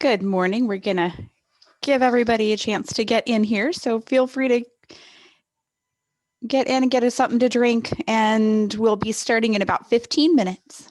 Good morning. We're going to give everybody a chance to get in here, so feel free to get in and get us something to drink, and we'll be starting in about 15 minutes.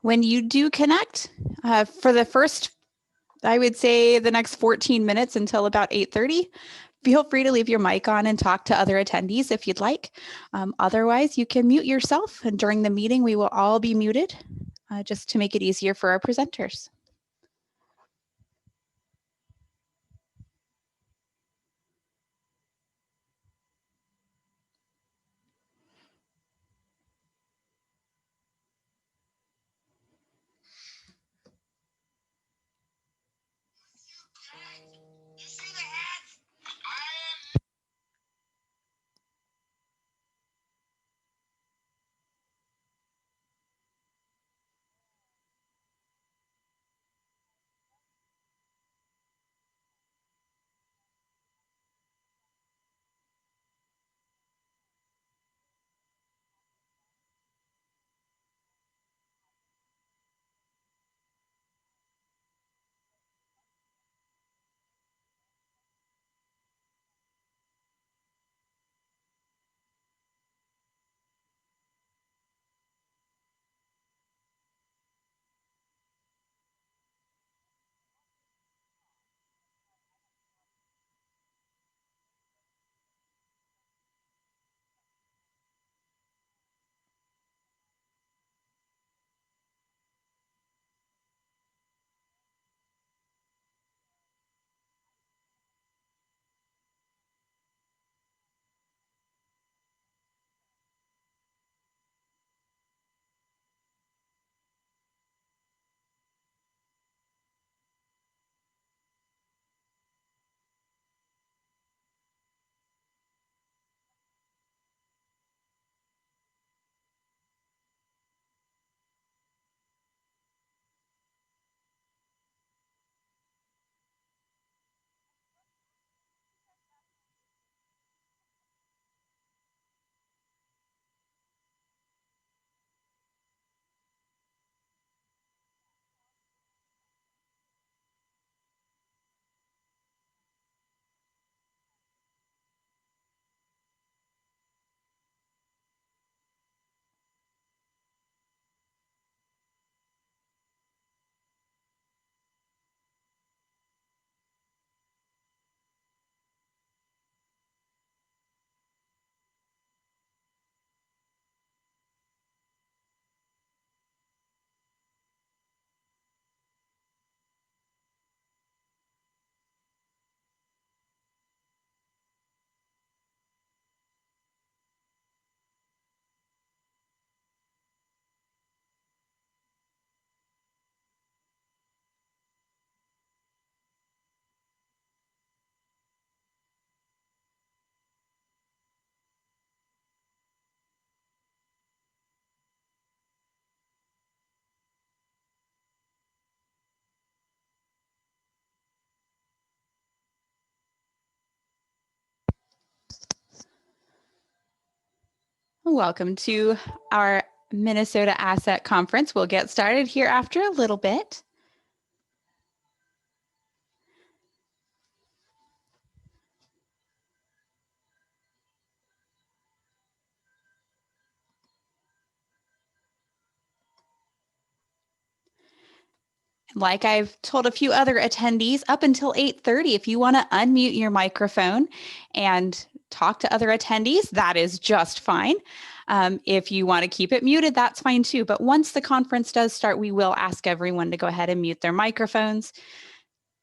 When you do connect, for the first, I would say the next 14 minutes until about 8:30, feel free to leave your mic on and talk to other attendees if you'd like. Otherwise, you can mute yourself, and during the meeting, we will all be muted just to make it easier for our presenters. Welcome to our Minnesota ASET conference. We'll get started here after a little bit. Like I've told a few other attendees, up until 8:30, if you want to unmute your microphone and talk to other attendees, that is just fine. If you want to keep it muted, that's fine too. But once the conference does start, we will ask everyone to go ahead and mute their microphones.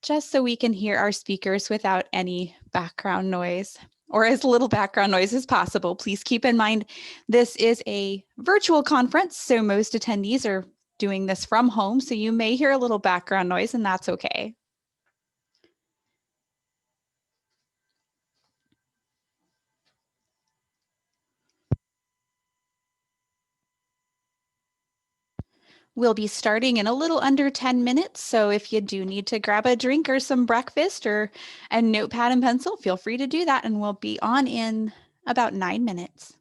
just so we can hear our speakers without any background noise or as little background noise as possible. Please keep in mind, this is a virtual conference, so most attendees are doing this from home, so you may hear a little background noise, and that's okay. We'll be starting in a little under 10 minutes, so if you do need to grab a drink or some breakfast or a notepad and pencil, feel free to do that, and we'll be on in about 9 minutes.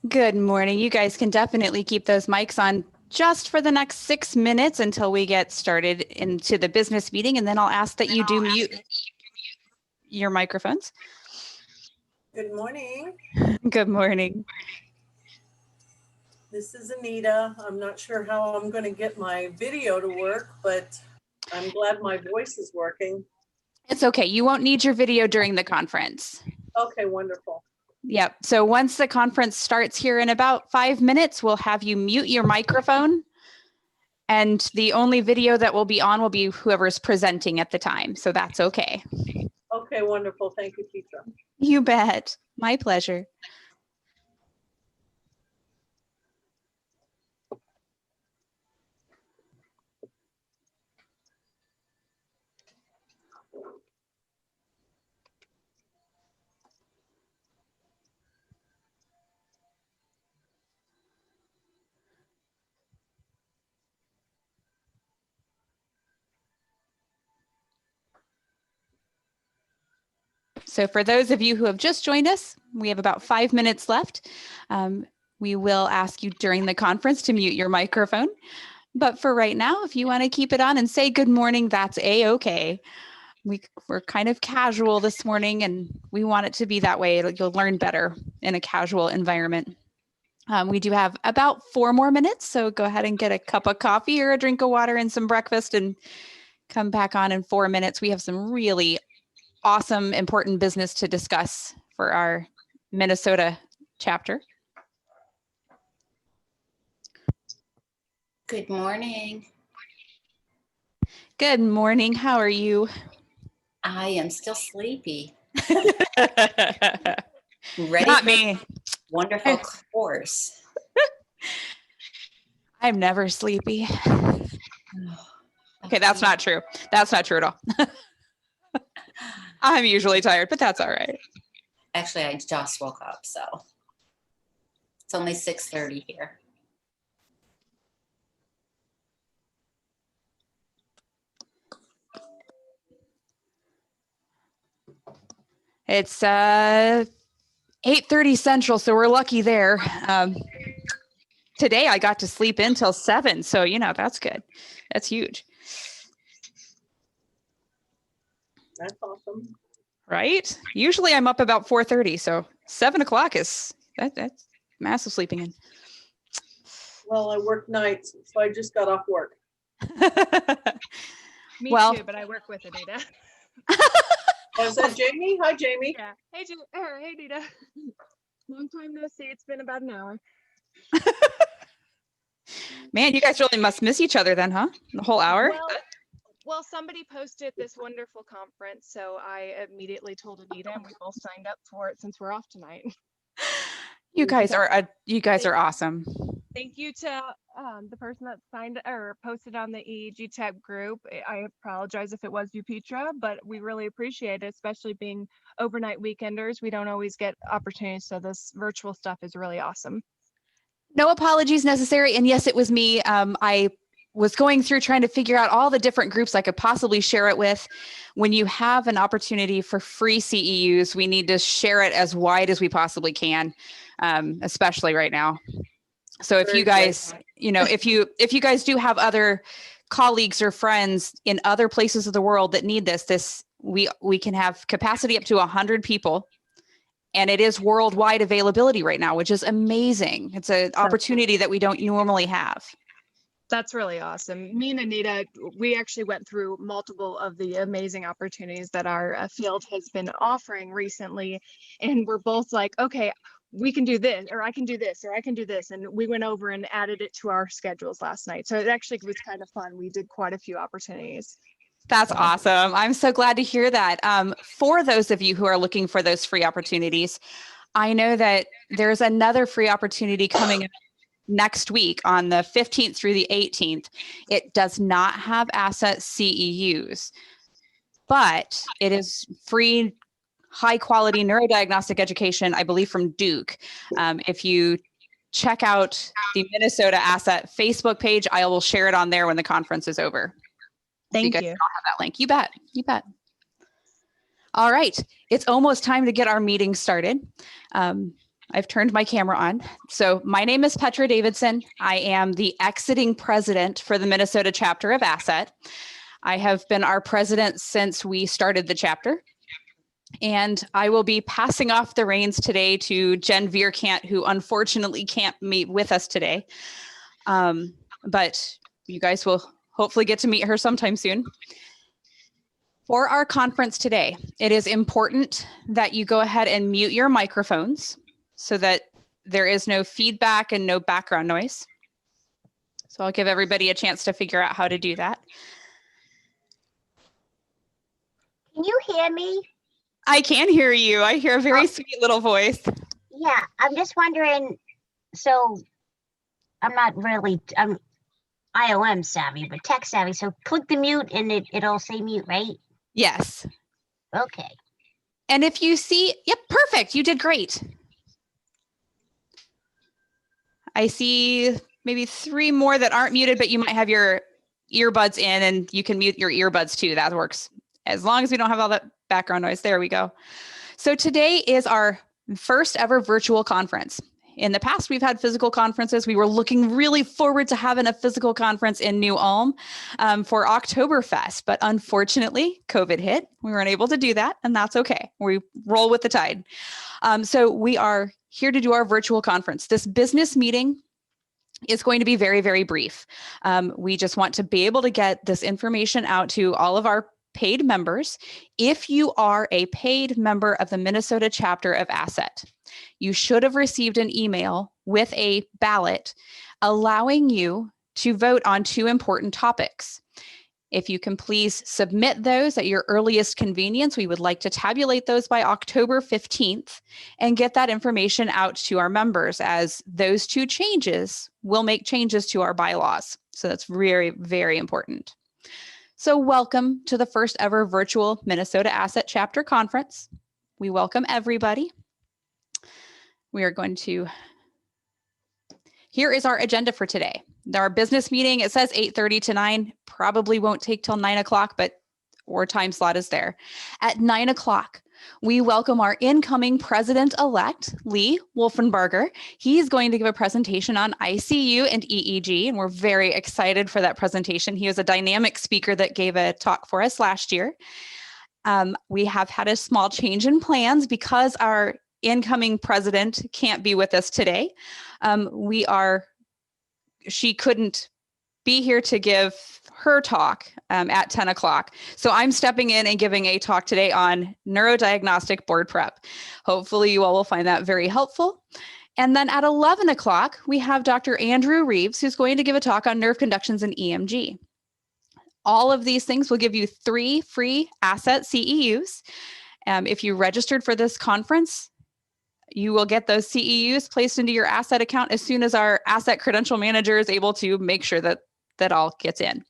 Good morning. You guys can definitely keep those mics on just for the next 6 minutes until we get started into the business meeting, and then I'll ask that you do mute your microphones. Good morning. Good morning. This is Anita. I'm not sure how I'm going to get my video to work, but I'm glad my voice is working. It's okay. You won't need your video during the conference. Okay, wonderful. Yep. So once the conference starts here in about 5 minutes, we'll have you mute your microphone. And the only video that will be on will be whoever's presenting at the time. So that's okay. Okay, wonderful. Thank you, Petra. You bet. My pleasure. So for those of you who have just joined us, we have about 5 minutes left. We will ask you during the conference to mute your microphone. But for right now, if you want to keep it on and say good morning, that's a-okay. We're kind of casual this morning, and we want it to be that way. You'll learn better in a casual environment. We do have about 4 more minutes, so go ahead and get a cup of coffee or a drink of water and some breakfast and come back on in 4 minutes. We have some really awesome, important business to discuss for our Minnesota chapter. Good morning. Good morning. How are you? I am still sleepy. Ready Not for me. Wonderful course. I'm never sleepy. Okay, that's not true. That's not true at all. I'm usually tired, but that's all right. Actually, I just woke up, so it's only 6:30 here. It's 8:30 Central, so we're lucky there. Today I got to sleep in till 7, so that's good. That's huge. That's awesome. Right? Usually I'm up about 4:30, so 7 o'clock is that's massive sleeping in. Well, I work nights, so I just got off work. Me too, but I work with Anita. Oh, is that Jamie? Hi, Jamie. Yeah. Hey, hey, Anita. Long time no see. It's been about an hour. Man, you guys really must miss each other then, huh? The whole hour? Well, somebody posted this wonderful conference, so I immediately told Anita, and we both signed up for it since we're off tonight. You guys are awesome. Thank you to the person that signed or posted on the EEG tab group. I apologize if it was you, Petra, but we really appreciate it, especially being overnight weekenders. We don't always get opportunities, so this virtual stuff is really awesome. No apologies necessary. And yes, it was me. I was going through trying to figure out all the different groups I could possibly share it with. When you have an opportunity for free CEUs, we need to share it as wide as we possibly can, especially right now. So if you guys, if you guys do have other colleagues or friends in other places of the world that need this, we can have capacity up to 100 people. And it is worldwide availability right now, which is amazing. It's an opportunity that we don't normally have. That's really awesome. Me and Anita, we actually went through multiple of the amazing opportunities that our field has been offering recently. And we're both like, okay, we can do this, or I can do this, or I can do this. And we went over and added it to our schedules last night. So it actually was kind of fun. We did quite a few opportunities. That's awesome. I'm so glad to hear that. For those of you who are looking for those free opportunities, I know that there's another free opportunity coming up next week on the 15th through the 18th. It does not have ASET CEUs, but it is free, high quality neurodiagnostic education, I believe from Duke. If you check out the Minnesota ASET Facebook page, I will share it on there when the conference is over. Thank you. Guys can all have that link. You bet. You bet. All right. It's almost time to get our meeting started. I've turned my camera on. So my name is Petra Davidson. I am the exiting president for the Minnesota chapter of ASET. I have been our president since we started the chapter. And I will be passing off the reins today to Jen Vierkant, who unfortunately can't meet with us today. But you guys will hopefully get to meet her sometime soon. For our conference today, it is important that you go ahead and mute your microphones so that there is no feedback and no background noise. So I'll give everybody a chance to figure out how to do that. Can you hear me? I can hear you. I hear a very sweet little voice. Yeah, I'm just wondering, so I'm not really, I'm IOM savvy, but tech savvy. So click the mute and it'll say mute, right? Yes. Okay. And if you see, yep, perfect. You did great. I see maybe 3 more that aren't muted, but you might have your earbuds in and you can mute your earbuds too. That works. As long as we don't have all that background noise. There we go. So today is our first ever virtual conference. In the past, we've had physical conferences. We were looking really forward to having a physical conference in New Ulm for Oktoberfest, but unfortunately, COVID hit. We weren't able to do that, and that's okay. We roll with the tide. So we are here to do our virtual conference. This business meeting is going to be very, very brief. We just want to be able to get this information out to all of our paid members. If you are a paid member of the Minnesota chapter of ASET, you should have received an email with a ballot allowing you to vote on 2 important topics. If you can please submit those at your earliest convenience, we would like to tabulate those by October 15th and get that information out to our members, as those 2 changes will make changes to our bylaws. So that's very, very important. So welcome to the first ever virtual Minnesota ASET chapter conference. We welcome everybody. We are going to, here is our agenda for today. Our business meeting, it says 8:30 to 9, probably won't take till 9 o'clock, but our time slot is there. At 9 o'clock, we welcome our incoming president-elect, Lee Wolfenbarger. He's going to give a presentation on ICU and EEG, and we're very excited for that presentation. He was a dynamic speaker that gave a talk for us last year. We have had a small change in plans because our incoming president can't be with us today. She couldn't be here to give her talk at 10 o'clock. So I'm stepping in and giving a talk today on neurodiagnostic board prep. Hopefully you all will find that very helpful. And then at 11 o'clock, we have Dr. Andrew Reeves, who's going to give a talk on nerve conductions and EMG. All of these things will give you 3 free ASET CEUs. If you registered for this conference, you will get those CEUs placed into your ASET account as soon as our ASET credential manager is able to make sure that that all gets in.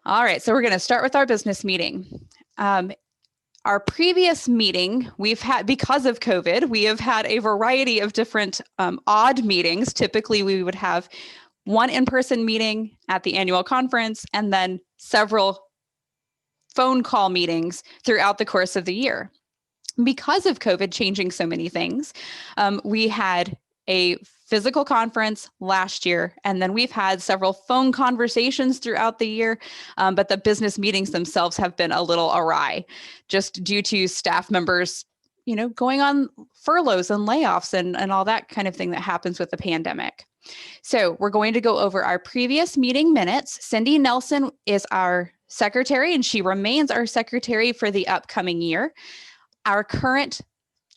All right, so we're going to start with our business meeting. Our previous meeting, we've had, because of COVID, we have had a variety of different odd meetings. Typically, we would have one in-person meeting at the annual conference and then several phone call meetings throughout the course of the year. Because of COVID changing so many things, we had a physical conference last year, and then we've had several phone conversations throughout the year, but the business meetings themselves have been a little awry, just due to staff members, going on furloughs and layoffs and all that kind of thing that happens with the pandemic. So we're going to go over our previous meeting minutes. Cindy Nelson is our secretary, and she remains our secretary for the upcoming year. Our current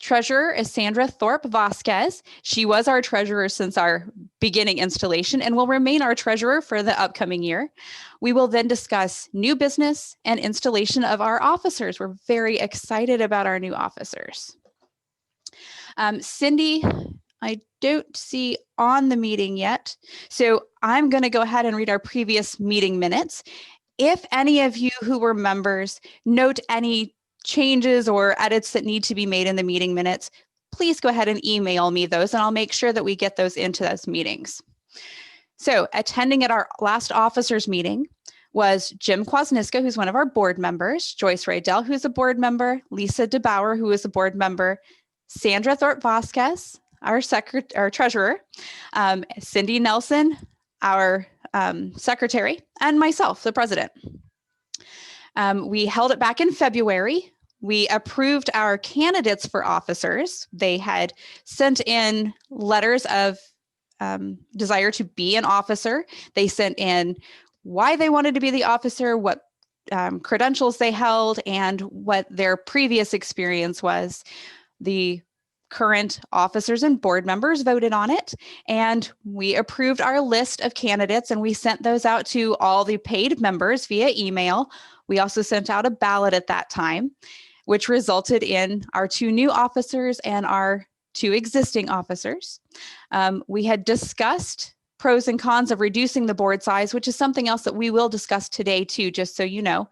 treasurer is Sandra Thorpe Vasquez. She was our treasurer since our beginning installation and will remain our treasurer for the upcoming year. We will then discuss new business and installation of our officers. We're very excited about our new officers. Cindy, I don't see on the meeting yet, so I'm going to go ahead and read our previous meeting minutes. If any of you who were members note any changes or edits that need to be made in the meeting minutes, please go ahead and email me those, and I'll make sure that we get those into those meetings. So attending at our last officers meeting was Jim Kwasniska, who's one of our board members, Joyce Raydell, who's a board member, Lisa DeBauer, who is a board member, Sandra Thorpe Vasquez, our treasurer, Cindy Nelson, our secretary, and myself, the president. We held it back in February. We approved our candidates for officers. They had sent in letters of desire to be an officer. They sent in why they wanted to be the officer, what credentials they held, and what their previous experience was. The current officers and board members voted on it, and we approved our list of candidates, and we sent those out to all the paid members via email. We also sent out a ballot at that time, which resulted in our 2 new officers and our 2 existing officers. We had discussed pros and cons of reducing the board size, which is something else that we will discuss today too, just so you know.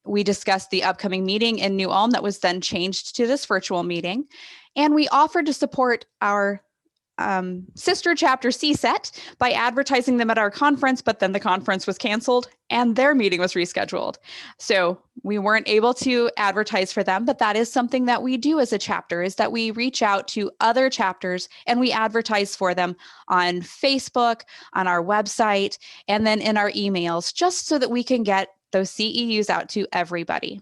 We discussed the upcoming meeting in New Ulm that was then changed to this virtual meeting. And we offered to support our sister chapter CSET by advertising them at our conference, but then the conference was canceled and their meeting was rescheduled. So we weren't able to advertise for them, but that is something that we do as a chapter, is that we reach out to other chapters and we advertise for them on Facebook, on our website, and then in our emails, just so that we can get those CEUs out to everybody.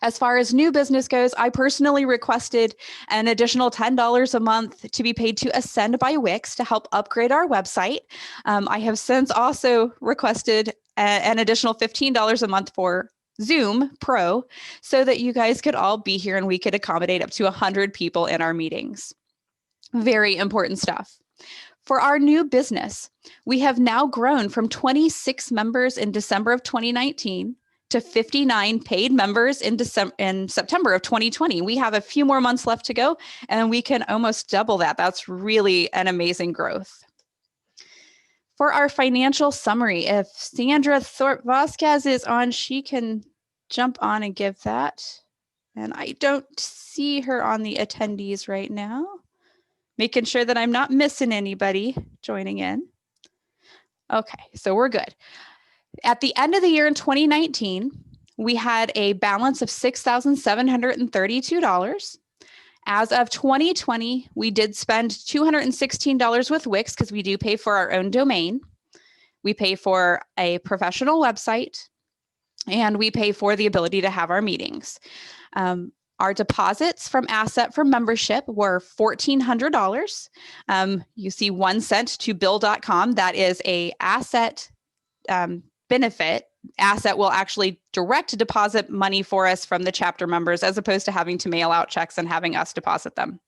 As far as new business goes, I personally requested an additional $10 a month to be paid to Ascend by Wix to help upgrade our website. I have since also requested an additional $15 a month for Zoom Pro so that you guys could all be here and we could accommodate up to 100 people in our meetings. Very important stuff. For our new business, we have now grown from 26 members in December of 2019 to 59 paid members in September of 2020. We have a few more months left to go, and we can almost double that. That's really an amazing growth. For our financial summary, if Sandra Thorpe Vasquez is on, she can jump on and give that. And I don't see her on the attendees right now. Making sure that I'm not missing anybody joining in. Okay, so we're good. At the end of the year in 2019, we had a balance of $6,732. As of 2020, we did spend $216 with Wix because we do pay for our own domain. We pay for a professional website, and we pay for the ability to have our meetings. Our deposits from ASET for membership were $1,400. You see 1 cent to bill.com. That is a ASET benefit. ASET will actually direct deposit money for us from the chapter members as opposed to having to mail out checks and having us deposit them.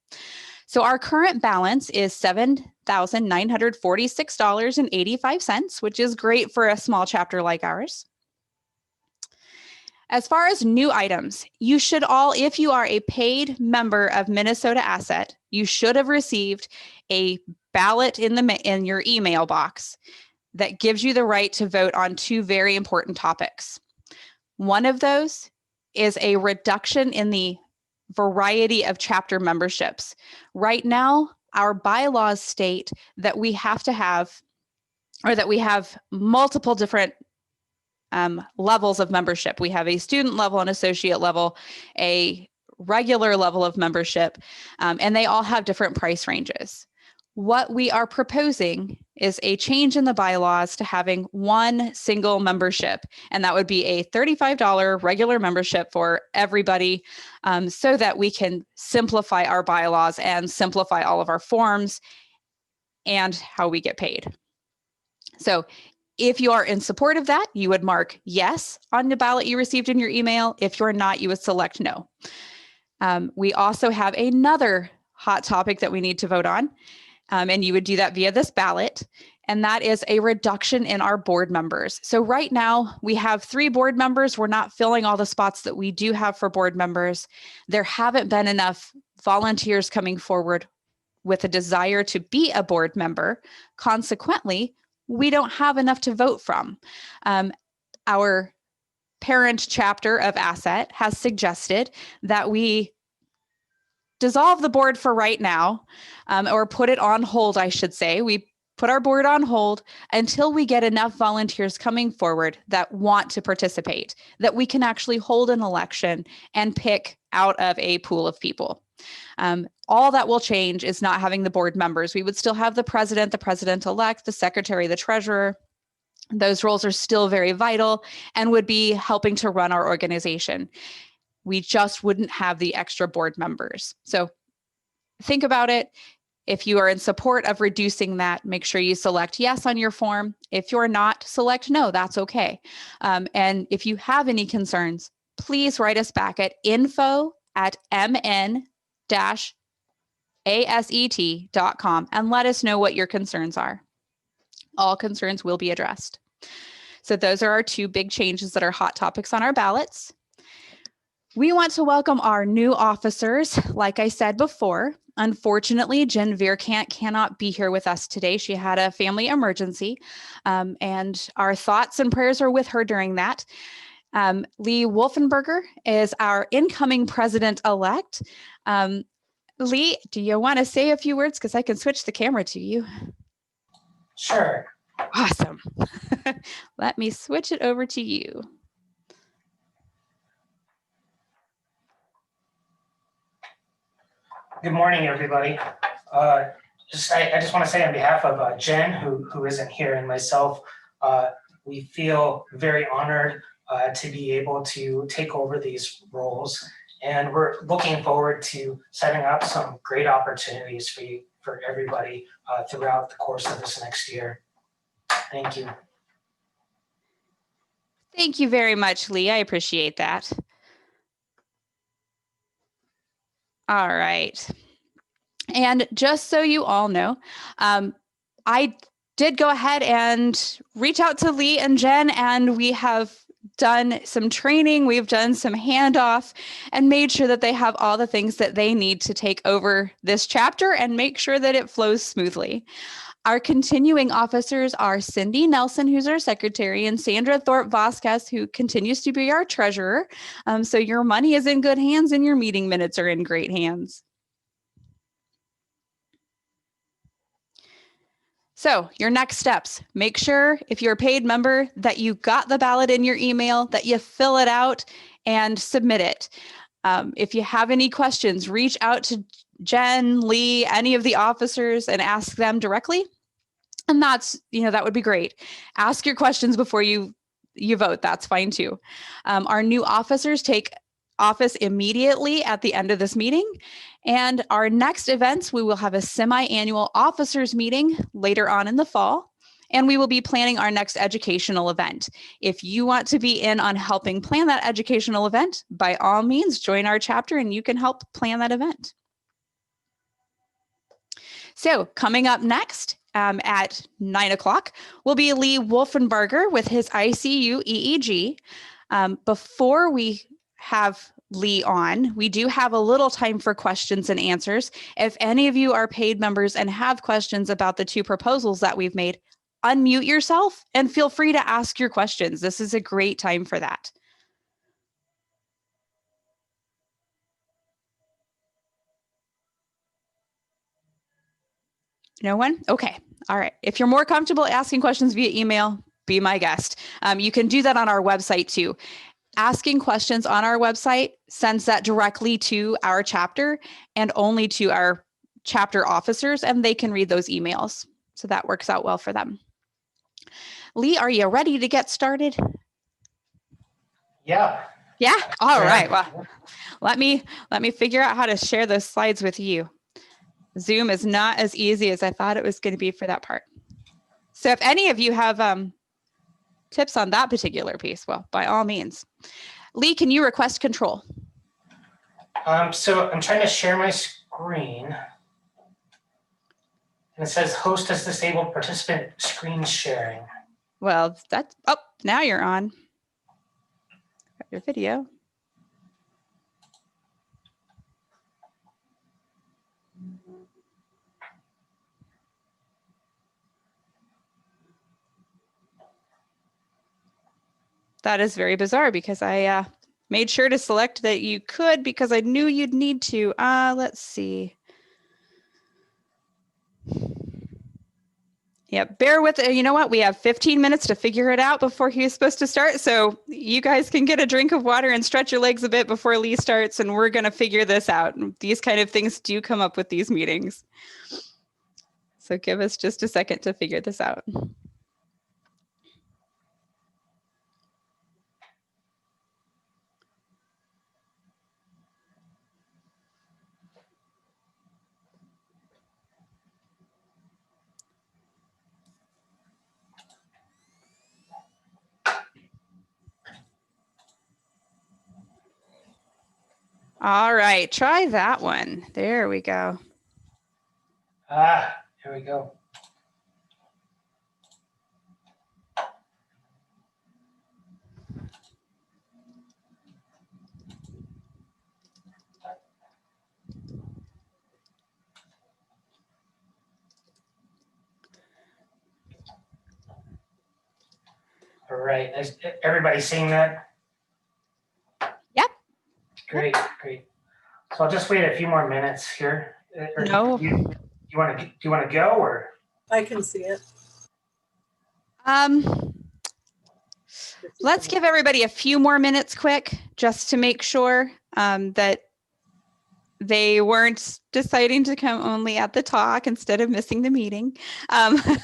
So our current balance is $7,946.85, which is great for a small chapter like ours. As far as new items, you should all, if you are a paid member of Minnesota ASET, you should have received a ballot in your email box that gives you the right to vote on 2 very important topics. One of those is a reduction in the variety of chapter memberships. Right now, our bylaws state that we have to have, or that we have multiple different levels of membership. We have a student level, an associate level, a regular level of membership, and they all have different price ranges. What we are proposing is a change in the bylaws to having one single membership, and that would be a $35 regular membership for everybody, so that we can simplify our bylaws and simplify all of our forms and how we get paid. So if you are in support of that, you would mark yes on the ballot you received in your email. If you're not, you would select no. We also have another hot topic that we need to vote on. And you would do that via this ballot, and that is a reduction in our board members. So right now we have 3 board members. We're not filling all the spots that we do have for board members. There haven't been enough volunteers coming forward with a desire to be a board member. Consequently, we don't have enough to vote from. Our parent chapter of ASET has suggested that we dissolve the board for right now, or put it on hold, I should say. We put our board on hold until we get enough volunteers coming forward that want to participate, that we can actually hold an election and pick out of a pool of people. All that will change is not having the board members. We would still have the president-elect, the secretary, the treasurer. Those roles are still very vital and would be helping to run our organization. We just wouldn't have the extra board members. So think about it. If you are in support of reducing that, make sure you select yes on your form. If you're not, select no, that's okay. And if you have any concerns, please write us back at info@mn-aset.com and let us know what your concerns are. All concerns will be addressed. So those are our 2 big changes that are hot topics on our ballots. We want to welcome our new officers. Like I said before, unfortunately, Jen Vierkant cannot be here with us today. She had a family emergency, and our thoughts and prayers are with her during that. Lee Wolfenberger is our incoming president-elect. Lee, do you want to say a few words? Because I can switch the camera to you. Sure. Awesome. Let me switch it over to you. Good morning, everybody. I just want to say on behalf of Jen, who isn't here, and myself, we feel very honored to be able to take over these roles. And we're looking forward to setting up some great opportunities for everybody throughout the course of this next year. Thank you. Thank you very much, Lee. I appreciate that. All right. And just so you all know, I did go ahead and reach out to Lee and Jen, and we have done some training, we've done some handoff, and made sure that they have all the things that they need to take over this chapter and make sure that it flows smoothly. Our continuing officers are Cindy Nelson, who's our secretary, and Sandra Thorpe Vasquez, who continues to be our treasurer. So your money is in good hands and your meeting minutes are in great hands. So your next steps, make sure if you're a paid member that you got the ballot in your email, that you fill it out and submit it. If you have any questions, reach out to Jen, Lee, any of the officers and ask them directly. And that's, that would be great. Ask your questions before you vote. That's fine too. Our new officers take office immediately at the end of this meeting. And our next events, we will have a semi-annual officers meeting later on in the fall. And we will be planning our next educational event. If you want to be in on helping plan that educational event, by all means, join our chapter and you can help plan that event. So coming up next at 9 o'clock will be Lee Wolfenbarger with his ICU EEG. Before we have Lee on, we do have a little time for questions and answers. If any of you are paid members and have questions about the two proposals that we've made, unmute yourself and feel free to ask your questions. This is a great time for that. No one? Okay. All right. If you're more comfortable asking questions via email, be my guest. You can do that on our website too. Asking questions on our website sends that directly to our chapter and only to our chapter officers, and they can read those emails. So that works out well for them. Lee, are you ready to get started? Yeah. Yeah. All right. Well, let me figure out how to share those slides with you. Zoom is not as easy as I thought it was going to be for that part. So if any of you have tips on that particular piece, well, by all means. Lee, can you request control? So I'm trying to share my screen. And it says host has disabled participant screen sharing. Well, that's, oh, now you're on. Got your video. That is very bizarre because I made sure to select that you could because I knew you'd need to. Let's see. Yeah, bear with it. You know what? We have 15 minutes to figure it out before he's supposed to start. So you guys can get a drink of water and stretch your legs a bit before Lee starts, and we're going to figure this out. These kind of things do come up with these meetings. So give us just a second to figure this out. All right, try that one. There we go. Here we go. All right, is everybody seeing that? Yep. Great, great. So I'll just wait a few more minutes here. Or No. Do you want to go or? I can see it. Let's give everybody a few more minutes quick, just to make sure that they weren't deciding to come only at the talk instead of missing the meeting,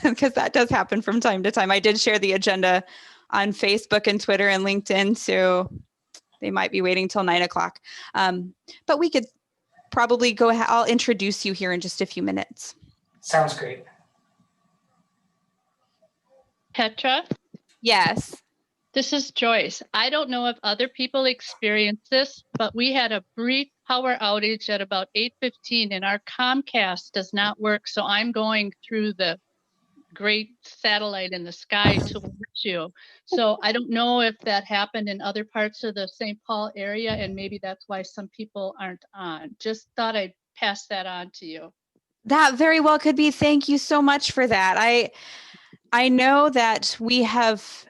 because that does happen from time to time. I did share the agenda on Facebook and Twitter and LinkedIn, so they might be waiting till 9 o'clock. But we could probably go ahead. I'll introduce you here in just a few minutes. Sounds great. Petra, Yes. this is Joyce. I don't know if other people experienced this, but we had a brief power outage at about 8:15 and our Comcast does not work. So I'm going through the great satellite in the sky towards you. So I don't know if that happened in other parts of the St. Paul area, and maybe that's why some people aren't on. Just thought I'd pass that on to you. That very well could be. Thank you so much for that. I know that we have,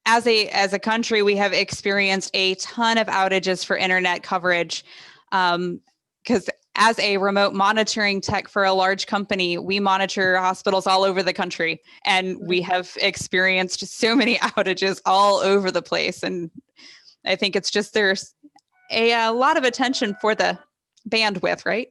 as a country, we have experienced a ton of outages for internet coverage, because as a remote monitoring tech for a large company, we monitor hospitals all over the country, and we have experienced so many outages all over the place. And I think it's just there's a lot of attention for the bandwidth, right?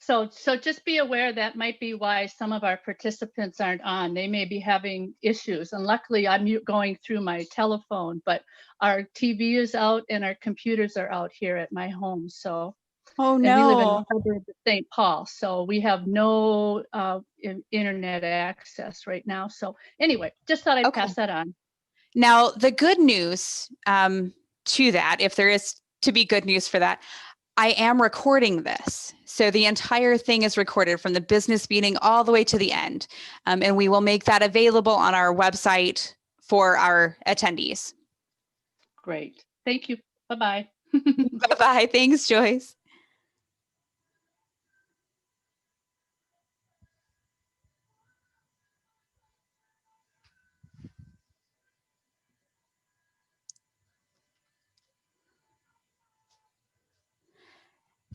So just be aware that might be why some of our participants aren't on. They may be having issues. And luckily I'm going through my telephone, but our TV is out and our computers are out here at my home. So, Oh and we live in no. the suburb of St. Paul. So we have no internet access right now. So anyway, just thought I'd Okay. pass that on. Now, the good news to that, if there is to be good news for that, I am recording this. So the entire thing is recorded from the business meeting all the way to the end. And we will make that available on our website for our attendees. Great. Thank you. Bye-bye. Bye-bye. Thanks, Joyce.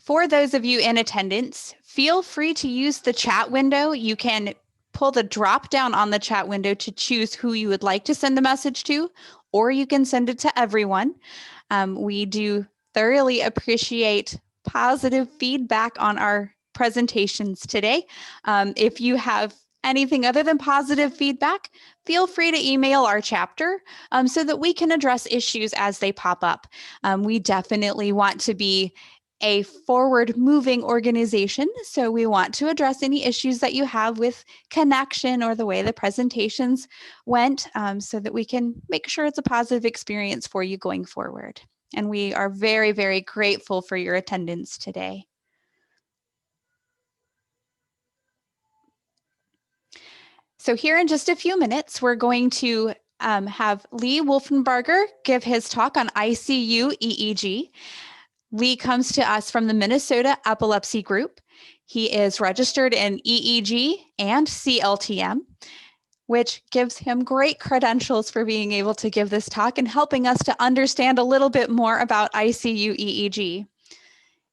For those of you in attendance, feel free to use the chat window. You can pull the drop down on the chat window to choose who you would like to send a message to, or you can send it to everyone. We do thoroughly appreciate positive feedback on our presentations today. If you have anything other than positive feedback, feel free to email our chapter so that we can address issues as they pop up. We definitely want to be a forward-moving organization, so we want to address any issues that you have with connection or the way the presentations went, so that we can make sure it's a positive experience for you going forward. And we are very, very grateful for your attendance today. So here in just a few minutes, we're going to have Lee Wolfenbarger give his talk on ICU EEG. Lee comes to us from the Minnesota Epilepsy Group. He is registered in EEG and CLTM, which gives him great credentials for being able to give this talk and helping us to understand a little bit more about ICU EEG.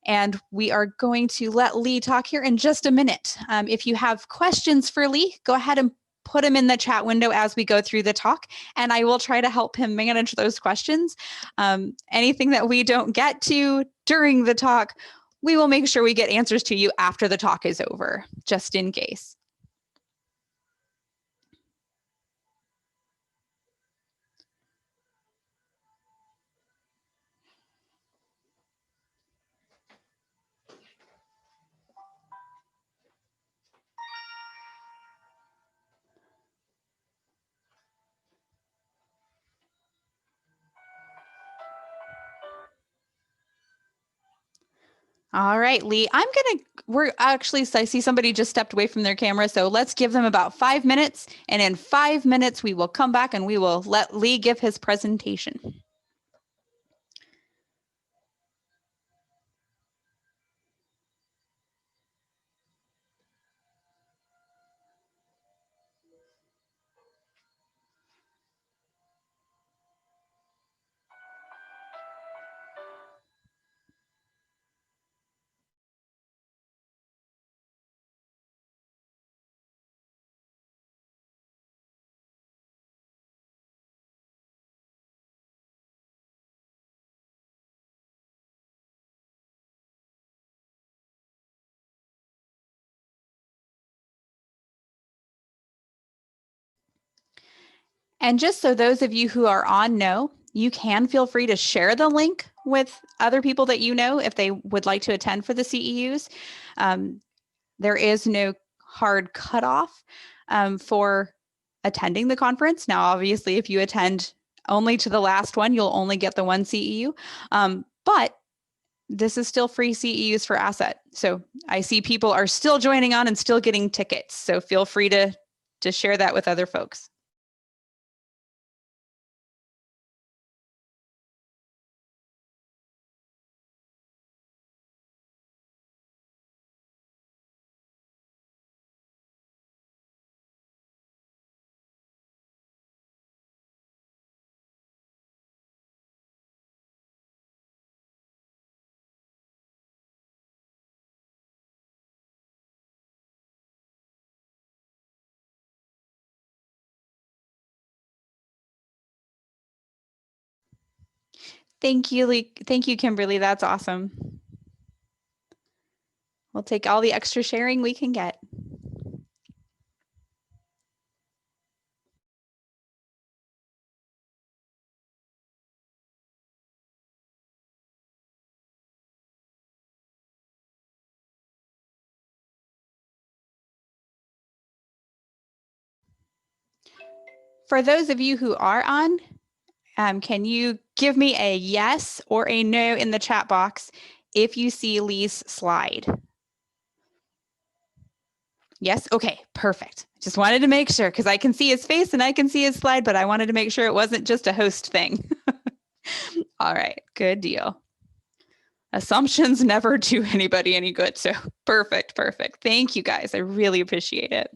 And we are going to let Lee talk here in just a minute. If you have questions for Lee, go ahead and put them in the chat window as we go through the talk, and I will try to help him manage those questions. Anything that we don't get to during the talk, we will make sure we get answers to you after the talk is over, just in case. All right, Lee, I see somebody just stepped away from their camera, so let's give them about 5 minutes, and in 5 minutes, we will come back and we will let Lee give his presentation. And just so those of you who are on know, you can feel free to share the link with other people that you know if they would like to attend for the CEUs. There is no hard cutoff for attending the conference. Now, obviously, if you attend only to the last one, you'll only get the one CEU. But this is still free CEUs for ASET. So I see people are still joining on and still getting tickets. So feel free to share that with other folks. Thank you, Lee. Thank you, Kimberly. That's awesome. We'll take all the extra sharing we can get. For those of you who are on, can you give me a yes or a no in the chat box if you see Lee's slide? Yes? Okay, perfect. Just wanted to make sure because I can see his face and I can see his slide, but I wanted to make sure it wasn't just a host thing. All right, good deal. Assumptions never do anybody any good, so perfect, perfect. Thank you guys, I really appreciate it.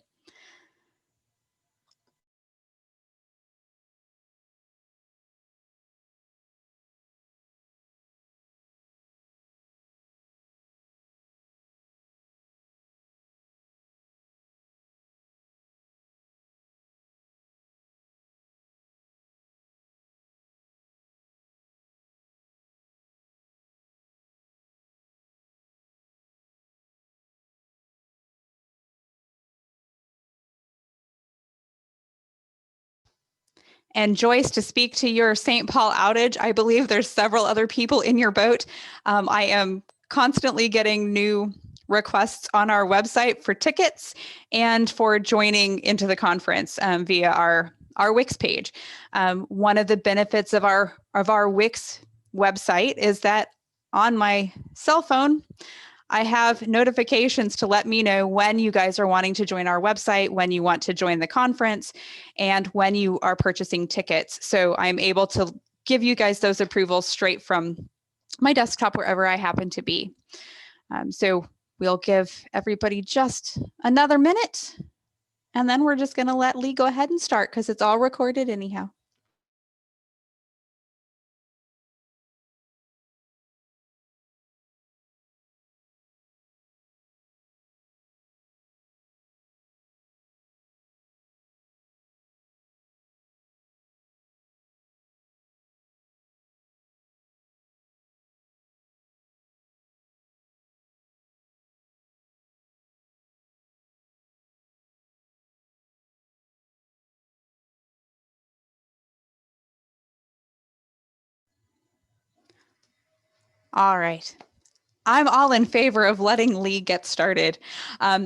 And Joyce, to speak to your St. Paul outage, I believe there's several other people in your boat. I am constantly getting new requests on our website for tickets and for joining into the conference via our Wix page. One of the benefits of our Wix website is that on my cell phone, I have notifications to let me know when you guys are wanting to join our website, when you want to join the conference, and when you are purchasing tickets. So I'm able to give you guys those approvals straight from my desktop wherever I happen to be. So we'll give everybody just another minute, and then we're just going to let Lee go ahead and start because it's all recorded anyhow. All right. I'm all in favor of letting Lee get started.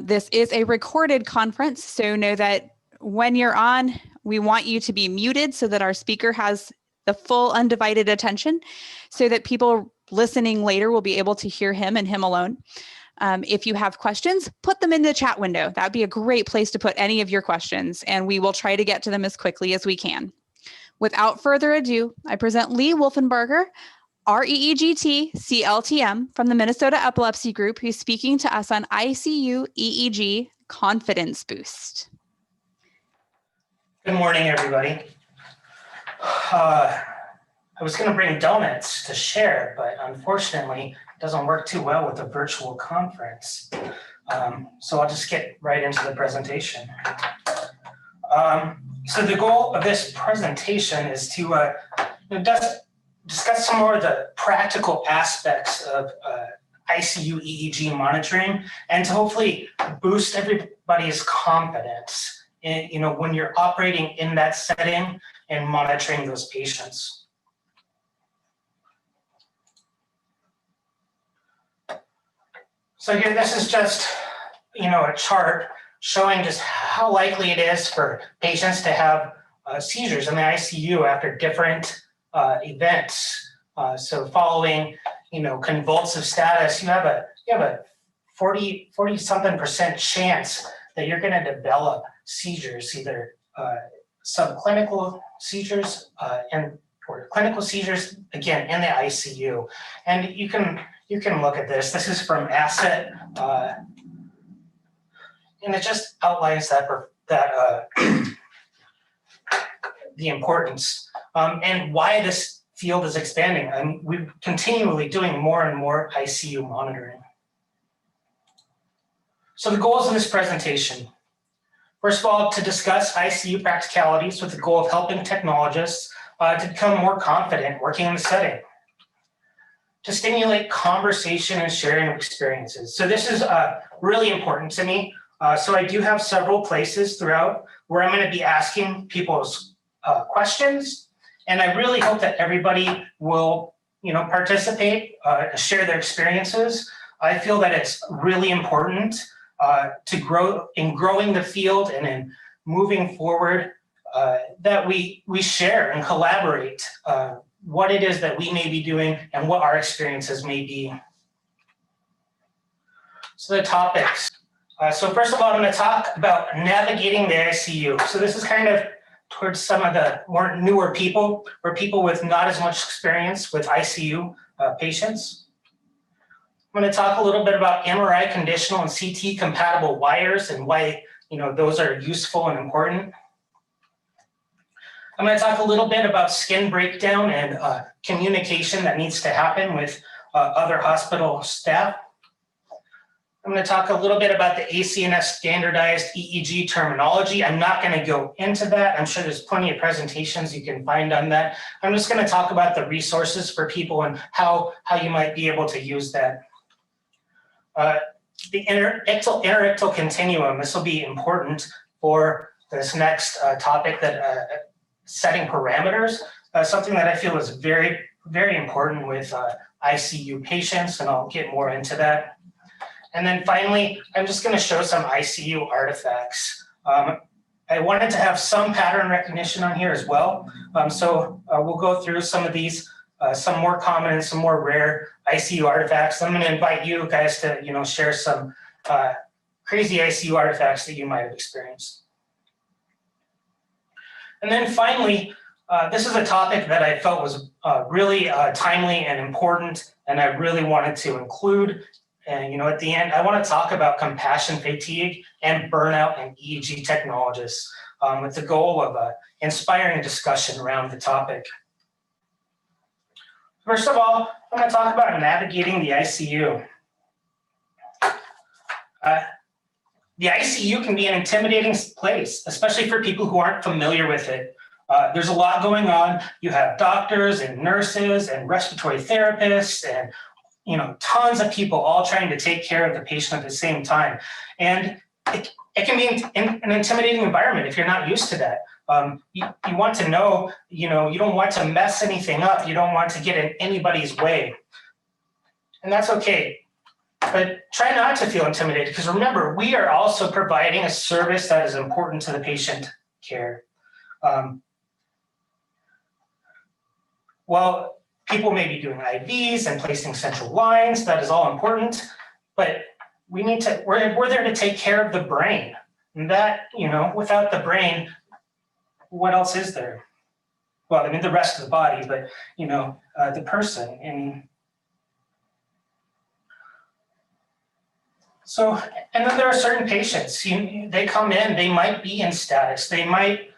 This is a recorded conference, so know that when you're on, we want you to be muted so that our speaker has the full undivided attention so that people listening later will be able to hear him and him alone. If you have questions, put them in the chat window. That'd be a great place to put any of your questions, and we will try to get to them as quickly as we can. Without further ado, I present Lee Wolfenbarger, REEGT CLTM from the Minnesota Epilepsy Group, who's speaking to us on ICU EEG Confidence Boost. Good morning, everybody. I was going to bring donuts to share, but unfortunately, it doesn't work too well with a virtual conference. So I'll just get right into the presentation. So the goal of this presentation is to discuss some more of the practical aspects of ICU EEG monitoring and to hopefully boost everybody's confidence when you're operating in that setting and monitoring those patients. So again, this is just, a chart showing just how likely it is for patients to have seizures in the ICU after different events. So following, convulsive status, you have a 40-something% chance that you're going to develop seizures, either subclinical seizures or clinical seizures, again, in the ICU. And you can look at this. This is from ASET, and it just outlines that the importance and why this field is expanding. And we're continually doing more and more ICU monitoring. So the goals of this presentation: first of all, to discuss ICU practicalities with the goal of helping technologists to become more confident working in the setting. To stimulate conversation and sharing of experiences. So this is really important to me. So I do have several places throughout where I'm going to be asking people's questions, and I really hope that everybody will, participate, share their experiences. I feel that it's really important to growing the field and in moving forward, that we share and collaborate what it is that we may be doing and what our experiences may be. So the topics. So first of all, I'm going to talk about navigating the ICU. So this is kind of towards some of the more newer people, or people with not as much experience with ICU patients. I'm going to talk a little bit about MRI conditional and CT compatible wires and why those are useful and important. I'm going to talk a little bit about skin breakdown and communication that needs to happen with other hospital staff. I'm going to talk a little bit about the ACNS standardized EEG terminology. I'm not going to go into that. I'm sure there's plenty of presentations you can find on that. I'm just going to talk about the resources for people and how you might be able to use that. The interictal continuum, this will be important for this next topic, that setting parameters, something that I feel is very, very important with ICU patients, and I'll get more into that. And then finally, I'm just going to show some ICU artifacts. I wanted to have some pattern recognition on here as well. So we'll go through some of these, some more common and some more rare ICU artifacts. I'm going to invite you guys to, share some crazy ICU artifacts that you might have experienced. And then finally, this is a topic that I felt was really timely and important, and I really wanted to include. And at the end, I want to talk about compassion fatigue and burnout and EEG technologists with the goal of inspiring discussion around the topic. First of all, I'm going to talk about navigating the ICU. The ICU can be an intimidating place, especially for people who aren't familiar with it. There's a lot going on. You have doctors and nurses and respiratory therapists and tons of people all trying to take care of the patient at the same time. And it can be an intimidating environment if you're not used to that. You want to know, you don't want to mess anything up. You don't want to get in anybody's way. And that's okay. But try not to feel intimidated, because remember, we are also providing a service that is important to the patient care. Well, people may be doing IVs and placing central lines. That is all important, but we're there to take care of the brain. And that, without the brain, what else is there? Well, I mean, the rest of the body, but, the person. And then there are certain patients, they come in, they might be in status. They might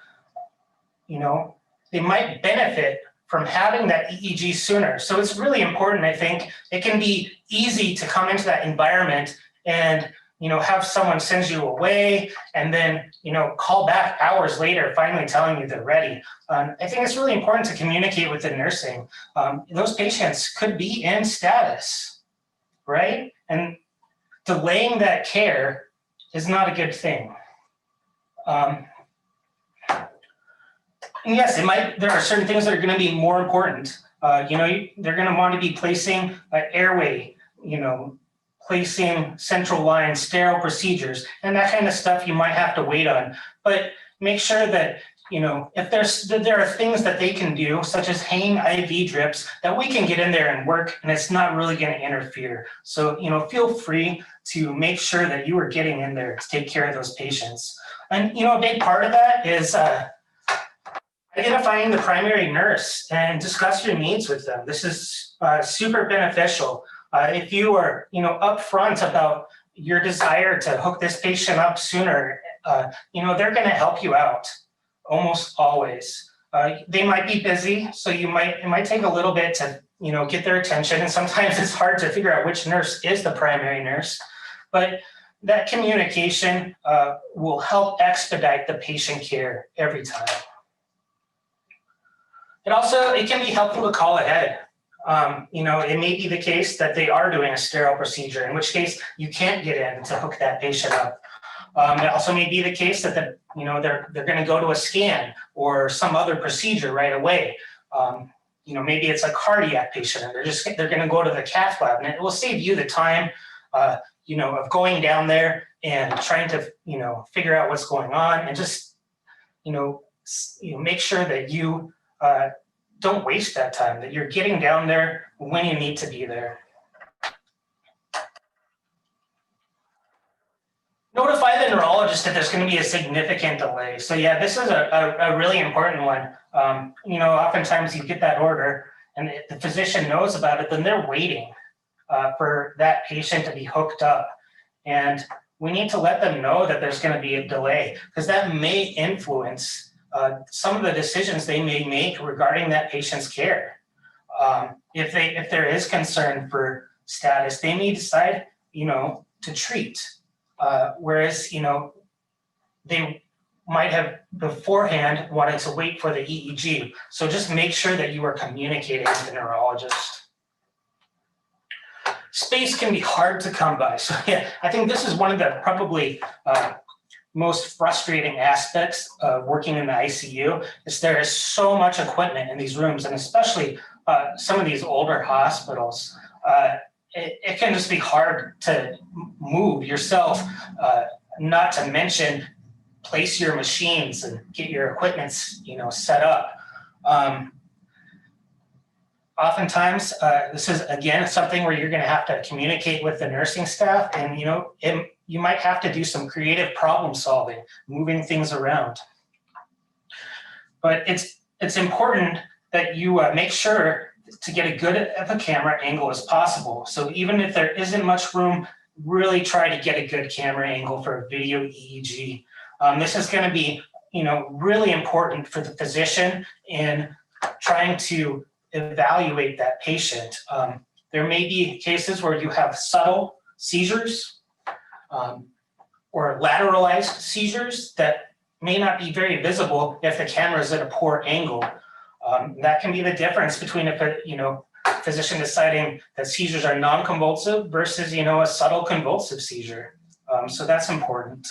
benefit from having that EEG sooner. So it's really important, I think. It can be easy to come into that environment and, have someone send you away and then, call back hours later, finally telling you they're ready. I think it's really important to communicate with the nursing. Those patients could be in status, right? And delaying that care is not a good thing. And yes, there are certain things that are going to be more important. They're going to want to be placing an airway, placing central lines, sterile procedures, and that kind of stuff you might have to wait on. But make sure that, if there are things that they can do, such as hanging IV drips, that we can get in there and work, and it's not really going to interfere. So, feel free to make sure that you are getting in there to take care of those patients. And, a big part of that is identifying the primary nurse and discuss your needs with them. This is super beneficial. If you are, upfront about your desire to hook this patient up sooner, they're going to help you out almost always. They might be busy, so it might take a little bit to, get their attention. And sometimes it's hard to figure out which nurse is the primary nurse, but that communication will help expedite the patient care every time. It can be helpful to call ahead. It may be the case that they are doing a sterile procedure, in which case you can't get in to hook that patient up. It also may be the case that they're going to go to a scan or some other procedure right away. Maybe it's a cardiac patient and they're going to go to the cath lab, and it will save you the time, of going down there and trying to, figure out what's going on, and just, make sure that you don't waste that time, that you're getting down there when you need to be there. Notify the neurologist that there's going to be a significant delay. So yeah, this is a really important one. Oftentimes you get that order and the physician knows about it, then they're waiting for that patient to be hooked up. And we need to let them know that there's going to be a delay, because that may influence some of the decisions they may make regarding that patient's care. If there is concern for status, they may decide, to treat. Whereas, they might have beforehand wanted to wait for the EEG. So just make sure that you are communicating with the neurologist. Space can be hard to come by. So yeah, I think this is one of the probably most frustrating aspects of working in the ICU is there is so much equipment in these rooms, and especially some of these older hospitals. It can just be hard to move yourself, not to mention place your machines and get your equipment, set up. Oftentimes, this is, again, something where you're going to have to communicate with the nursing staff, and, you might have to do some creative problem solving, moving things around. But it's important that you make sure to get a good of a camera angle as possible. So even if there isn't much room, really try to get a good camera angle for a video EEG. This is going to be, really important for the physician in trying to evaluate that patient. There may be cases where you have subtle seizures or lateralized seizures that may not be very visible if the camera is at a poor angle. That can be the difference between a physician deciding that seizures are non-convulsive versus, a subtle convulsive seizure. So that's important.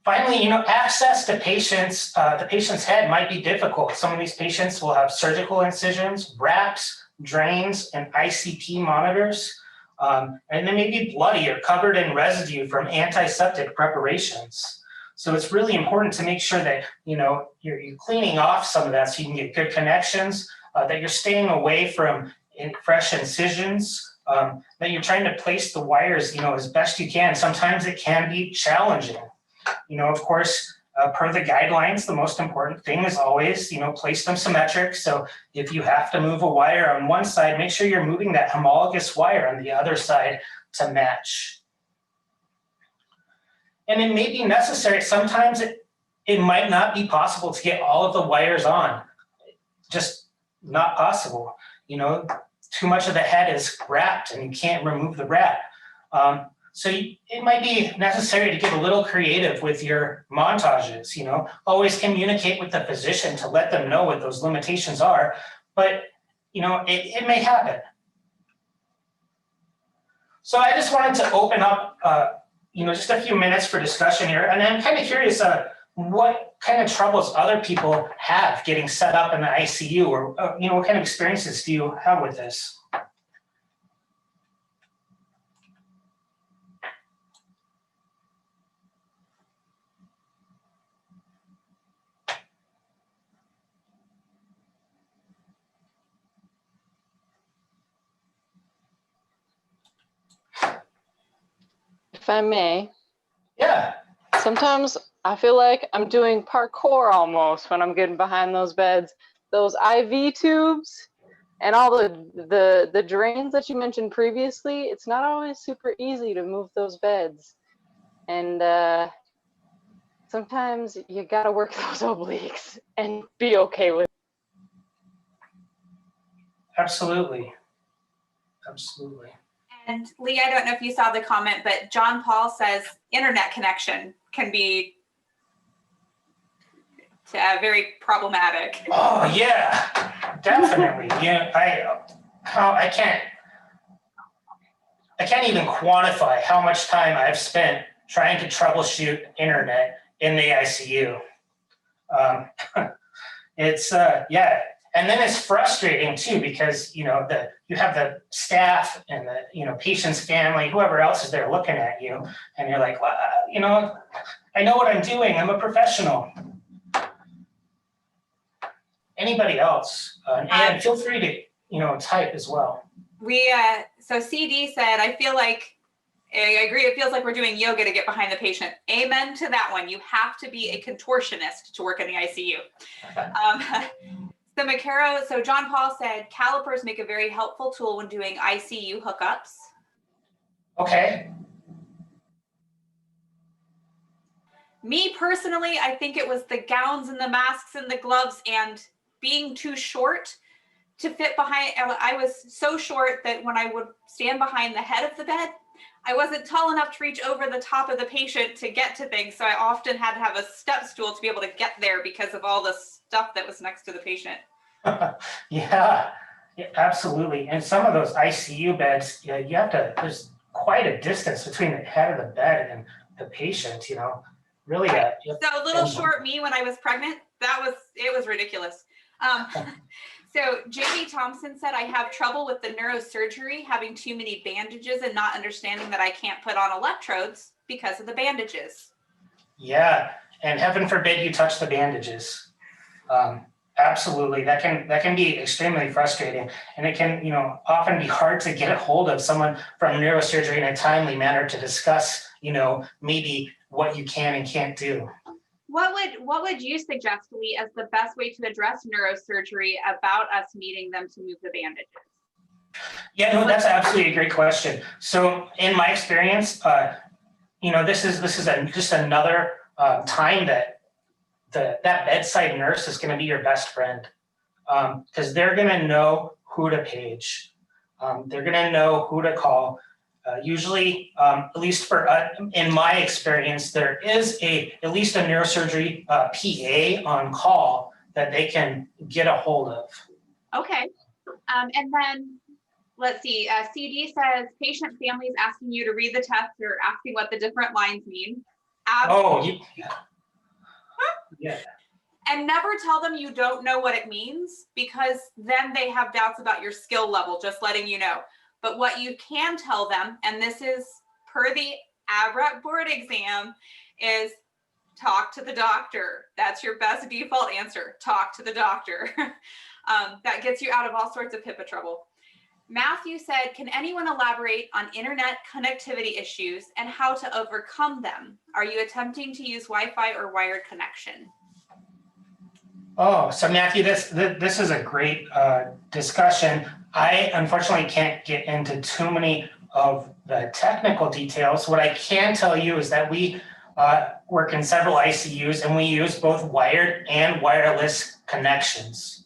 Finally, access to patients, the patient's head might be difficult. Some of these patients will have surgical incisions, wraps, drains, and ICP monitors. And they may be bloody or covered in residue from antiseptic preparations. So it's really important to make sure that, you're cleaning off some of that so you can get good connections, that you're staying away from fresh incisions, that you're trying to place the wires, as best you can. Sometimes it can be challenging. Of course, per the guidelines, the most important thing is always, place them symmetric. So if you have to move a wire on one side, make sure you're moving that homologous wire on the other side to match. And it may be necessary. Sometimes it might not be possible to get all of the wires on. Just not possible. Too much of the head is wrapped and you can't remove the wrap. So it might be necessary to get a little creative with your montages, always communicate with the physician to let them know what those limitations are, but, it may happen. So I just wanted to open up, just a few minutes for discussion here. And I'm kind of curious, what kind of troubles other people have getting set up in the ICU, or what kind of experiences do you have with this? If I may, Yeah. sometimes I feel like I'm doing parkour almost when I'm getting behind those beds. Those IV tubes and all the drains that you mentioned previously, it's not always super easy to move those beds. And sometimes you gotta work those obliques and be okay with it. Absolutely. Absolutely. And Lee, I don't know if you saw the comment, but John Paul says internet connection can be very problematic. Oh yeah, definitely. I can't even quantify how much time I've spent trying to troubleshoot internet in the ICU. It's and then it's frustrating too, because you have the staff and the patient's family, whoever else is there looking at you, and you're like, well, I know what I'm doing. I'm a professional. Anybody else? And feel free to type as well. So CD said, I agree. It feels like we're doing yoga to get behind the patient. Amen to that one. You have to be a contortionist to work in the ICU. So John Paul said, calipers make a very helpful tool when doing ICU hookups. Okay. Me personally, I think it was the gowns and the masks and the gloves and being too short to fit behind. I was so short that when I would stand behind the head of the bed, I wasn't tall enough to reach over the top of the patient to get to things. So I often had to have a step stool to be able to get there because of all the stuff that was next to the patient. Yeah, absolutely. And some of those ICU beds, there's quite a distance between the head of the bed and the patient, really. Right. So little short me when I was pregnant, it was ridiculous. So Jamie Thompson said, I have trouble with the neurosurgery, having too many bandages and not understanding that I can't put on electrodes because of the bandages. Yeah, and heaven forbid you touch the bandages. Absolutely, that can be extremely frustrating, and it can often be hard to get a hold of someone from neurosurgery in a timely manner to discuss maybe what you can and can't do. What would you suggest, Lee, as the best way to address neurosurgery about us needing them to move the bandages? Yeah, no, that's absolutely a great question. So in my experience, this is just another time that that bedside nurse is going to be your best friend, because they're going to know who to page. They're going to know who to call. Usually, at least in my experience, there is at least a neurosurgery PA on call that they can get a hold of. Okay. And then let's see, CD says patient families asking you to read the test or asking what the different lines mean. Yeah. And never tell them you don't know what it means, because then they have doubts about your skill level, just letting you know. But what you can tell them, and this is per the ABRAC board exam, is talk to the doctor. That's your best default answer. Talk to the doctor. That gets you out of all sorts of HIPAA trouble. Matthew said, can anyone elaborate on internet connectivity issues and how to overcome them? Are you attempting to use Wi-Fi or wired connection? Oh, so Matthew, this is a great discussion. I unfortunately can't get into too many of the technical details. What I can tell you is that we work in several ICUs and we use both wired and wireless connections.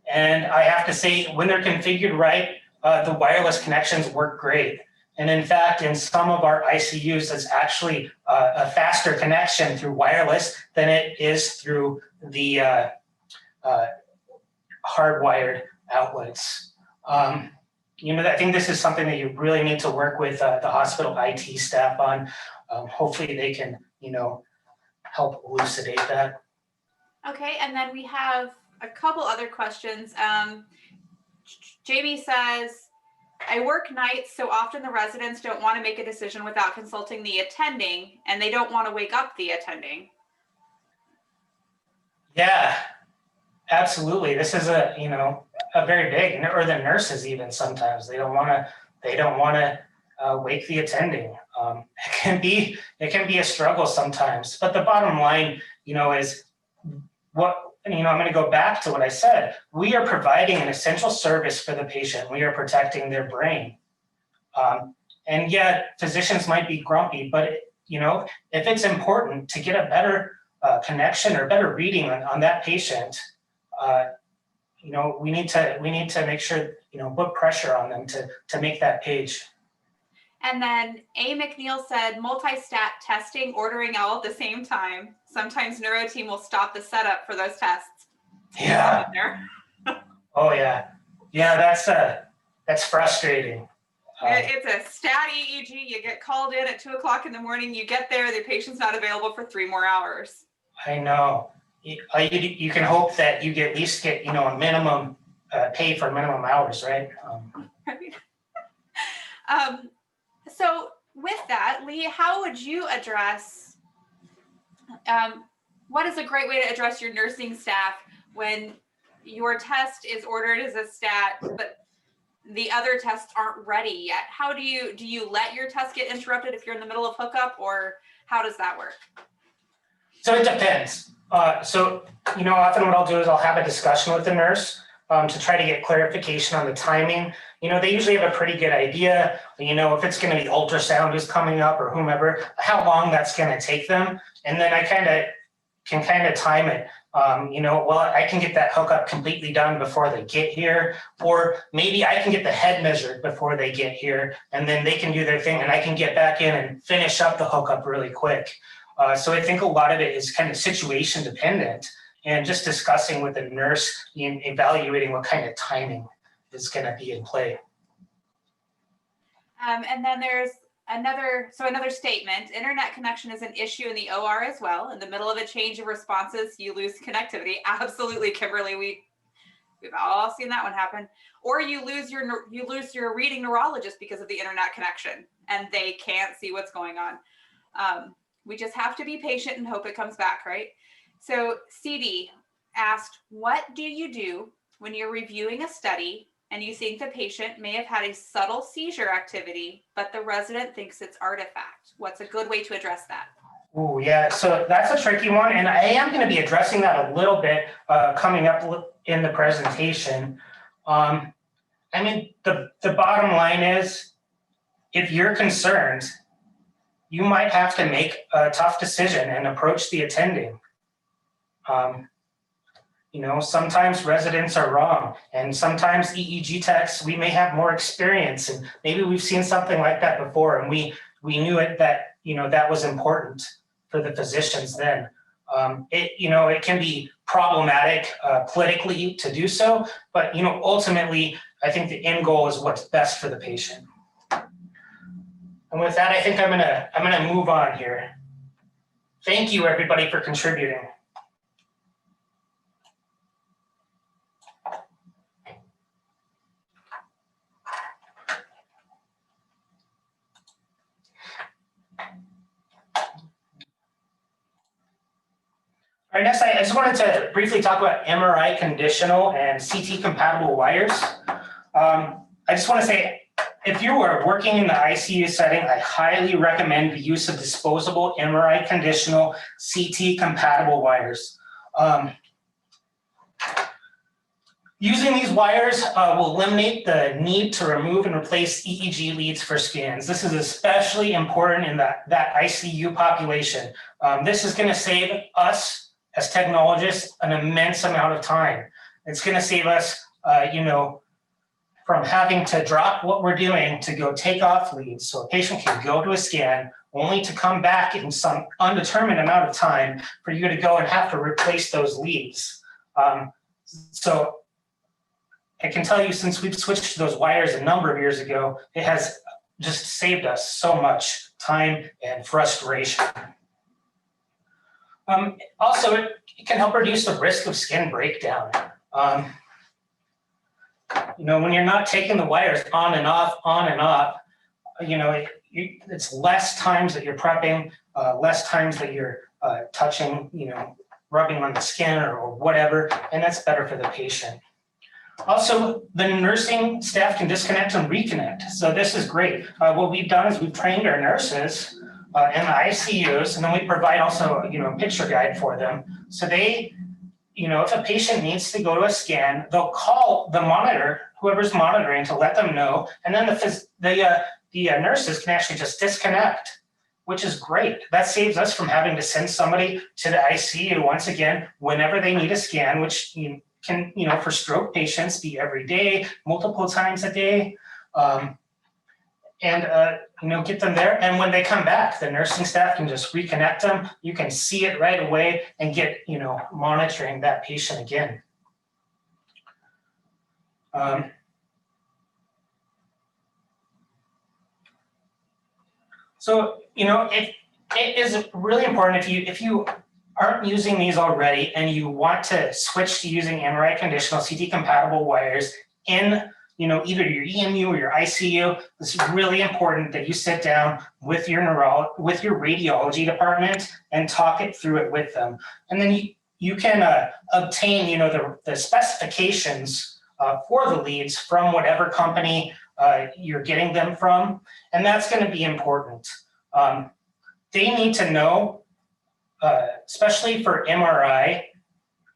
And I have to say, when they're configured right, the wireless connections work great. And in fact, in some of our ICUs, it's actually a faster connection through wireless than it is through the hardwired outlets. I think this is something that you really need to work with the hospital IT staff on. Hopefully they can, help elucidate that. Okay, and then we have a couple other questions. Jamie says, I work nights, so often the residents don't want to make a decision without consulting the attending, and they don't want to wake up the attending. Yeah, absolutely. This is a very big, or the nurses even sometimes they don't want to wake the attending. It can be a struggle sometimes, but the bottom line, is what, I'm going to go back to what I said. We are providing an essential service for the patient. We are protecting their brain. And yet physicians might be grumpy, but if it's important to get a better connection or better reading on that patient, we need to make sure, put pressure on them to make that page. And then A. McNeil said, multi-stat testing, ordering all at the same time. Sometimes neuro team will stop the setup for those tests. Yeah. Oh yeah. Yeah, that's frustrating. It's a stat EEG. You get called in at 2 o'clock in the morning. You get there, the patient's not available for 3 more hours. I know. You can hope that you at least get, a minimum pay for minimum hours, right? So with that, Lee, how would you address, what is a great way to address your nursing staff when your test is ordered as a stat, but the other tests aren't ready yet? How do you let your test get interrupted if you're in the middle of hookup, or how does that work? So it depends. Often what I'll do is I'll have a discussion with the nurse to try to get clarification on the timing. They usually have a pretty good idea, if it's going to be ultrasound is coming up or whomever, how long that's going to take them. And then I can time it. I can get that hookup completely done before they get here, or maybe I can get the head measured before they get here, and then they can do their thing and I can get back in and finish up the hookup really quick. So I think a lot of it is kind of situation dependent, and just discussing with the nurse and evaluating what kind of timing is going to be in play. And then there's another statement. Internet connection is an issue in the OR as well. In the middle of a change of responses, you lose connectivity. Absolutely, Kimberly. We've all seen that one happen. Or you lose your reading neurologist because of the internet connection, and they can't see what's going on. We just have to be patient and hope it comes back, right? So CD asked, what do you do when you're reviewing a study and you think the patient may have had a subtle seizure activity, but the resident thinks it's artifact? What's a good way to address that? Oh yeah, so that's a tricky one, and I am going to be addressing that a little bit coming up in the presentation. The bottom line is, if you're concerned, you might have to make a tough decision and approach the attending. Sometimes residents are wrong, and sometimes EEG techs, we may have more experience, and maybe we've seen something like that before, and we knew it that that was important for the physicians then. It can be problematic politically to do so, but ultimately, I think the end goal is what's best for the patient. And with that, I think I'm gonna move on here. Thank you, everybody, for contributing. All right, next, I just wanted to briefly talk about MRI conditional and CT compatible wires. I just want to say, if you are working in the ICU setting, I highly recommend the use of disposable MRI conditional CT compatible wires. Using these wires will eliminate the need to remove and replace EEG leads for scans. This is especially important in that ICU population. This is going to save us as technologists an immense amount of time. It's going to save us, from having to drop what we're doing to go take off leads, so a patient can go to a scan only to come back in some undetermined amount of time for you to go and have to replace those leads. So I can tell you, since we've switched to those wires a number of years ago, it has just saved us so much time and frustration. Also, it can help reduce the risk of skin breakdown. When you're not taking the wires on and off, it's less times that you're prepping, less times that you're touching, rubbing on the skin or whatever, and that's better for the patient. Also, the nursing staff can disconnect and reconnect. So this is great. What we've done is we've trained our nurses in the ICUs, and then we provide also, a picture guide for them. So they, if a patient needs to go to a scan, they'll call the monitor, whoever's monitoring, to let them know, and then the nurses can actually just disconnect, which is great. That saves us from having to send somebody to the ICU once again whenever they need a scan, which can, for stroke patients, be every day, multiple times a day, get them there. And when they come back, the nursing staff can just reconnect them. You can see it right away and get, monitoring that patient again. So, it is really important if you aren't using these already and you want to switch to using MRI conditional CT compatible wires in, either your EMU or your ICU, it's really important that you sit down with your radiology department and talk it through it with them. And then you can obtain, the specifications for the leads from whatever company you're getting them from, and that's going to be important. They need to know, especially for MRI,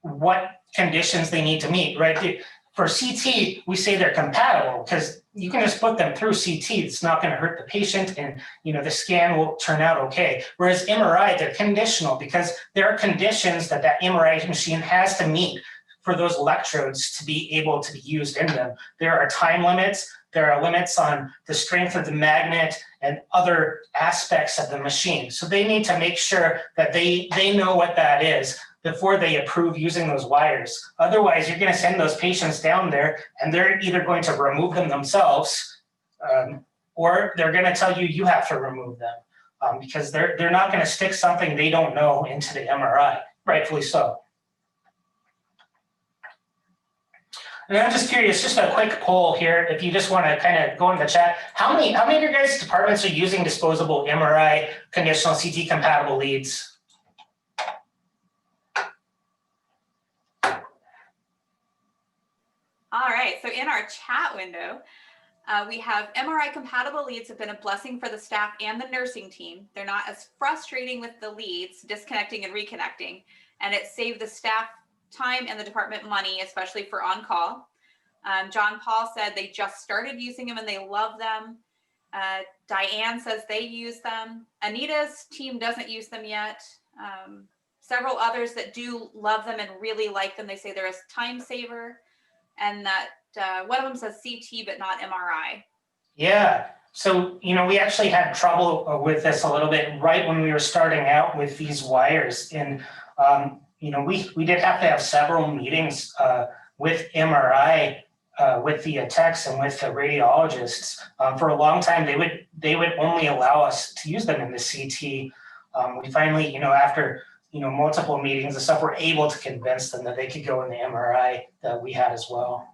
what conditions they need to meet, right? For CT, we say they're compatible because you can just put them through CT. It's not going to hurt the patient, and the scan will turn out okay. Whereas MRI, they're conditional because there are conditions that MRI machine has to meet for those electrodes to be able to be used in them. There are time limits. There are limits on the strength of the magnet and other aspects of the machine. So they need to make sure that they know what that is before they approve using those wires. Otherwise, you're going to send those patients down there and they're either going to remove them themselves or they're going to tell you have to remove them because they're not going to stick something they don't know into the MRI, rightfully so. And I'm just curious, just a quick poll here, if you just want to kind of go in the chat, how many of your guys' departments are using disposable MRI conditional CT compatible leads? All right, so in our chat window, we have MRI compatible leads have been a blessing for the staff and the nursing team. They're not as frustrating with the leads, disconnecting and reconnecting, and it saved the staff time and the department money, especially for on-call. John Paul said they just started using them and they love them. Diane says they use them. Anita's team doesn't use them yet. Several others that do love them and really like them. They say they're a time saver, and that one of them says CT but not MRI. Yeah. So, we actually had trouble with this a little bit right when we were starting out with these wires. And we did have to have several meetings with MRI, with the techs and with the radiologists. For a long time, they would only allow us to use them in the CT. We finally, after multiple meetings and stuff, were able to convince them that they could go in the MRI that we had as well.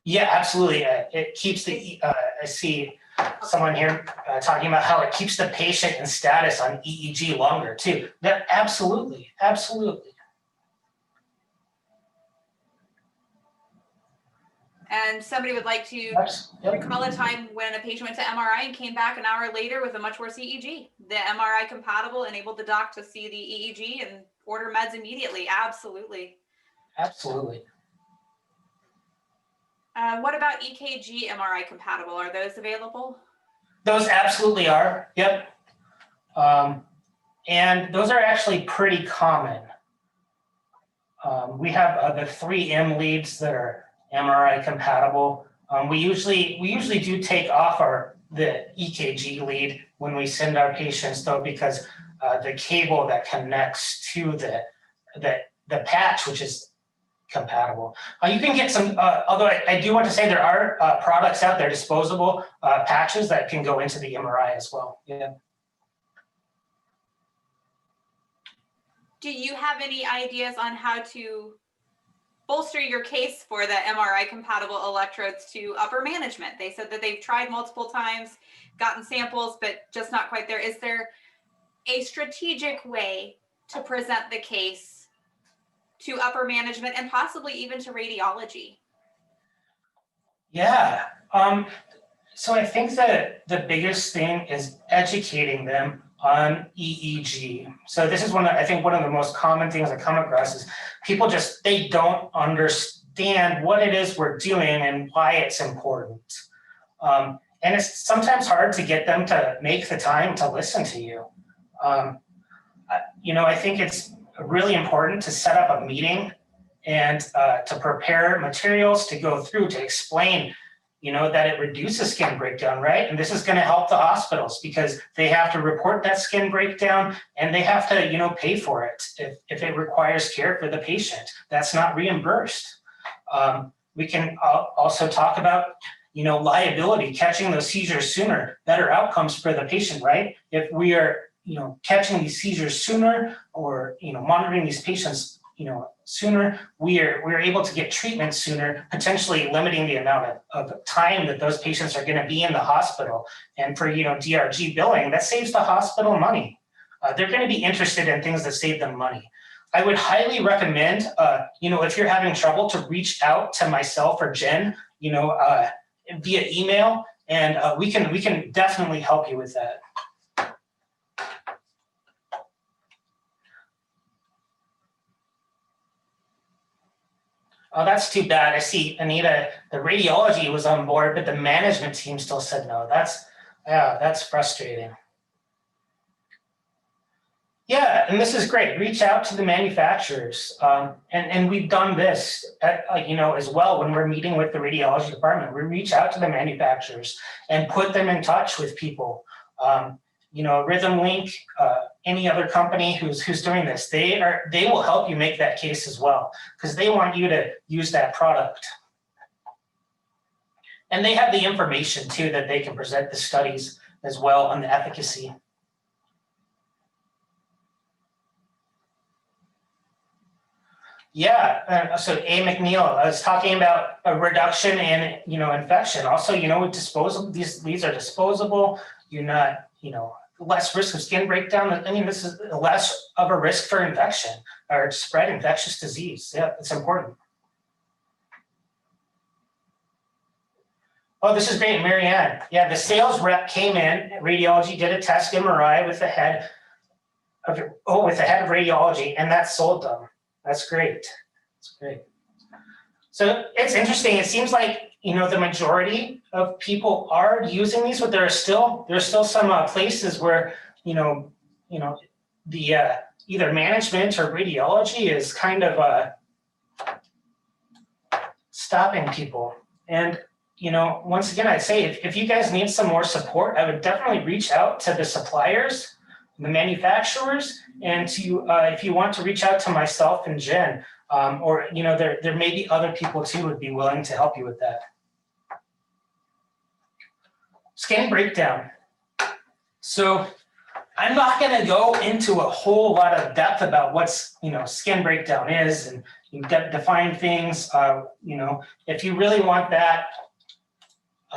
Yeah, absolutely. It keeps the. I see someone here talking about how it keeps the patient in status on EEG longer too. That absolutely. And somebody would like to recall a time when a patient went to MRI and came back an hour later with a much worse EEG. The MRI compatible enabled the doc to see the EEG and order meds immediately. Absolutely. What about EKG MRI compatible? Are those available? Those absolutely are. Yep. And those are actually pretty common. We have the 3M leads that are MRI compatible. We usually do take off the EKG lead when we send our patients though, because the cable that connects to the patch, which is compatible. You can get some, although I do want to say there are products out there, disposable patches that can go into the MRI as well. Yeah. Do you have any ideas on how to bolster your case for the MRI compatible electrodes to upper management? They said that they've tried multiple times, gotten samples, but just not quite there. Is there a strategic way to present the case to upper management and possibly even to radiology? Yeah. So I think that the biggest thing is educating them on EEG. So this is I think one of the most common things I come across is people they don't understand what it is we're doing and why it's important. And it's sometimes hard to get them to make the time to listen to you. I think it's really important to set up a meeting and to prepare materials to go through to explain that it reduces skin breakdown, right? And this is going to help the hospitals because they have to report that skin breakdown and they have to, pay for it if it requires care for the patient. That's not reimbursed. We can also talk about, liability, catching those seizures sooner, better outcomes for the patient, right? If we are, catching these seizures sooner or, monitoring these patients, sooner, we are able to get treatment sooner, potentially limiting the amount of time that those patients are going to be in the hospital. And for, DRG billing, that saves the hospital money. They're going to be interested in things that save them money. I would highly recommend, if you're having trouble, to reach out to myself or Jen, via email, and we can definitely help you with that. Oh, that's too bad. I see, Anita, the radiology was on board, but the management team still said no. That's frustrating. Yeah, and this is great. Reach out to the manufacturers. And we've done this, as well when we're meeting with the radiology department. We reach out to the manufacturers and put them in touch with people. Rhythm Link, any other company who's doing this, they will help you make that case as well because they want you to use that product. And they have the information too that they can present the studies as well on the efficacy. Yeah, so A. McNeil, I was talking about a reduction in, infection. Also, with disposable, these are disposable. You're not, less risk of skin breakdown. This is less of a risk for infection or spread infectious disease. Yeah, it's important. Oh, this is great, Marianne. Yeah, the sales rep came in, radiology did a test MRI with the head of radiology, and that sold them. That's great. That's great. So it's interesting. It seems like the majority of people are using these, but there's still some places where the either management or radiology is kind of stopping people. And once again, I'd say if you guys need some more support, I would definitely reach out to the suppliers, the manufacturers, and to if you want to reach out to myself and Jen, or there may be other people too would be willing to help you with that. Skin breakdown. So I'm not going to go into a whole lot of depth about what's skin breakdown is and define things. If you really want that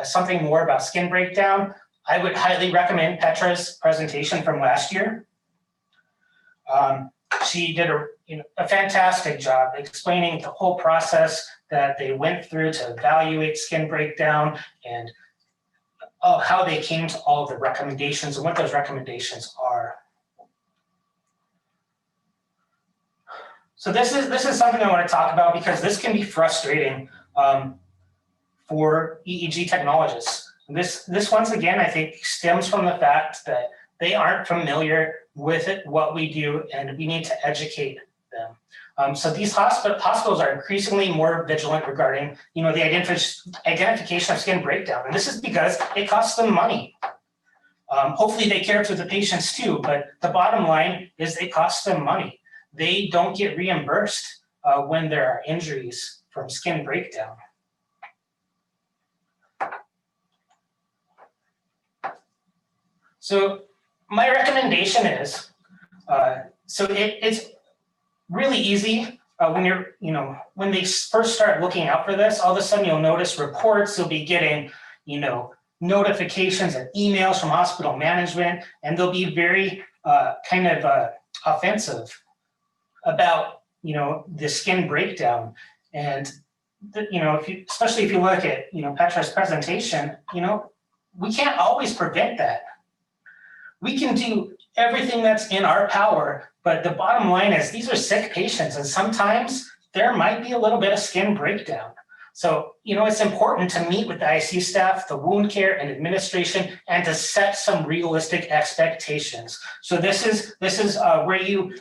something more about skin breakdown, I would highly recommend Petra's presentation from last year. She did a fantastic job explaining the whole process that they went through to evaluate skin breakdown and how they came to all of the recommendations and what those recommendations are. So this is something I want to talk about because this can be frustrating for EEG technologists. This once again, I think, stems from the fact that they aren't familiar with it, what we do, and we need to educate them. So these hospitals are increasingly more vigilant regarding, the identification of skin breakdown, and this is because it costs them money. Hopefully they care for the patients too, but the bottom line is it costs them money. They don't get reimbursed when there are injuries from skin breakdown. So my recommendation is, it's really easy when they first start looking out for this. All of a sudden you'll notice reports, you'll be getting, notifications and emails from hospital management, and they'll be very offensive about, the skin breakdown. And, especially if you look at, Petra's presentation, we can't always prevent that. We can do everything that's in our power, but the bottom line is these are sick patients, and sometimes there might be a little bit of skin breakdown. So, it's important to meet with the ICU staff, the wound care and administration, and to set some realistic expectations. So this is where you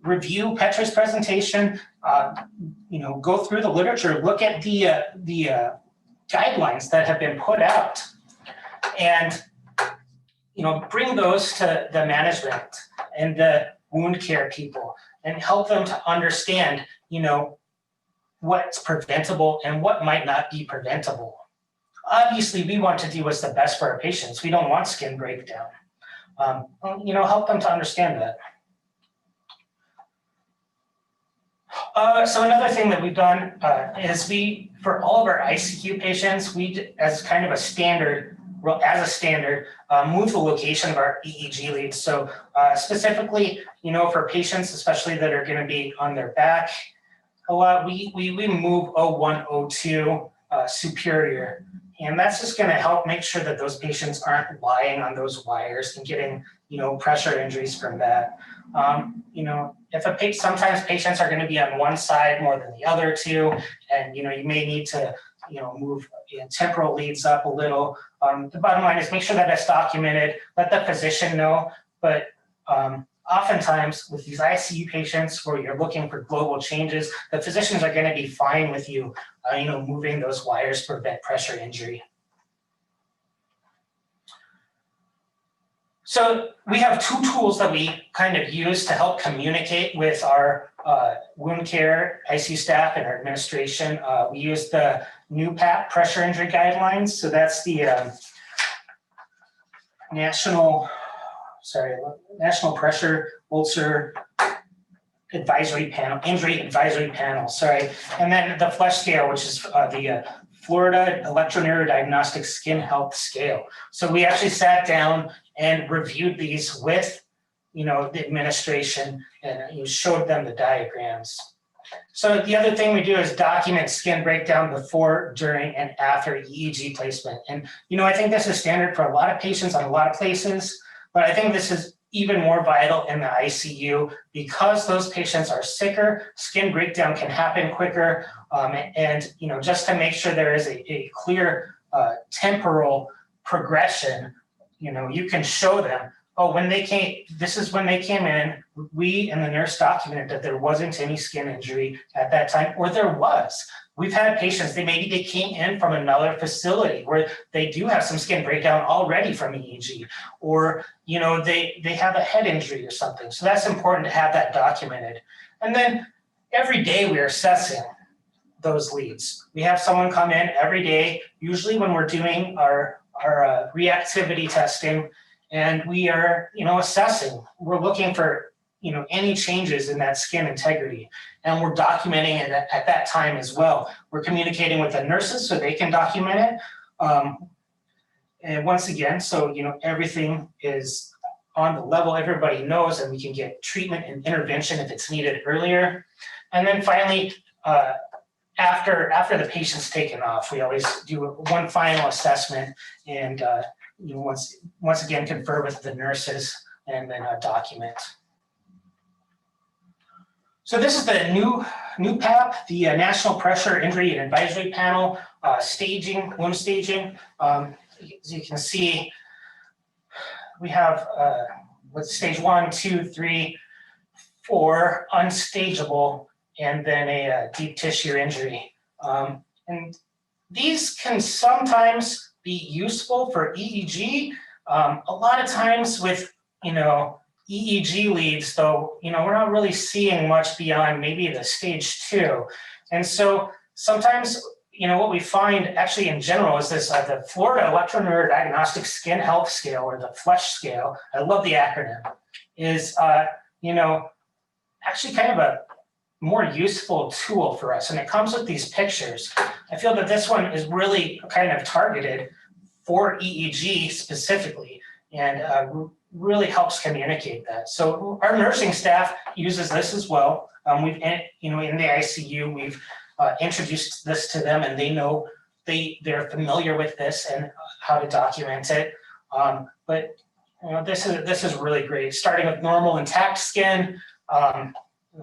review Petra's presentation, go through the literature, look at the guidelines that have been put out, and bring those to the management and the wound care people, and help them to understand, what's preventable and what might not be preventable. Obviously, we want to do what's the best for our patients. We don't want skin breakdown. Help them to understand that. So another thing that we've done is for all of our ICU patients, as kind of a standard, move the location of our EEG leads. So specifically, for patients, especially that are going to be on their back, a lot, we move 01, 02 superior. And that's just going to help make sure that those patients aren't lying on those wires and getting, pressure injuries from that. Sometimes patients are going to be on one side more than the other two, and, you may need to, move temporal leads up a little. The bottom line is make sure that that's documented, let the physician know. But oftentimes with these ICU patients where you're looking for global changes, the physicians are going to be fine with you, moving those wires to prevent pressure injury. So we have two tools that we kind of use to help communicate with our wound care ICU staff and our administration. We use the NEWPAP pressure injury guidelines. So that's the National Pressure Ulcer Advisory Panel, Injury Advisory Panel, And then the FLESH scale, which is the Florida Electroneurodiagnostic Skin Health Scale. So we actually sat down and reviewed these with, the administration, and showed them the diagrams. So the other thing we do is document skin breakdown before, during, and after EEG placement. And, I think this is standard for a lot of patients on a lot of places, but I think this is even more vital in the ICU because those patients are sicker, skin breakdown can happen quicker, and just to make sure there is a clear temporal progression, you can show them, this is when they came in, we and the nurse documented that there wasn't any skin injury at that time, or there was. We've had patients, maybe they came in from another facility where they do have some skin breakdown already from EEG, or they have a head injury or something. So that's important to have that documented. And then every day we're assessing those leads. We have someone come in every day, usually when we're doing our reactivity testing, and we are assessing. We're looking for any changes in that skin integrity, and we're documenting it at that time as well. We're communicating with the nurses so they can document it. And once again, so everything is on the level everybody knows, and we can get treatment and intervention if it's needed earlier. And then finally, after the patient's taken off, we always do one final assessment, and once again confer with the nurses, and then document. So this is the NEWPAP, the National Pressure Injury and Advisory Panel, wound staging. As you can see, we have stage 1, 2, 3, 4, unstageable, and then a deep tissue injury. And these can sometimes be useful for EEG. A lot of times with EEG leads, though, we're not really seeing much beyond maybe the stage 2. And so sometimes, what we find actually in general is this, the Florida Electroneurodiagnostic Skin Health Scale, or the FLESH scale, I love the acronym, is, actually kind of a more useful tool for us. And it comes with these pictures. I feel that this one is really kind of targeted for EEG specifically, and really helps communicate that. So our nursing staff uses this as well. We've, in the ICU, we've introduced this to them, and they know they're familiar with this and how to document it. But this is really great. Starting with normal intact skin,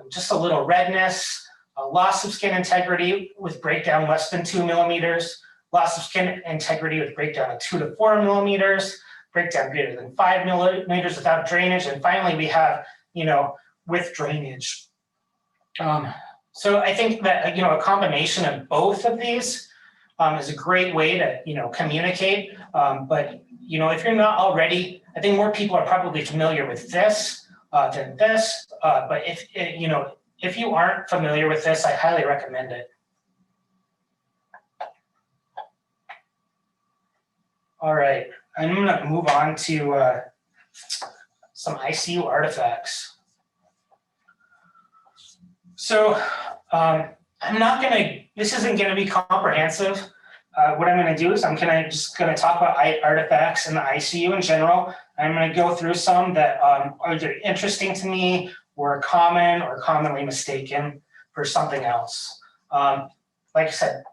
just a little redness, a loss of skin integrity with breakdown less than 2 millimeters, loss of skin integrity with breakdown of 2 to 4 millimeters, breakdown greater than 5 millimeters without drainage, and finally we have, with drainage. So I think that, a combination of both of these is a great way to, communicate. But, if you're not already, I think more people are probably familiar with this than this. But if you aren't familiar with this, I highly recommend it. All right, I'm gonna move on to some ICU artifacts. So this isn't gonna be comprehensive. What I'm gonna do is I'm just gonna talk about artifacts in the ICU in general. I'm gonna go through some that are either interesting to me or common or commonly mistaken for something else. Like I said,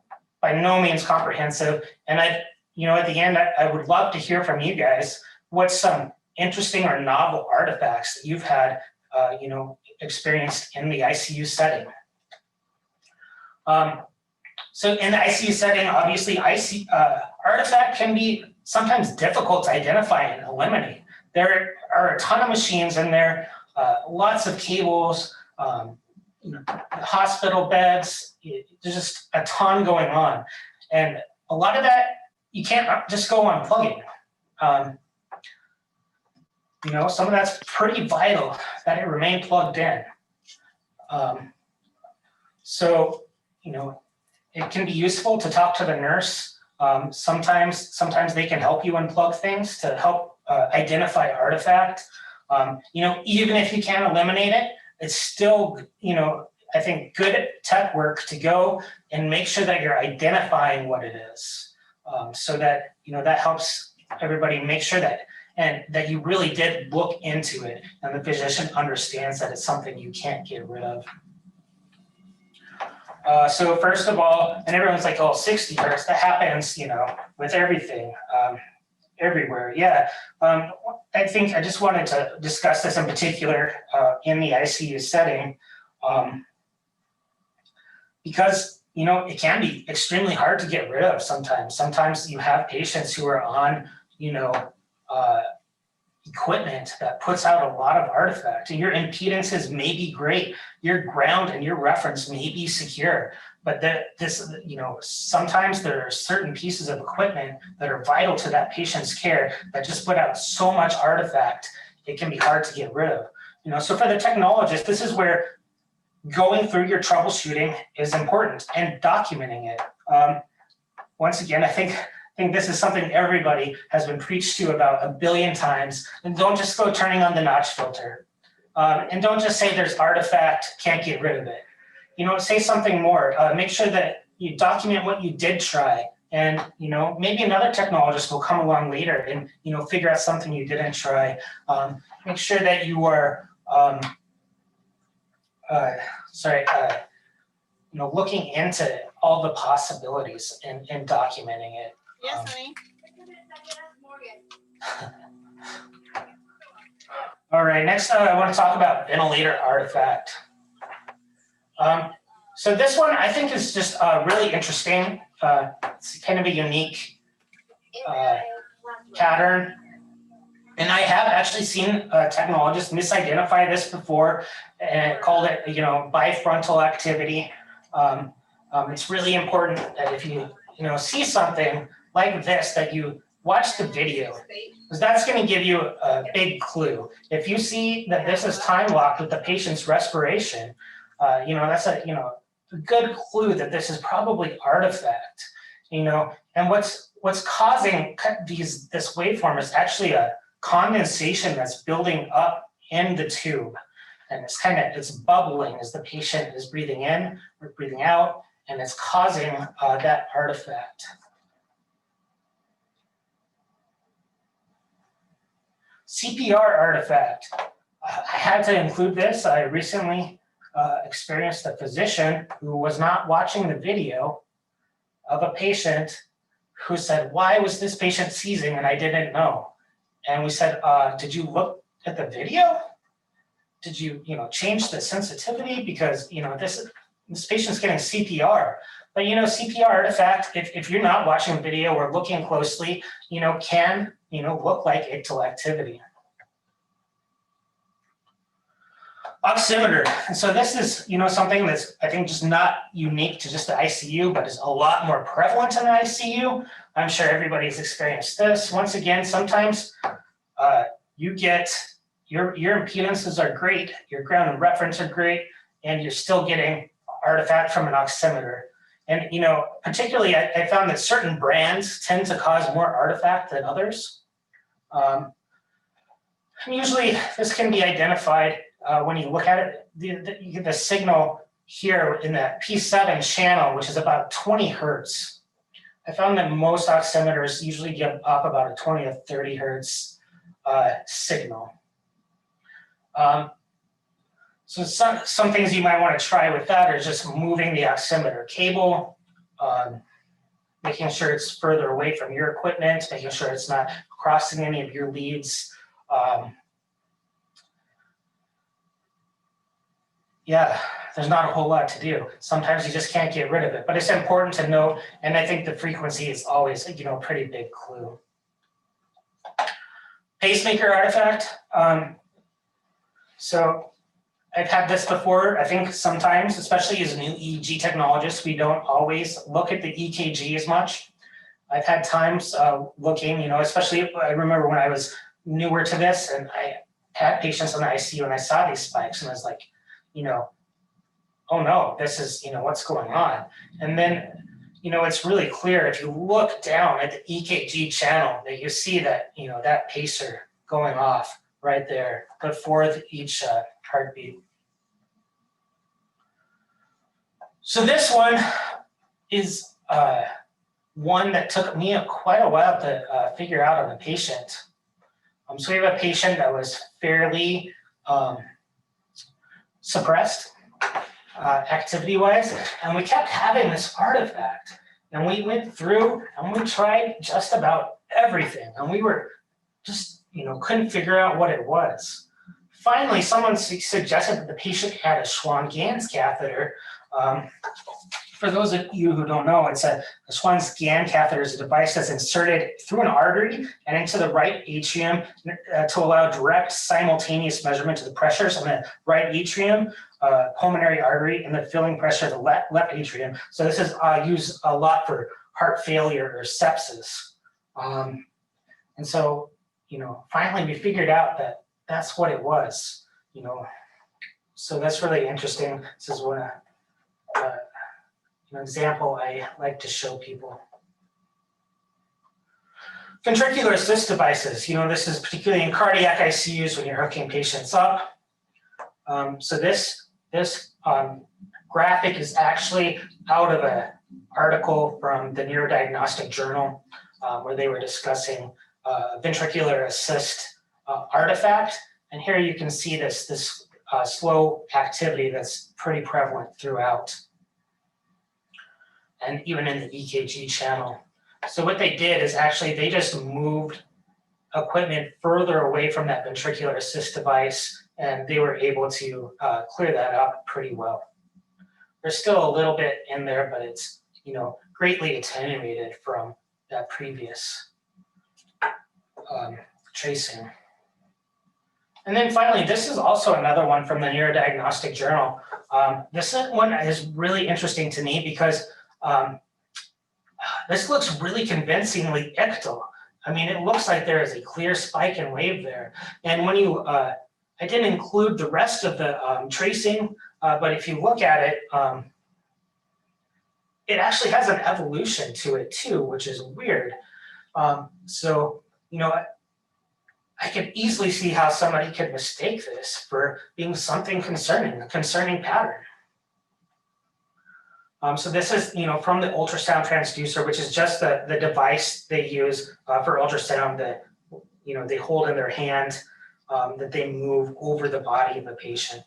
by no means comprehensive. And at the end, I would love to hear from you guys what's some interesting or novel artifacts that you've had, experienced in the ICU setting. So in the ICU setting, obviously, artifact can be sometimes difficult to identify and eliminate. There are a ton of machines in there, lots of cables, hospital beds. There's just a ton going on, and a lot of that you can't just go unplugging. Some of that's pretty vital that it remain plugged in. So it can be useful to talk to the nurse. Sometimes they can help you unplug things to help identify artifact. Even if you can't eliminate it, it's still, I think, good tech work to go and make sure that you're identifying what it is, so that, that helps everybody make sure that you really did look into it and the physician understands that it's something you can't get rid of. So first of all, and everyone's like, oh, 60 hertz, that happens, with everything, everywhere. Yeah. I think I just wanted to discuss this in particular in the ICU setting, because, it can be extremely hard to get rid of sometimes. Sometimes you have patients who are on, equipment that puts out a lot of artifact. Your impedances may be great, your ground and your reference may be secure, but sometimes there are certain pieces of equipment that are vital to that patient's care that just put out so much artifact, it can be hard to get rid of. So for the technologist, this is where going through your troubleshooting is important and documenting it. Once again, I think this is something everybody has been preached to about a billion times. And don't just go turning on the notch filter. And don't just say there's artifact, can't get rid of it. Say something more. Make sure that you document what you did try. And, maybe another technologist will come along later and, figure out something you didn't try. Make sure that you are, looking into all the possibilities and documenting it. Yes, honey. All right, next I want to talk about ventilator artifact. So this one I think is just really interesting. It's kind of a unique pattern. And I have actually seen technologists misidentify this before and called it, bifrontal activity. It's really important that if you, see something like this, that you watch the video, because that's going to give you a big clue. If you see that this is time locked with the patient's respiration, that's a good clue that this is probably artifact. And what's causing this waveform is actually a condensation that's building up in the tube, and it's bubbling as the patient is breathing in or breathing out, and it's causing that artifact. CPR artifact. I had to include this. I recently experienced a physician who was not watching the video of a patient who said, "Why was this patient seizing?" And I didn't know. And we said, "Did you look at the video? Did you, change the sensitivity? Because, this patient's getting CPR." But, CPR artifact, if you're not watching the video or looking closely, can, look like ictal activity. Oximeter. And so this is, something that's, I think, just not unique to just the ICU, but is a lot more prevalent in the ICU. I'm sure everybody's experienced this. Once again, sometimes you get, your impedances are great, your ground and reference are great, and you're still getting artifact from an oximeter. And, particularly I found that certain brands tend to cause more artifact than others. Usually this can be identified when you look at it. You get the signal here in that P7 channel, which is about 20 hertz. I found that most oximeters usually give up about a 20 to 30 hertz signal. So some things you might want to try with that are just moving the oximeter cable, making sure it's further away from your equipment, making sure it's not crossing any of your leads. Yeah, there's not a whole lot to do. Sometimes you just can't get rid of it, but it's important to note, and I think the frequency is always, a pretty big clue. Pacemaker artifact. So I've had this before. I think sometimes, especially as a new EEG technologist, we don't always look at the EKG as much. I've had times looking, especially I remember when I was newer to this and I had patients in the ICU and I saw these spikes and I was like, oh no, this is, what's going on? And then, it's really clear if you look down at the EKG channel that you see that, that pacer going off right there before each heartbeat. So this one is one that took me quite a while to figure out on the patient. So we have a patient that was fairly suppressed activity-wise, and we kept having this artifact. And we went through and we tried just about everything, and we were just, couldn't figure out what it was. Finally, someone suggested that the patient had a Schwann-Ganz catheter. For those of you who don't know, it's a Schwann-Ganz catheter is a device that's inserted through an artery and into the right atrium to allow direct simultaneous measurement of the pressures on the right atrium, pulmonary artery, and the filling pressure of the left atrium. So this is used a lot for heart failure or sepsis. And so, finally we figured out that that's what it was, So that's really interesting. This is one an example I like to show people. Ventricular assist devices. This is particularly in cardiac ICUs when you're hooking patients up. So this graphic is actually out of an article from the Neurodiagnostic Journal where they were discussing ventricular assist artifact. And here you can see this slow activity that's pretty prevalent throughout, and even in the EKG channel. So what they did is actually they just moved equipment further away from that ventricular assist device, and they were able to clear that up pretty well. There's still a little bit in there, but it's greatly attenuated from that previous tracing. And then finally, this is also another one from the Neurodiagnostic Journal. This one is really interesting to me because this looks really convincingly ictal. I mean, it looks like there is a clear spike and wave there. And when you, I didn't include the rest of the tracing, but if you look at it, it actually has an evolution to it too, which is weird. So, you know, I could easily see how somebody could mistake this for being something concerning, a concerning pattern. So this is, you know, from the ultrasound transducer, which is just the device they use for ultrasound that, you know, they hold in their hand, that they move over the body of the patient.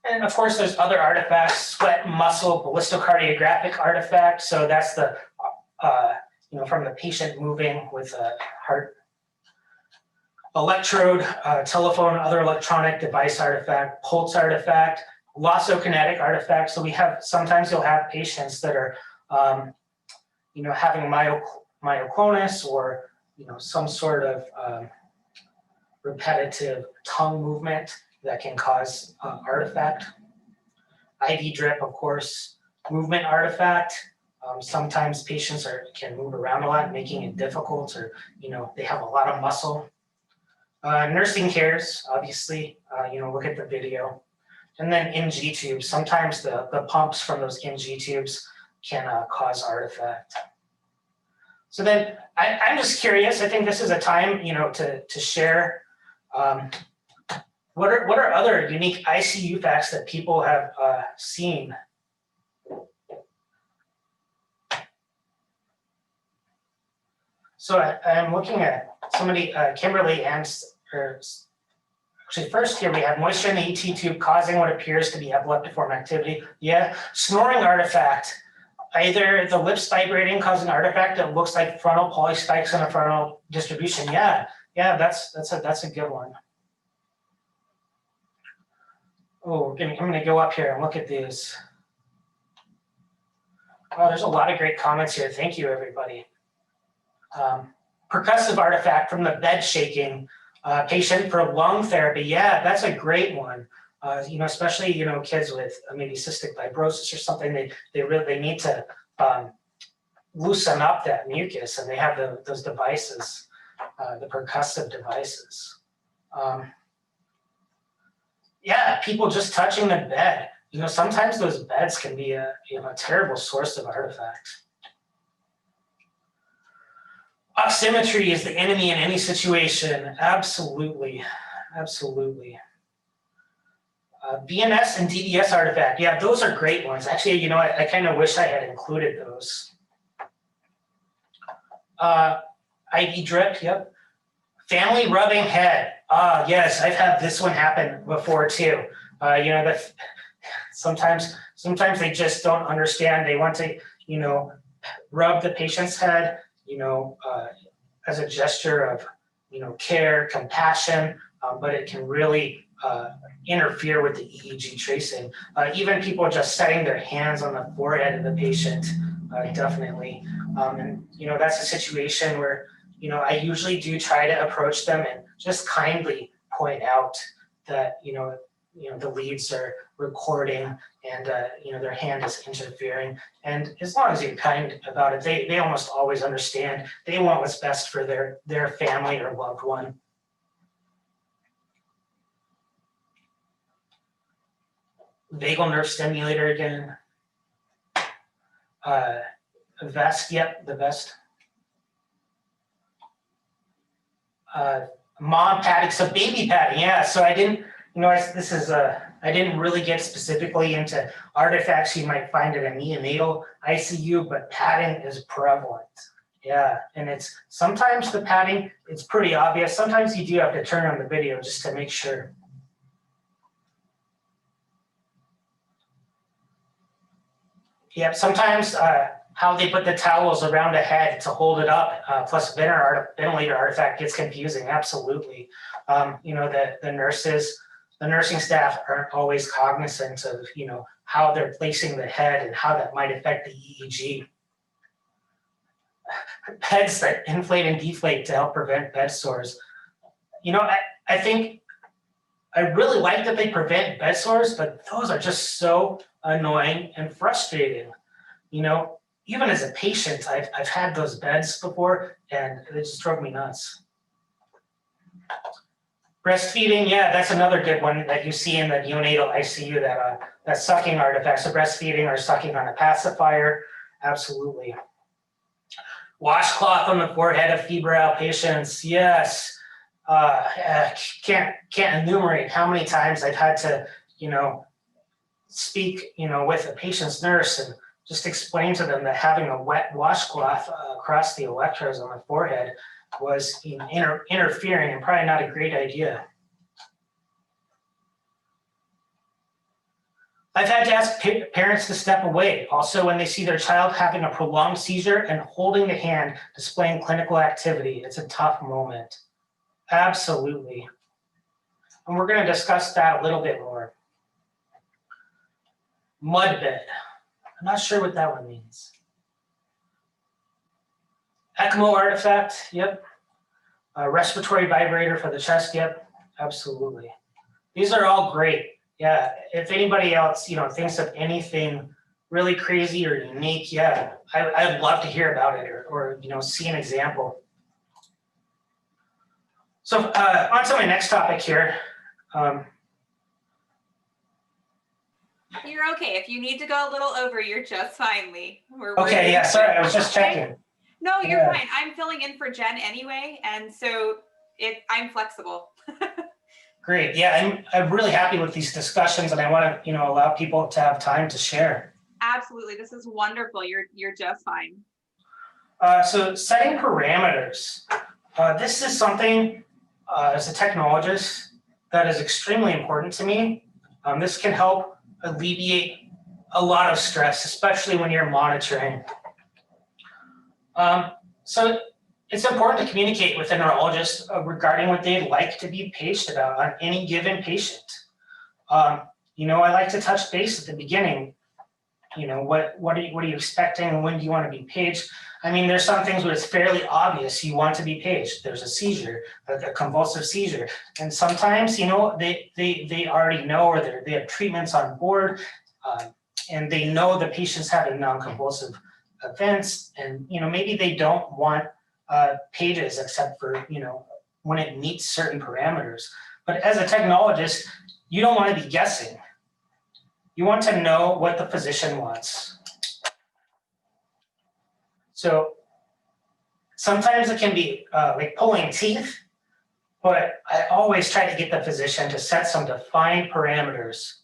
And of course, there's other artifacts, sweat, muscle, ballistocardiographic artifact. So that's the, you know, from the patient moving with a heart electrode, telephone, other electronic device artifact, pulse artifact, glossokinetic artifact. So we have, sometimes you'll have patients that are, you know, having myoclonus or, you know, some sort of repetitive tongue movement that can cause artifact. IV drip, of course, movement artifact. Sometimes patients can move around a lot, making it difficult, or, you know, they have a lot of muscle. Nursing cares, obviously, you know, look at the video. And then NG tubes, sometimes the pumps from those NG tubes can cause artifact. So then I'm just curious, I think this is a time, you know, to share what are other unique ICU facts that people have seen? So I'm looking at somebody, Kimberly, actually first here we have moisture in the ET tube causing what appears to be epileptiform activity. Yeah, snoring artifact. Either the lips vibrating causing artifact that looks like frontal polyspikes in a frontal distribution. Yeah, that's a good one. Oh, I'm going to go up here and look at these. Wow, there's a lot of great comments here. Thank you, everybody. Percussive artifact from the bed shaking. Patient for lung therapy. Yeah, that's a great one. You know, especially, you know, kids with maybe cystic fibrosis or something, they need to loosen up that mucus, and they have those devices, the percussive devices. Yeah, people just touching the bed. You know, sometimes those beds can be a terrible source of artifacts. Oximetry is the enemy in any situation. Absolutely, absolutely. VNS and DDS artifact. Yeah, those are great ones. Actually, you know, I kind of wish I had included those. IV drip, yep. Family rubbing head. Yes, I've had this one happen before too. You know, that sometimes they just don't understand. They want to, you know, rub the patient's head, you know, as a gesture of, you know, care, compassion, but it can really interfere with the EEG tracing. Even people just setting their hands on the forehead of the patient, definitely. And, you know, that's a situation where, you know, I usually do try to approach them and just kindly point out that, you know, the leads are recording and, you know, their hand is interfering. And as long as you're kind about it, they almost always understand. They want what's best for their family or loved one. Vagal nerve stimulator again. Vest, yep, the vest. Mom padding, so baby padding, yeah. So I didn't, you know, I didn't really get specifically into artifacts you might find in a neonatal ICU, but padding is prevalent. Yeah, and it's sometimes the padding, it's pretty obvious. Sometimes you do have to turn on the video just to make sure. Yep, sometimes how they put the towels around a head to hold it up, plus ventilator artifact gets confusing, absolutely. You know, the nursing staff aren't always cognizant of, you know, how they're placing the head and how that might affect the EEG. Beds that inflate and deflate to help prevent bed sores. You know, I think I really like that they prevent bed sores, but those are just so annoying and frustrating. You know, even as a patient, I've had those beds before, and it just drove me nuts. Breastfeeding, yeah, that's another good one that you see in the neonatal ICU, that sucking artifact. So breastfeeding or sucking on a pacifier, absolutely. Washcloth on the forehead of febrile patients, yes. Can't enumerate how many times I've had to, speak, with a patient's nurse and just explain to them that having a wet washcloth across the electrodes on the forehead was interfering and probably not a great idea. I've had to ask parents to step away also when they see their child having a prolonged seizure and holding the hand displaying clinical activity. It's a tough moment. Absolutely. And we're going to discuss that a little bit more. Mud bed. I'm not sure what that one means. ECMO artifact, yep. Respiratory vibrator for the chest, yep, absolutely. These are all great. Yeah, if anybody else, thinks of anything really crazy or unique, yeah, I'd love to hear about it or see an example. So on to my next topic here. You're okay. If you need to go a little over, you're just fine, Lee. Okay, yeah, sorry, I was just checking. No, you're fine. I'm filling in for Jen anyway, and so I'm flexible. Great, yeah, I'm really happy with these discussions, and I want to, allow people to have time to share. Absolutely, this is wonderful. You're just fine. So setting parameters. This is something as a technologist that is extremely important to me. This can help alleviate a lot of stress, especially when you're monitoring. So it's important to communicate with a neurologist regarding what they'd like to be paged about on any given patient. I like to touch base at the beginning. What are you expecting and when do you want to be paged? I mean, there's some things where it's fairly obvious you want to be paged. There's a seizure, a convulsive seizure. And sometimes, they already know, or they have treatments on board, and they know the patient's having non-convulsive events, and maybe they don't want pages except for when it meets certain parameters. But as a technologist, you don't want to be guessing. You want to know what the physician wants. So sometimes it can be like pulling teeth, but I always try to get the physician to set some defined parameters.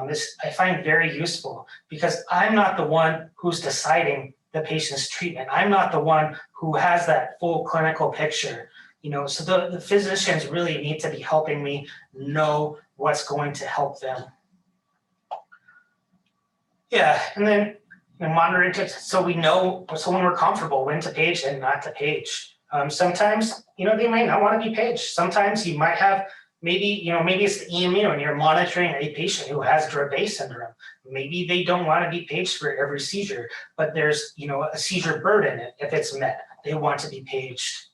This I find very useful because I'm not the one who's deciding the patient's treatment. I'm not the one who has that full clinical picture. So the physicians really need to be helping me know what's going to help them. Yeah, and then monitoring tips so we know, so when we're comfortable when to page and not to page. Sometimes, they might not want to be paged. Sometimes you might have maybe it's the EMU and you're monitoring a patient who has Dravet syndrome. Maybe they don't want to be paged for every seizure, but there's, a seizure burden if it's met. They want to be paged.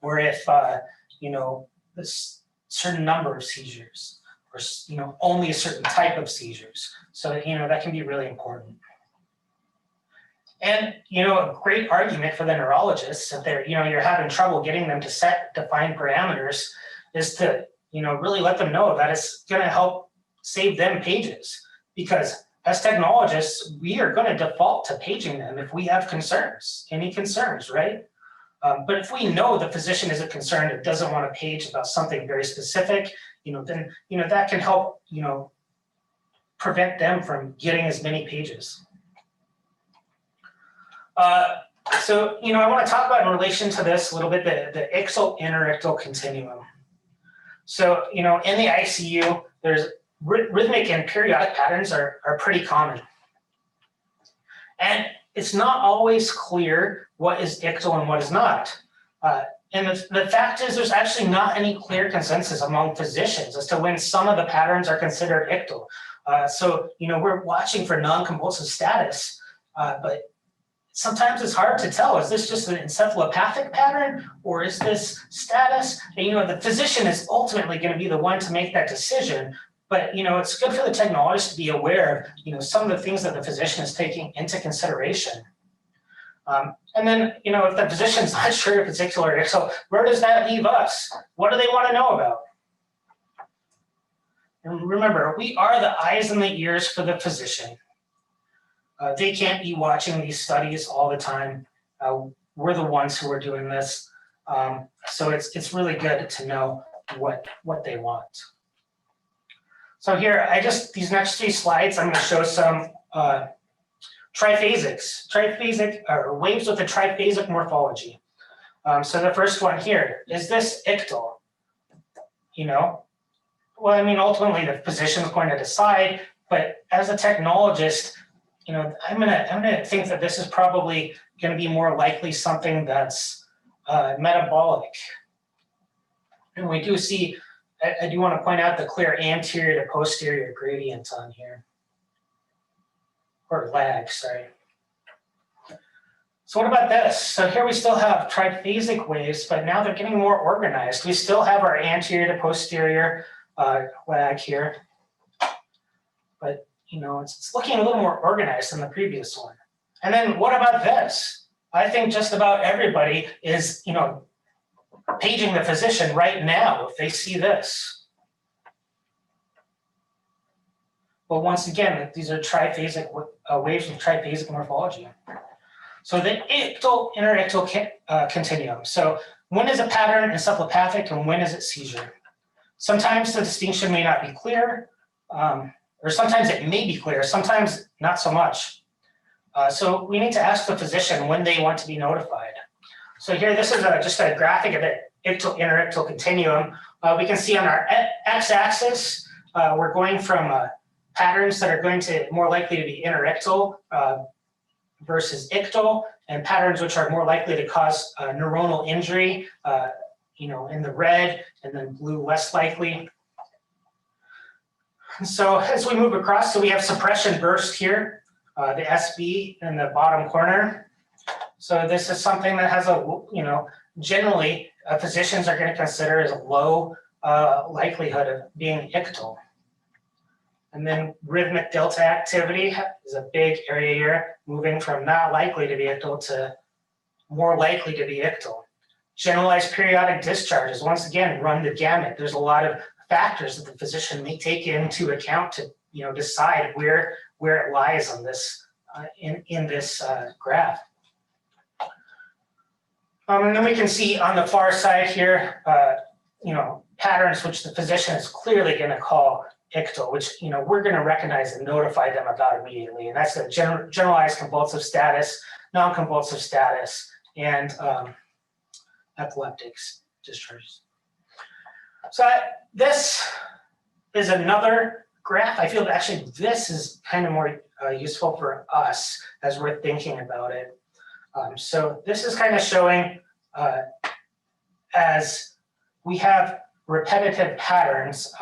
Or if, this certain number of seizures or, only a certain type of seizures. So, that can be really important. And, a great argument for the neurologists, if they're, you're having trouble getting them to set defined parameters, is to, really let them know that it's going to help save them pages. Because as technologists, we are going to default to paging them if we have concerns, any concerns, right? But if we know the physician isn't concerned, it doesn't want to page about something very specific, then, that can help, prevent them from getting as many pages. So, I want to talk about in relation to this a little bit, the ictal-interictal continuum. So, in the ICU, there's rhythmic and periodic patterns are pretty common. And it's not always clear what is ictal and what is not. And the fact is there's actually not any clear consensus among physicians as to when some of the patterns are considered ictal. So, we're watching for non-convulsive status, but sometimes it's hard to tell, is this just an encephalopathic pattern or is this status? And, the physician is ultimately going to be the one to make that decision, but, it's good for the technologist to be aware of, some of the things that the physician is taking into consideration. And then, you know, if the physician's not sure if it's ictal or ictal, where does that leave us? What do they want to know about? And remember, we are the eyes and the ears for the physician. They can't be watching these studies all the time. We're the ones who are doing this. So it's really good to know what they want. So here, these next 3 slides, I'm going to show some triphasic or waves with a triphasic morphology. So the first one here, is this ictal? You know, well, I mean, ultimately the physician's going to decide, but as a technologist, you know, I'm gonna think that this is probably going to be more likely something that's metabolic. And we do see, I do want to point out the clear anterior to posterior gradient on here, or lag, sorry. So what about this? So here we still have triphasic waves, but now they're getting more organized. We still have our anterior to posterior lag here, but you know, it's looking a little more organized than the previous one. And then what about this? I think just about everybody is, you know, paging the physician right now if they see this. But once again, these are triphasic waves with triphasic morphology. So the ictal interictal continuum. So when is a pattern encephalopathic and when is it seizure? Sometimes the distinction may not be clear, or sometimes it may be clear, sometimes not so much. So we need to ask the physician when they want to be notified. So here, this is just a graphic of the ictal interictal continuum. We can see on our x-axis, we're going from patterns that are going to more likely to be interictal versus ictal, and patterns which are more likely to cause neuronal injury, you know, in the red, and then blue less likely. So as we move across, so we have suppression burst here, the SB in the bottom corner. So this is something that has a, you know, generally physicians are going to consider as a low likelihood of being ictal. And then rhythmic delta activity is a big area here, moving from not likely to be ictal to more likely to be ictal. Generalized periodic discharges, once again, run the gamut. There's a lot of factors that the physician may take into account to, you know, decide where it lies on this in this graph. And then we can see on the far side here, you know, patterns which the physician is clearly going to call ictal, which, you know, we're going to recognize and notify them about immediately. And that's the generalized convulsive status, non-convulsive status, and epileptic discharges. So this is another graph. I feel that actually this is kind of more useful for us as we're thinking about it. So this is kind of showing as we have repetitive patterns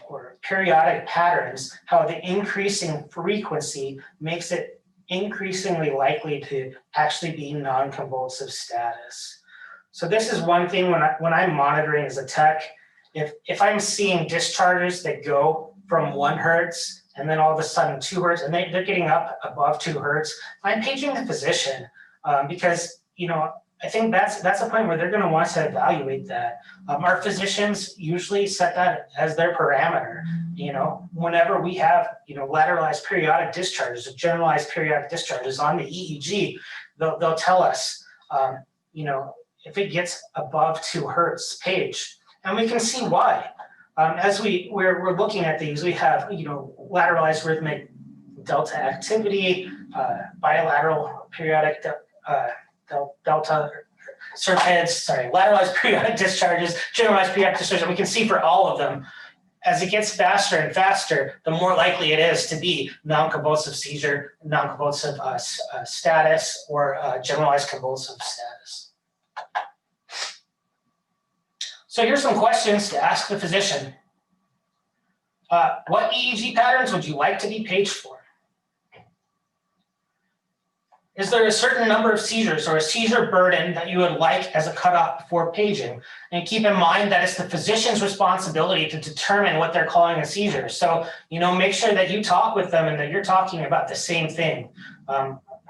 or periodic patterns, how the increasing frequency makes it increasingly likely to actually be non-convulsive status. So this is one thing when I'm monitoring as a tech, if I'm seeing discharges that go from 1 hertz and then all of a sudden 2 hertz, and they're getting up above 2 hertz, I'm paging the physician because, you know, I think that's a point where they're going to want to evaluate that. Our physicians usually set that as their parameter. You know, whenever we have, you know, lateralized periodic discharges or generalized periodic discharges on the EEG, they'll tell us, you know, if it gets above 2 hertz page, and we can see why. As we're looking at these, we have, you know, lateralized rhythmic delta activity, bilateral periodic delta lateralized periodic discharges, generalized periodic discharges, and we can see for all of them, as it gets faster and faster, the more likely it is to be non-convulsive seizure, non-convulsive status, or generalized convulsive status. So here's some questions to ask the physician. What EEG patterns would you like to be paged for? Is there a certain number of seizures or a seizure burden that you would like as a cutoff for paging? And keep in mind that it's the physician's responsibility to determine what they're calling a seizure. So, you know, make sure that you talk with them and that you're talking about the same thing.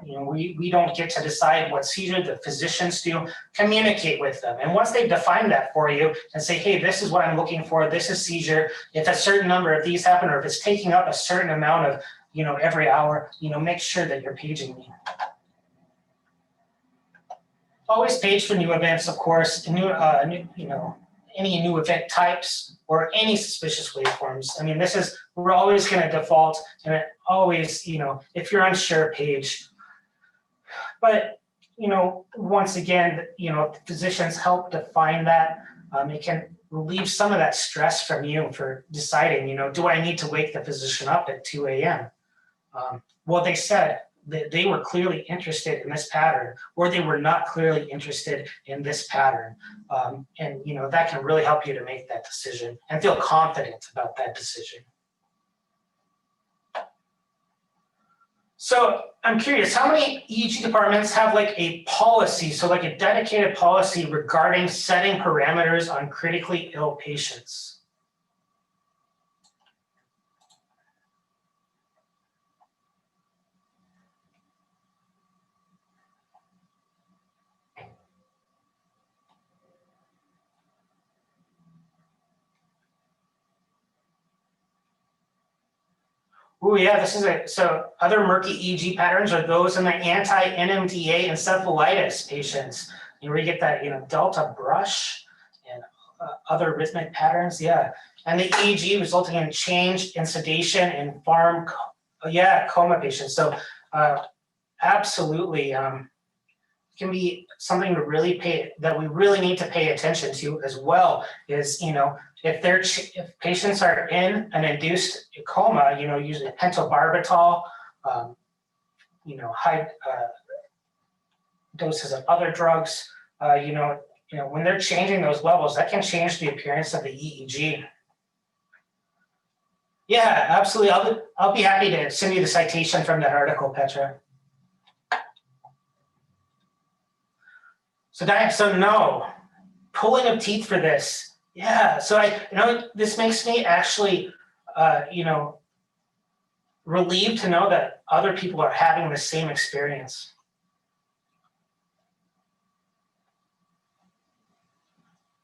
we don't get to decide what seizure, the physicians do. Communicate with them. And once they've defined that for you and say, hey, this is what I'm looking for, this is seizure, if a certain number of these happen, or if it's taking up a certain amount of, every hour, make sure that you're paging me. Always page for new events, of course, any new event types or any suspicious waveforms. I mean, we're always going to default, and it always, if you're unsure, page. But, once again, physicians help define that. It can relieve some of that stress from you for deciding, do I need to wake the physician up at 2 a.m.? Well, they said that they were clearly interested in this pattern, or they were not clearly interested in this pattern. And that can really help you to make that decision and feel confident about that decision. So I'm curious, how many EEG departments have like a policy, so like a dedicated policy regarding setting parameters on critically ill patients? Oh yeah, so other murky EEG patterns are those in the anti-NMDA encephalitis patients. Where you get that, delta brush and other rhythmic patterns, yeah. And the EEG resulting in change in sedation in coma patients. So absolutely, can be something to really we really need to pay attention to as well is, if patients are in an induced coma, usually pentobarbital, high doses of other drugs, when they're changing those levels, that can change the appearance of the EEG. Yeah, absolutely. I'll be happy to send you the citation from that article, Petra. So no, pulling of teeth for this. Yeah, so this makes me actually, relieved to know that other people are having the same experience.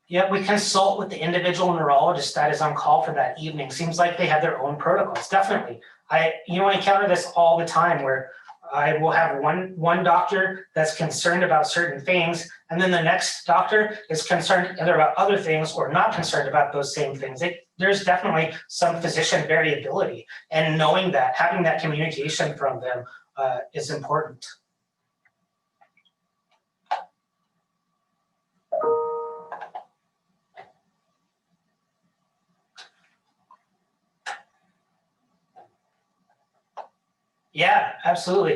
Yeah, we consult with the individual neurologist that is on call for that evening. Seems like they have their own protocols, definitely. I encounter this all the time where I will have one doctor that's concerned about certain things, and then the next doctor is concerned either about other things or not concerned about those same things. There's definitely some physician variability, and knowing that, having that communication from them is important. Yeah, absolutely.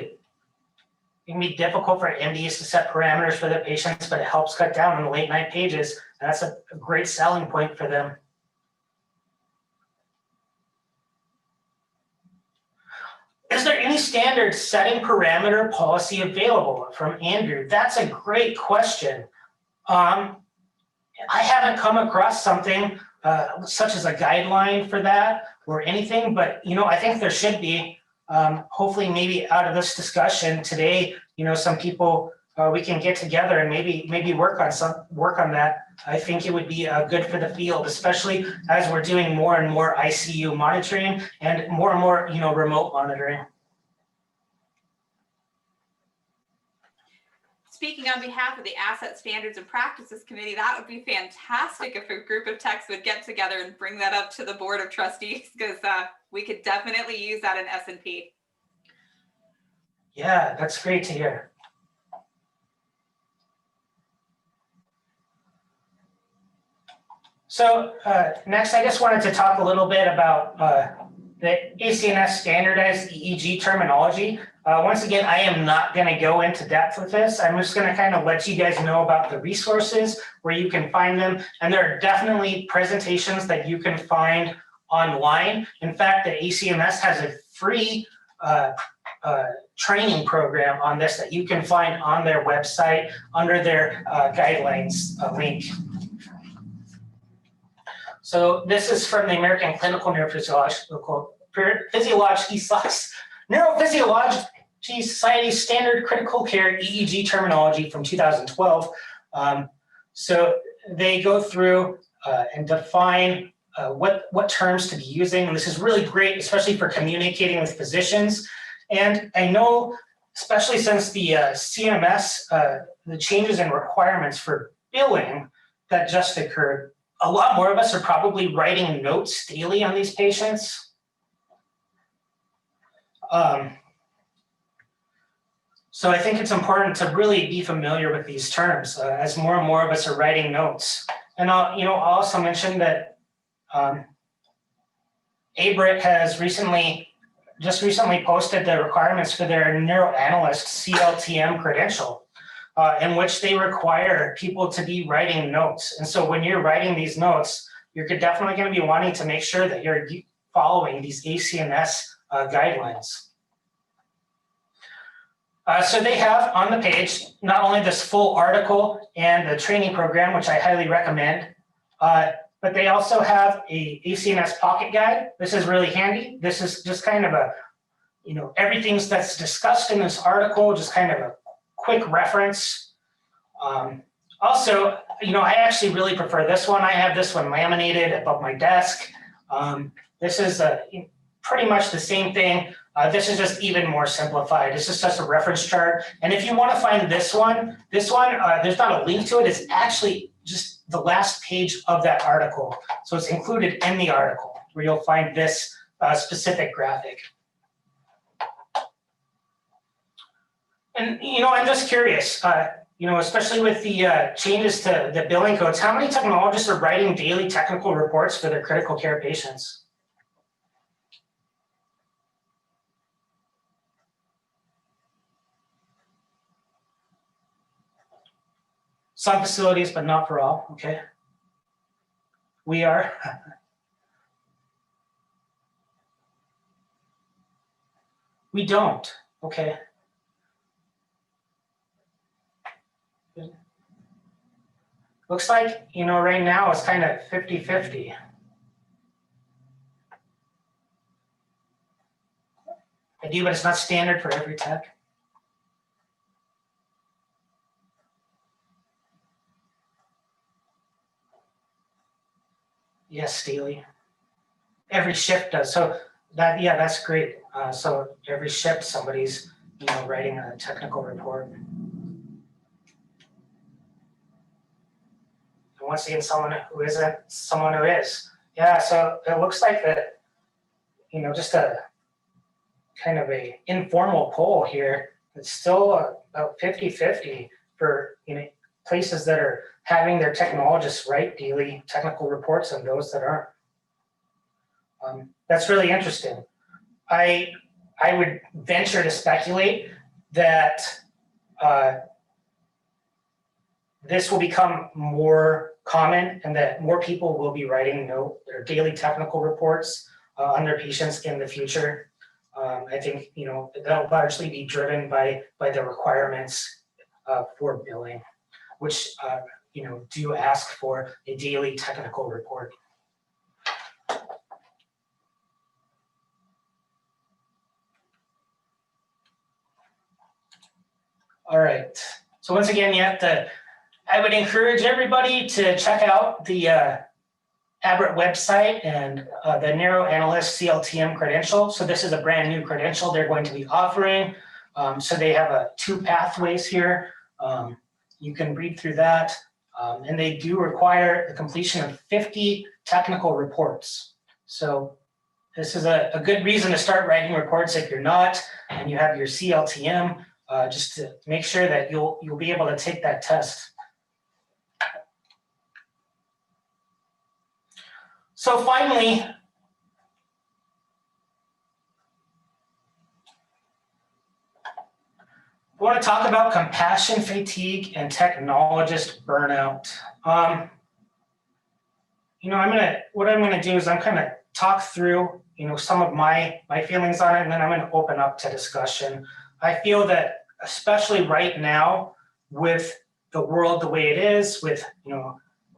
It can be difficult for MDs to set parameters for their patients, but it helps cut down on the late night pages. And that's a great selling point for them. Is there any standard setting parameter policy available? From Andrew. That's a great question. I haven't come across something such as a guideline for that or anything, but I think there should be. Hopefully maybe out of this discussion today, some people, we can get together and maybe work on that. I think it would be good for the field, especially as we're doing more and more ICU monitoring and more, remote monitoring. Speaking on behalf of the ASET Standards and Practices Committee, that would be fantastic if a group of techs would get together and bring that up to the Board of Trustees, because we could definitely use that in S&P. Yeah, that's great to hear. So next, I just wanted to talk a little bit about the ACNS standardized EEG terminology. Once again, I am not going to go into depth with this. I'm just going to kind of let you guys know about the resources where you can find them. And there are definitely presentations that you can find online. In fact, the ACNS has a free training program on this that you can find on their website under their guidelines link. So this is from the American Clinical Neurophysiological Society's standard critical care EEG terminology from 2012. So they go through and define what terms to be using. And this is really great, especially for communicating with physicians. And I know, especially since the CMS, the changes in requirements for billing that just occurred, a lot more of us are probably writing notes daily on these patients. So I think it's important to really be familiar with these terms as more and more of us are writing notes. And I'll also mention that ABRIT has just recently posted the requirements for their neuroanalyst CLTM credential, in which they require people to be writing notes. And so when you're writing these notes, you're definitely going to be wanting to make sure that you're following these ACNS guidelines. So they have on the page not only this full article and the training program, which I highly recommend, but they also have a ACNS pocket guide. This is really handy. This is just kind of a, everything that's discussed in this article, just kind of a quick reference. Also, I actually really prefer this one. I have this one laminated above my desk. This is pretty much the same thing. This is just even more simplified. This is just a reference chart. And if you want to find this one, there's not a link to it. It's actually just the last page of that article. So it's included in the article where you'll find this specific graphic. And, I'm just curious, especially with the changes to the billing codes, how many technologists are writing daily technical reports for their critical care patients? Some facilities, but not for all, okay? We are. We don't, okay. Looks like, right now it's kind of 50-50. I do, but it's not standard for every tech. Yes, Steely. Every shift does. So that's great. So every shift somebody's, writing a technical report. And once again, someone who isn't, someone who is. Yeah, so it looks like that, just a kind of a informal poll here. It's still about 50-50 for, places that are having their technologists write daily technical reports and those that aren't. That's really interesting. I would venture to speculate that this will become more common and that more people will be writing their daily technical reports on their patients in the future. I think that'll largely be driven by the requirements for billing, which do ask for a daily technical report. All right. So once again, I would encourage everybody to check out the ABRIT website and the NeuroAnalyst CLTM credential. So this is a brand new credential they're going to be offering. So they have 2 pathways here. You can read through that. And they do require the completion of 50 technical reports. So this is a good reason to start writing reports if you're not, and you have your CLTM, just to make sure that you'll be able to take that test. So finally, I want to talk about compassion fatigue and technologist burnout. What I'm gonna do is I'm kind of talk through, some of my feelings on it, and then I'm going to open up to discussion. I feel that especially right now, with the world the way it is, with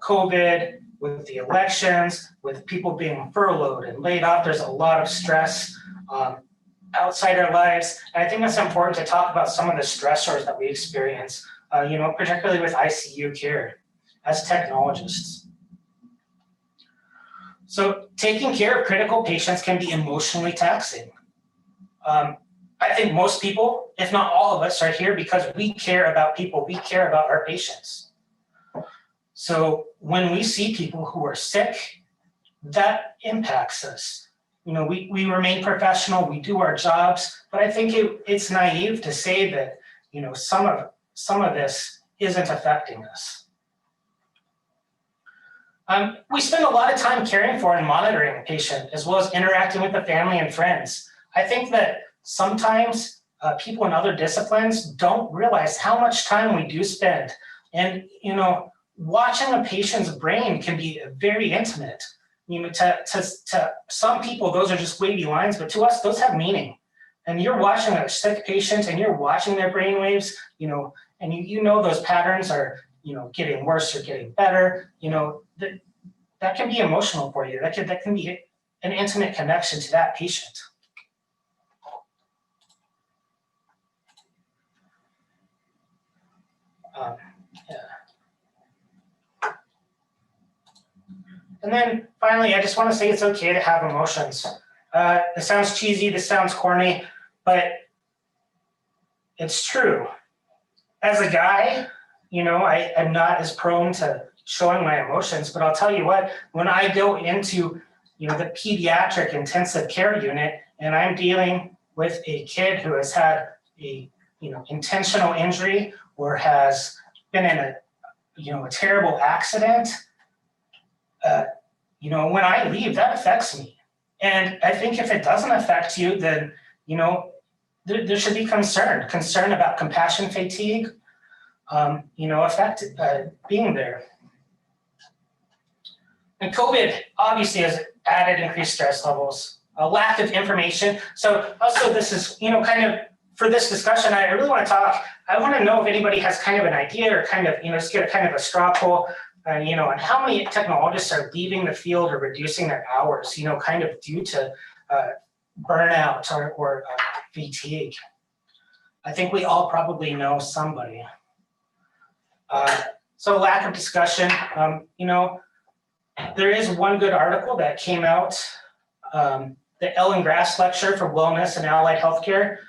COVID, with the elections, with people being furloughed and laid off, there's a lot of stress. outside our lives. And I think it's important to talk about some of the stressors that we experience, particularly with ICU care as technologists. So taking care of critical patients can be emotionally taxing. I think most people, if not all of us, are here because we care about people, we care about our patients. So when we see people who are sick, that impacts us. We remain professional, we do our jobs, but I think it's naive to say that, some of this isn't affecting us. We spend a lot of time caring for and monitoring a patient, as well as interacting with the family and friends. I think that sometimes people in other disciplines don't realize how much time we do spend. And, watching a patient's brain can be very intimate. To some people, those are just wavy lines, but to us, those have meaning. And you're watching a sick patient and you're watching their brain waves, and you know those patterns are, getting worse or getting better, that can be emotional for you. That can be an intimate connection to that patient. And then finally, I just want to say it's okay to have emotions. This sounds cheesy, this sounds corny, but it's true. As a guy, I am not as prone to showing my emotions, but I'll tell you what, when I go into, the pediatric intensive care unit and I'm dealing with a kid who has had a, intentional injury or has been in a terrible accident, when I leave, that affects me. And I think if it doesn't affect you, then, there should be concern about compassion fatigue, being there. And COVID obviously has added increased stress levels, a lack of information. So also this is, kind of for this discussion, I really want to talk, I want to know if anybody has kind of an idea or kind of, just get a kind of a straw poll, and how many technologists are leaving the field or reducing their hours, kind of due to burnout or fatigue. I think we all probably know somebody. So lack of discussion, there is one good article that came out, the Ellen Grass Lecture for Wellness and Allied Healthcare,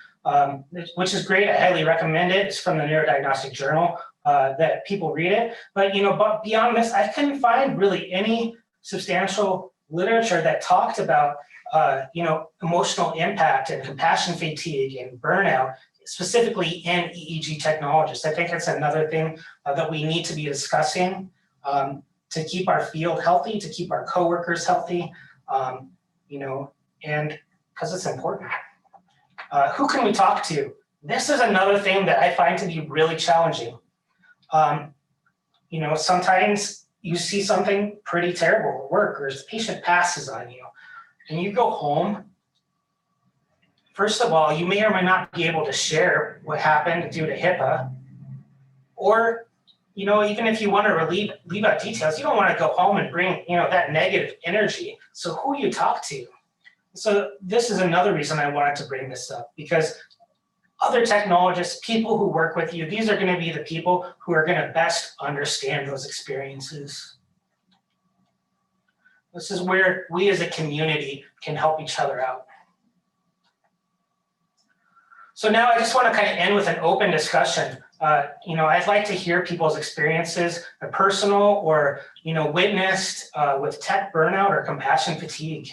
which is great. I highly recommend it. It's from the Neurodiagnostic Journal, that people read it. But, but beyond this, I couldn't find really any substantial literature that talked about, emotional impact and compassion fatigue and burnout, specifically in EEG technologists. I think it's another thing that we need to be discussing to keep our field healthy, to keep our coworkers healthy, and because it's important. Who can we talk to? This is another thing that I find to be really challenging. Sometimes you see something pretty terrible at work, or the patient passes on you, and you go home. First of all, you may or may not be able to share what happened due to HIPAA, or even if you want to leave out details, you don't want to go home and bring that negative energy. So who you talk to? So this is another reason I wanted to bring this up, because other technologists, people who work with you, these are going to be the people who are going to best understand those experiences. This is where we as a community can help each other out. So now I just want to kind of end with an open discussion. I'd like to hear people's experiences, personal or, witnessed with tech burnout or compassion fatigue.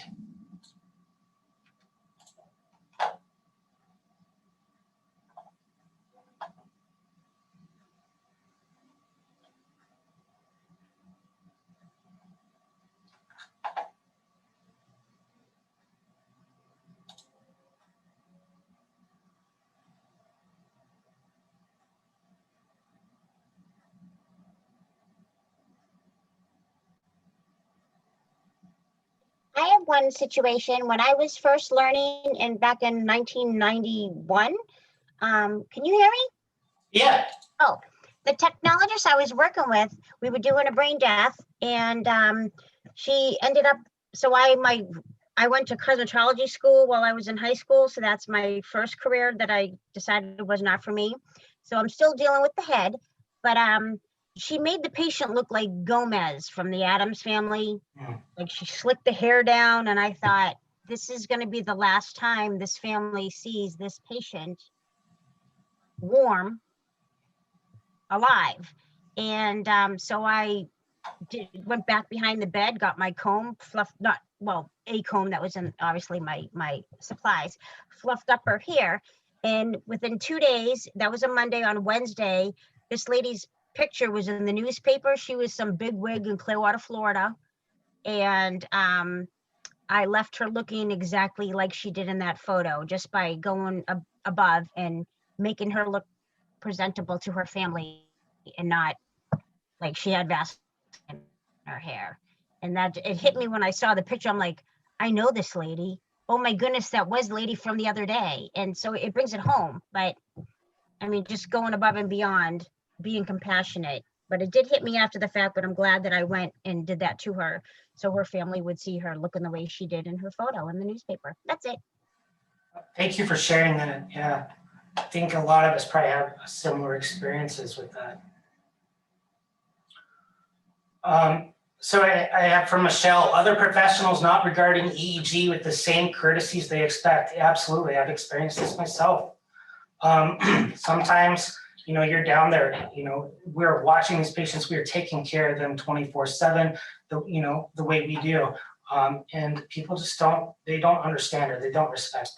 I have one situation when I was first learning back in 1991. Can you hear me? Yeah. Oh, the technologist I was working with, we were doing a brain death, and she ended up, so my I went to cosmetology school while I was in high school. So that's my first career that I decided was not for me. So I'm still dealing with the head, but she made the patient look like Gomez from the Addams Family. Like she slicked the hair down, and I thought, this is going to be the last time this family sees this patient warm, alive. And so I went back behind the bed, got my comb, fluffed, not, well, a comb that was in obviously my supplies, fluffed up her hair. And within 2 days, that was a Monday, on Wednesday, this lady's picture was in the newspaper. She was some big wig in Clearwater, Florida. And I left her looking exactly like she did in that photo, just by going above and making her look presentable to her family, and not like she had Vaseline in her hair. And that, it hit me when I saw the picture. I'm like, I know this lady. Oh my goodness, that was the lady from the other day. And so it brings it home. But I mean, just going above and beyond, being compassionate. But it did hit me after the fact, but I'm glad that I went and did that to her, so her family would see her looking the way she did in her photo in the newspaper. That's it. Thank you for sharing that. Yeah, I think a lot of us probably have similar experiences with that. So I have from Michelle, other professionals not regarding EEG with the same courtesies they expect. Absolutely, I've experienced this myself. Sometimes, you know, you're down there, you know, we're watching these patients, we're taking care of them 24/7, you know, the way we do. And people just don't understand or they don't respect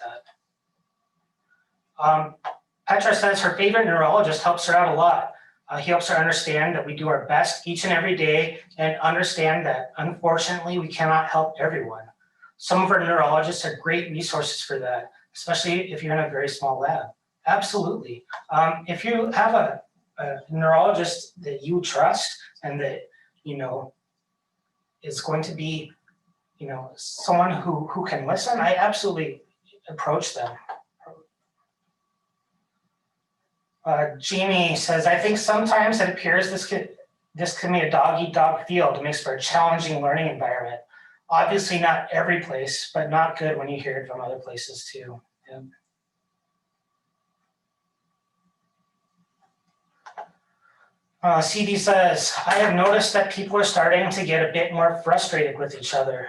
that. Petra says her favorite neurologist helps her out a lot. He helps her understand that we do our best each and every day, and understand that unfortunately we cannot help everyone. Some of our neurologists are great resources for that, especially if you're in a very small lab. Absolutely. If you have a neurologist that you trust and that, you know, is going to be, you know, someone who can listen, I absolutely approach them. Jamie says, I think sometimes it appears this can be a dog-eat-dog field. It makes for a challenging learning environment. Obviously not every place, but not good when you hear it from other places too. Yeah. CD says, I have noticed that people are starting to get a bit more frustrated with each other.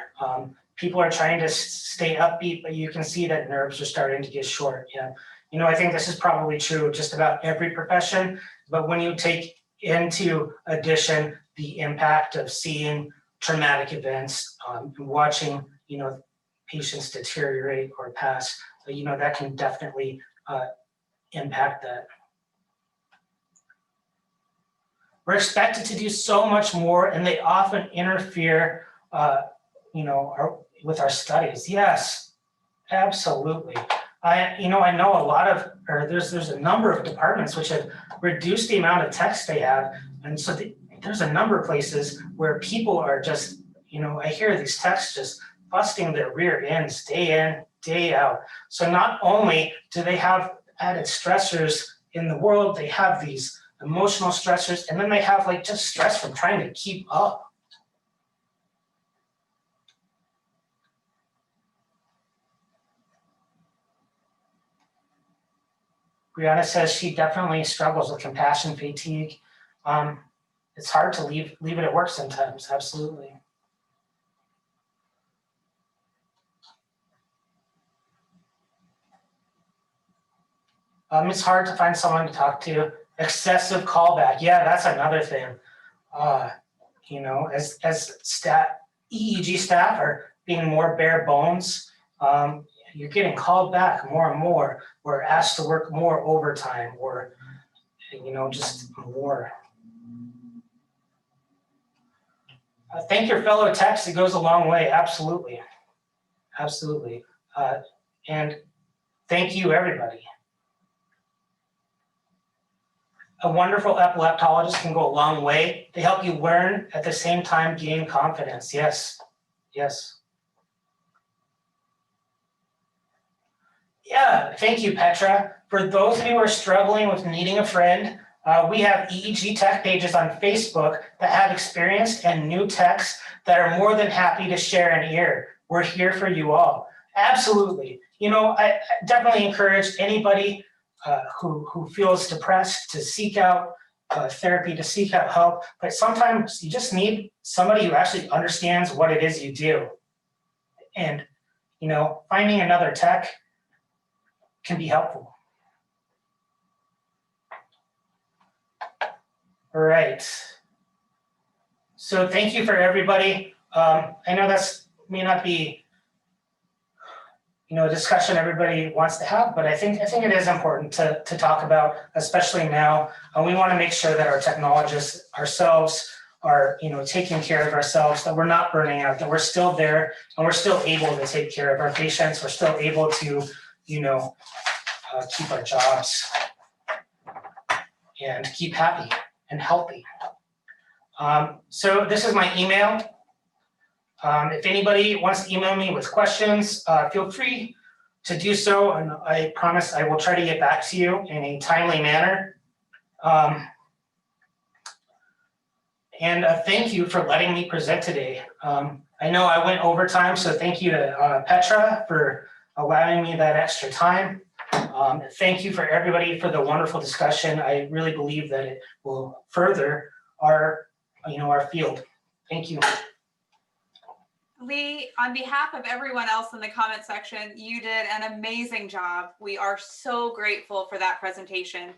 People are trying to stay upbeat, but you can see that nerves are starting to get short. Yeah. You know, I think this is probably true of just about every profession, but when you take into addition the impact of seeing traumatic events, watching, you know, patients deteriorate or pass, you know, that can definitely impact that. We're expected to do so much more, and they often interfere, you know, with our studies. Yes, absolutely. I know a lot of, or there's a number of departments which have reduced the amount of text they have, and so there's a number of places where people are just, you know, I hear these texts just busting their rear ends day in, day out. So not only do they have added stressors in the world, they have these emotional stressors, and then they have like just stress from trying to keep up. Brianna says she definitely struggles with compassion fatigue. It's hard to leave it at work sometimes, absolutely. It's hard to find someone to talk to. Excessive callback, yeah, that's another thing. You know, as EEG staff are being more bare bones, you're getting called back more and more, or asked to work more overtime, or, you know, just more. Thank your fellow techs, it goes a long way, absolutely. Absolutely. And thank you, everybody. A wonderful epileptologist can go a long way. They help you learn, at the same time gain confidence. Yes, yes. Yeah, thank you, Petra. For those of you who are struggling with needing a friend, we have EEG tech pages on Facebook that have experienced and new techs that are more than happy to share an ear. we're here for you all. Absolutely. You know, I definitely encourage anybody who feels depressed to seek out therapy, to seek out help. But sometimes you just need somebody who actually understands what it is you do. And, you know, finding another tech can be helpful. All right. So thank you for everybody. I know that's may not be, you know, a discussion everybody wants to have, but I think it is important to talk about, especially now. We want to make sure that our technologists ourselves are, you know, taking care of ourselves, that we're not burning out, that we're still there, and we're still able to take care of our patients. We're still able to, you know, keep our jobs and keep happy and healthy. So this is my email. If anybody wants to email me with questions, feel free to do so, and I promise I will try to get back to you in a timely manner. And thank you for letting me present today. I know I went over time, so thank you to Petra for allowing me that extra time. Thank you for everybody for the wonderful discussion. I really believe that it will further our, you know, our field. Thank you. Lee, on behalf of everyone else in the comment section, you did an amazing job. We are so grateful for that presentation.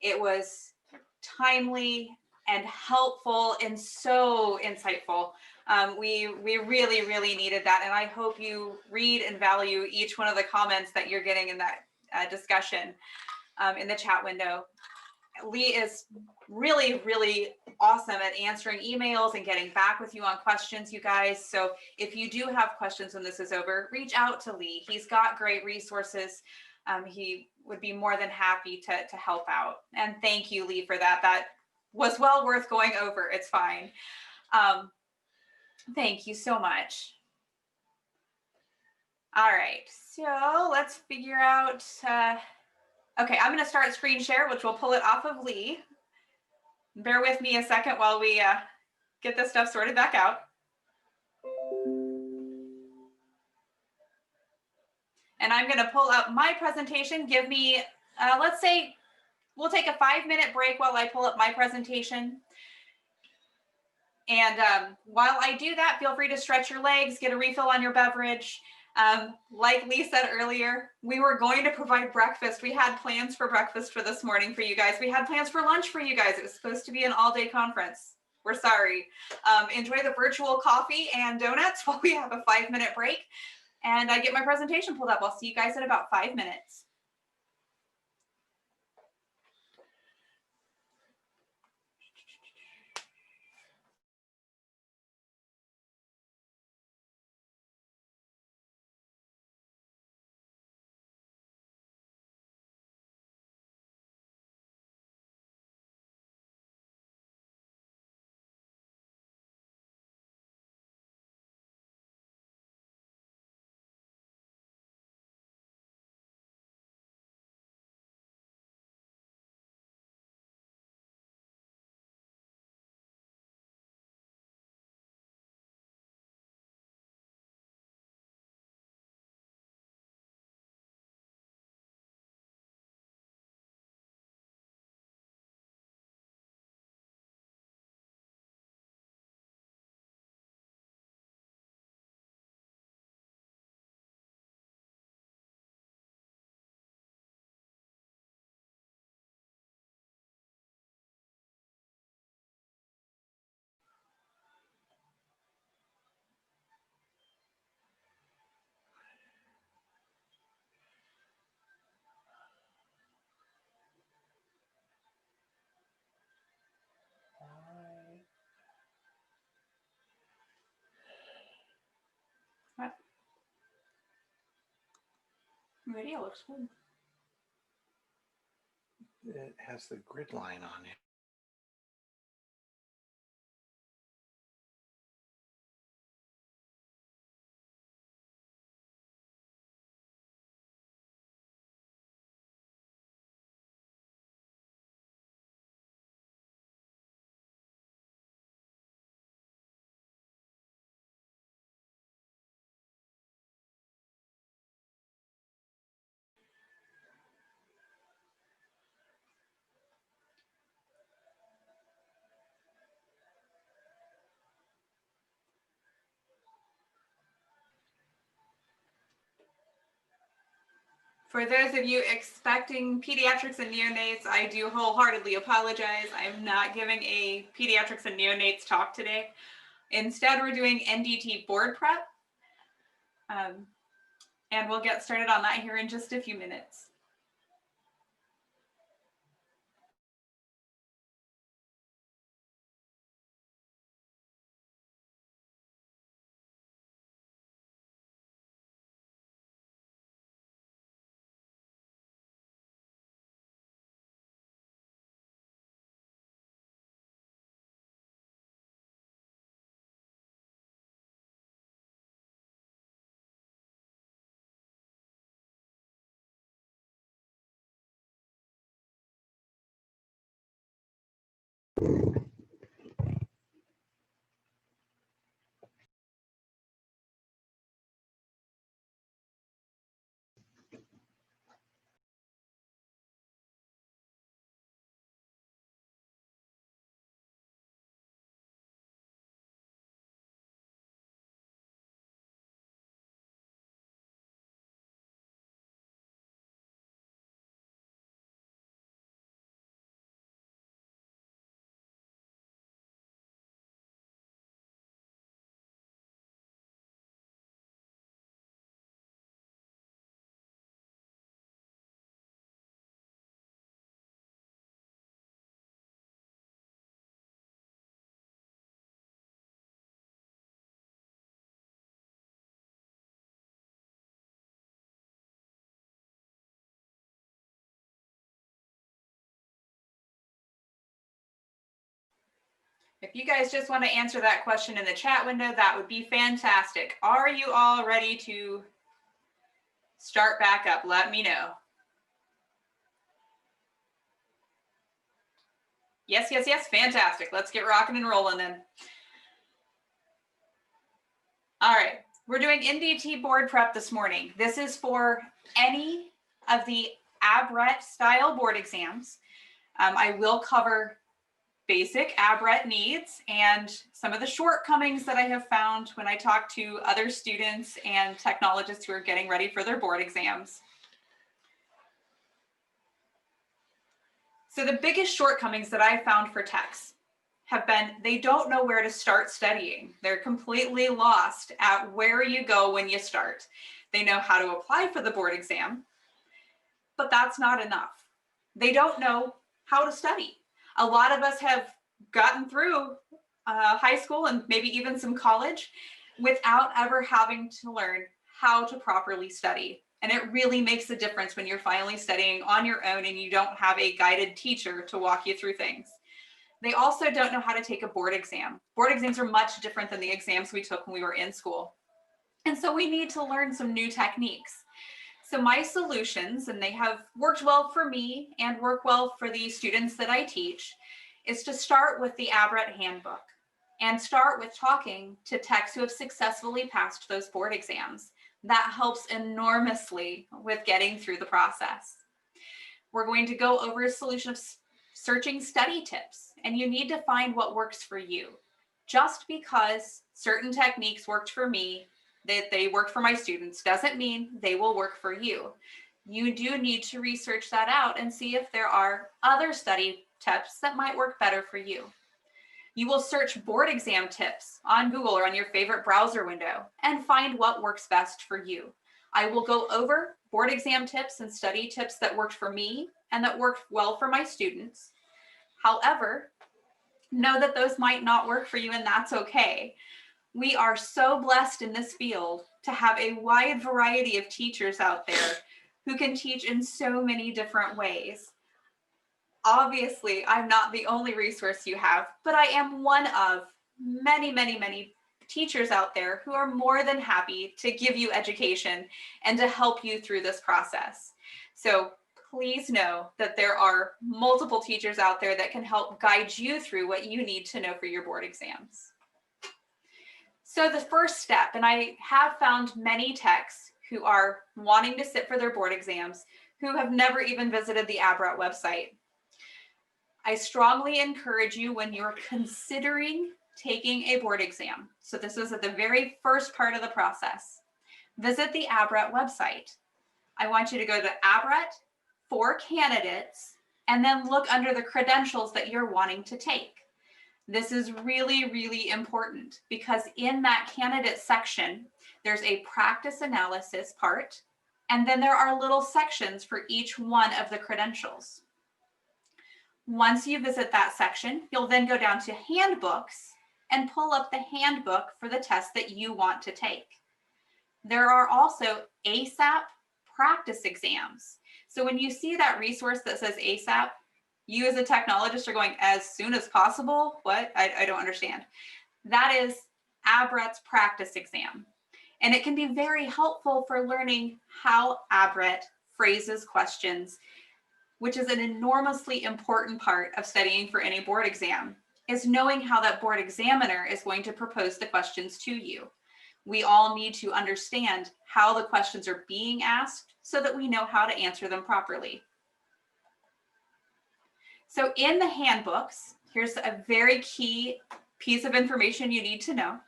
It was timely and helpful and so insightful. We really, really needed that. And I hope you read and value each one of the comments that you're getting in that discussion in the chat window. Lee is really, really awesome at answering emails and getting back with you on questions, you guys. So if you do have questions when this is over, reach out to Lee. He's got great resources. He would be more than happy to help out. And thank you, Lee, for that. That was well worth going over. It's fine. Thank you so much. All right, so let's figure out, okay, I'm gonna start screen share, which will pull it off of Lee. Bear with me a second while we get this stuff sorted back out. And I'm gonna pull up my presentation. Give me, let's say, we'll take a 5-minute break while I pull up my presentation. And while I do that, feel free to stretch your legs, get a refill on your beverage. Like Lee said earlier, we were going to provide breakfast. We had plans for breakfast for this morning for you guys. We had plans for lunch for you guys. It was supposed to be an all-day conference. We're sorry. Enjoy the virtual coffee and donuts while we have a 5-minute break. And I get my presentation pulled up. I'll see you guys in about 5 minutes. Video looks good. It has the grid line on it. For those of you expecting pediatrics and neonates, I do wholeheartedly apologize. I am not giving a pediatrics and neonates talk today. Instead, we're doing NDT board prep. And we'll get started on that here in just a few minutes. If you guys just want to answer that question in the chat window, that would be fantastic. Are you all ready to start back up? Let me know. Yes, yes, yes, fantastic. Let's get rocking and rolling then. All right, we're doing NDT board prep this morning. This is for any of the ABRET style board exams. I will cover basic ABRET needs and some of the shortcomings that I have found when I talk to other students and technologists who are getting ready for their board exams. So the biggest shortcomings that I found for techs have been they don't know where to start studying. They're completely lost at where you go when you start. They know how to apply for the board exam, but that's not enough. They don't know how to study. A lot of us have gotten through high school and maybe even some college without ever having to learn how to properly study. And it really makes a difference when you're finally studying on your own and you don't have a guided teacher to walk you through things. They also don't know how to take a board exam. Board exams are much different than the exams we took when we were in school. And so we need to learn some new techniques. So my solutions, and they have worked well for me and work well for the students that I teach, is to start with the ABRET handbook and start with talking to techs who have successfully passed those board exams. That helps enormously with getting through the process. We're going to go over a solution of searching study tips, and you need to find what works for you. Just because certain techniques worked for me, that they worked for my students, doesn't mean they will work for you. You do need to research that out and see if there are other study tips that might work better for you. You will search board exam tips on Google or on your favorite browser window and find what works best for you. I will go over board exam tips and study tips that worked for me and that worked well for my students. However, know that those might not work for you, and that's okay. We are so blessed in this field to have a wide variety of teachers out there who can teach in so many different ways. Obviously, I'm not the only resource you have, but I am one of many, many, many teachers out there who are more than happy to give you education and to help you through this process. So please know that there are multiple teachers out there that can help guide you through what you need to know for your board exams. So the first step, and I have found many techs who are wanting to sit for their board exams who have never even visited the ABRET website. I strongly encourage you when you're considering taking a board exam. So this is at the very first part of the process. Visit the ABRET website. I want you to go to ABRET for candidates and then look under the credentials that you're wanting to take. This is really, really important because in that candidate section, there's a practice analysis part, and then there are little sections for each one of the credentials. Once you visit that section, you'll then go down to handbooks and pull up the handbook for the test that you want to take. There are also ASAP practice exams. So when you see that resource that says ASAP, you as a technologist are going, as soon as possible? What? I don't understand. That is ABRET's practice exam. And it can be very helpful for learning how ABRET phrases questions, which is an enormously important part of studying for any board exam, is knowing how that board examiner is going to propose the questions to you. We all need to understand how the questions are being asked so that we know how to answer them properly. So in the handbooks, here's a very key piece of information you need to know.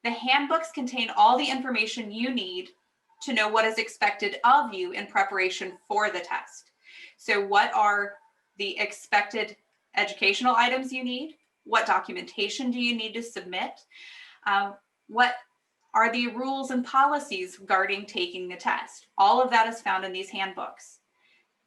The handbooks contain all the information you need to know what is expected of you in preparation for the test. So what are the expected educational items you need? What documentation do you need to submit? What are the rules and policies regarding taking the test? All of that is found in these handbooks.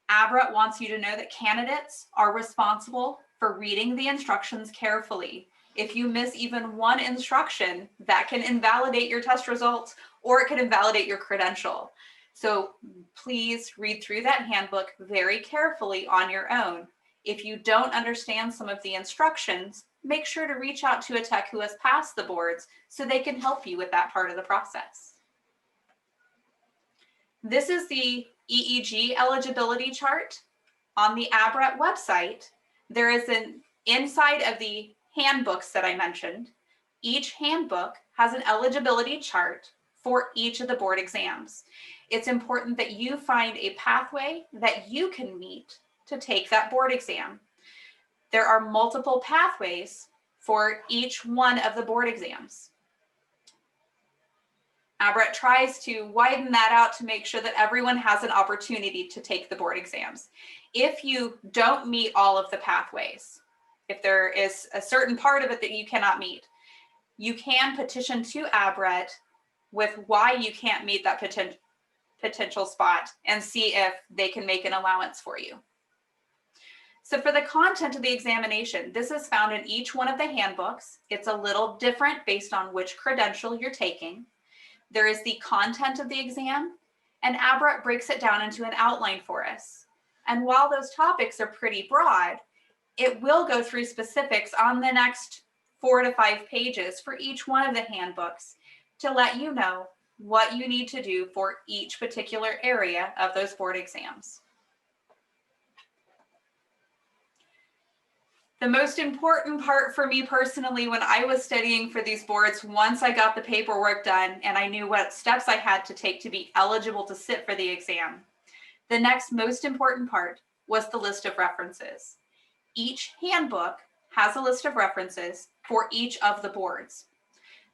ABRET wants you to know that candidates are responsible for reading the instructions carefully. If you miss even one instruction, that can invalidate your test results or it can invalidate your credential. So please read through that handbook very carefully on your own. If you don't understand some of the instructions, make sure to reach out to a tech who has passed the boards so they can help you with that part of the process. This is the EEG eligibility chart. On the ABRET website, there is an inside of the handbooks that I mentioned. Each handbook has an eligibility chart for each of the board exams. It's important that you find a pathway that you can meet to take that board exam. There are multiple pathways for each one of the board exams. ABRET tries to widen that out to make sure that everyone has an opportunity to take the board exams. If you don't meet all of the pathways, if there is a certain part of it that you cannot meet, you can petition to ABRET with why you can't meet that potential spot and see if they can make an allowance for you. So for the content of the examination, this is found in each one of the handbooks. It's a little different based on which credential you're taking. There is the content of the exam, and ABRET breaks it down into an outline for us. And while those topics are pretty broad, it will go through specifics on the next 4 to 5 pages for each one of the handbooks to let you know what you need to do for each particular area of those board exams. The most important part for me personally when I was studying for these boards, once I got the paperwork done and I knew what steps I had to take to be eligible to sit for the exam, the next most important part was the list of references. Each handbook has a list of references for each of the boards.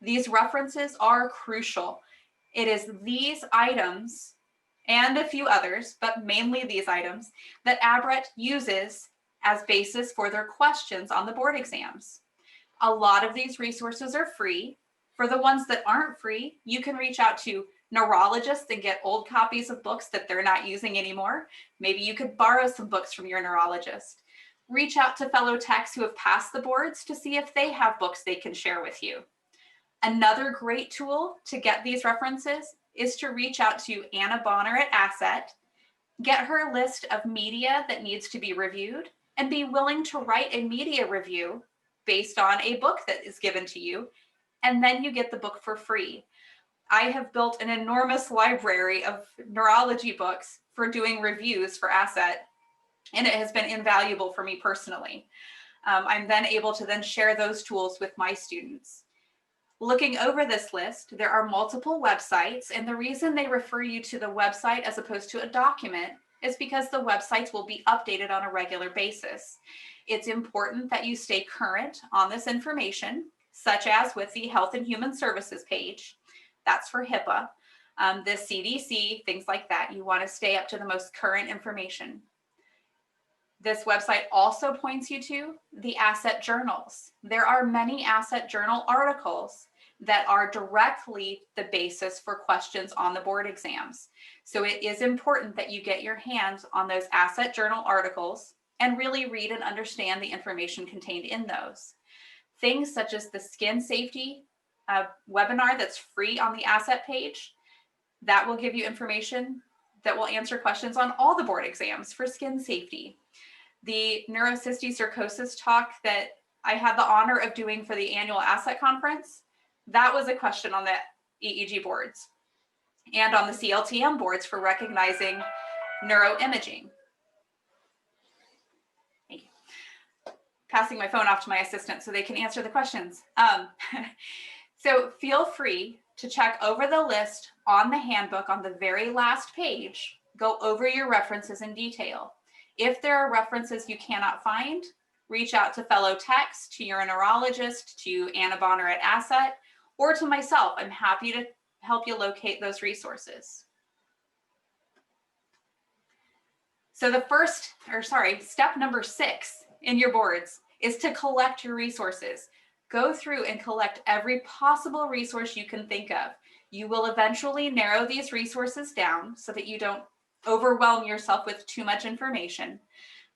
These references are crucial. It is these items and a few others, but mainly these items, that ABRET uses as basis for their questions on the board exams. A lot of these resources are free. For the ones that aren't free, you can reach out to neurologists and get old copies of books that they're not using anymore. Maybe you could borrow some books from your neurologist. Reach out to fellow techs who have passed the boards to see if they have books they can share with you. Another great tool to get these references is to reach out to Anna Bonner at ASET, get her list of media that needs to be reviewed, and be willing to write a media review based on a book that is given to you, and then you get the book for free. I have built an enormous library of neurology books for doing reviews for ASET, and it has been invaluable for me personally. I'm then able to then share those tools with my students. Looking over this list, there are multiple websites, and the reason they refer you to the website as opposed to a document is because the websites will be updated on a regular basis. It's important that you stay current on this information, such as with the Health and Human Services page. That's for HIPAA. the CDC, things like that. You want to stay up to the most current information. This website also points you to the ASET journals. There are many ASET journal articles that are directly the basis for questions on the board exams. So it is important that you get your hands on those ASET journal articles and really read and understand the information contained in those. Things such as the skin safety webinar that's free on the ASET page, that will give you information that will answer questions on all the board exams for skin safety. The neurocysticercosis talk that I had the honor of doing for the annual ASET conference, that was a question on the EEG boards and on the CLTM boards for recognizing neuroimaging. Thank you. Passing my phone off to my assistant so they can answer the questions. So feel free to check over the list on the handbook on the very last page. Go over your references in detail. If there are references you cannot find, reach out to fellow techs, to your neurologist, to Anna Bonner at ASET, or to myself. I'm happy to help you locate those resources. So step number 6 in your boards is to collect your resources. Go through and collect every possible resource you can think of. You will eventually narrow these resources down so that you don't overwhelm yourself with too much information.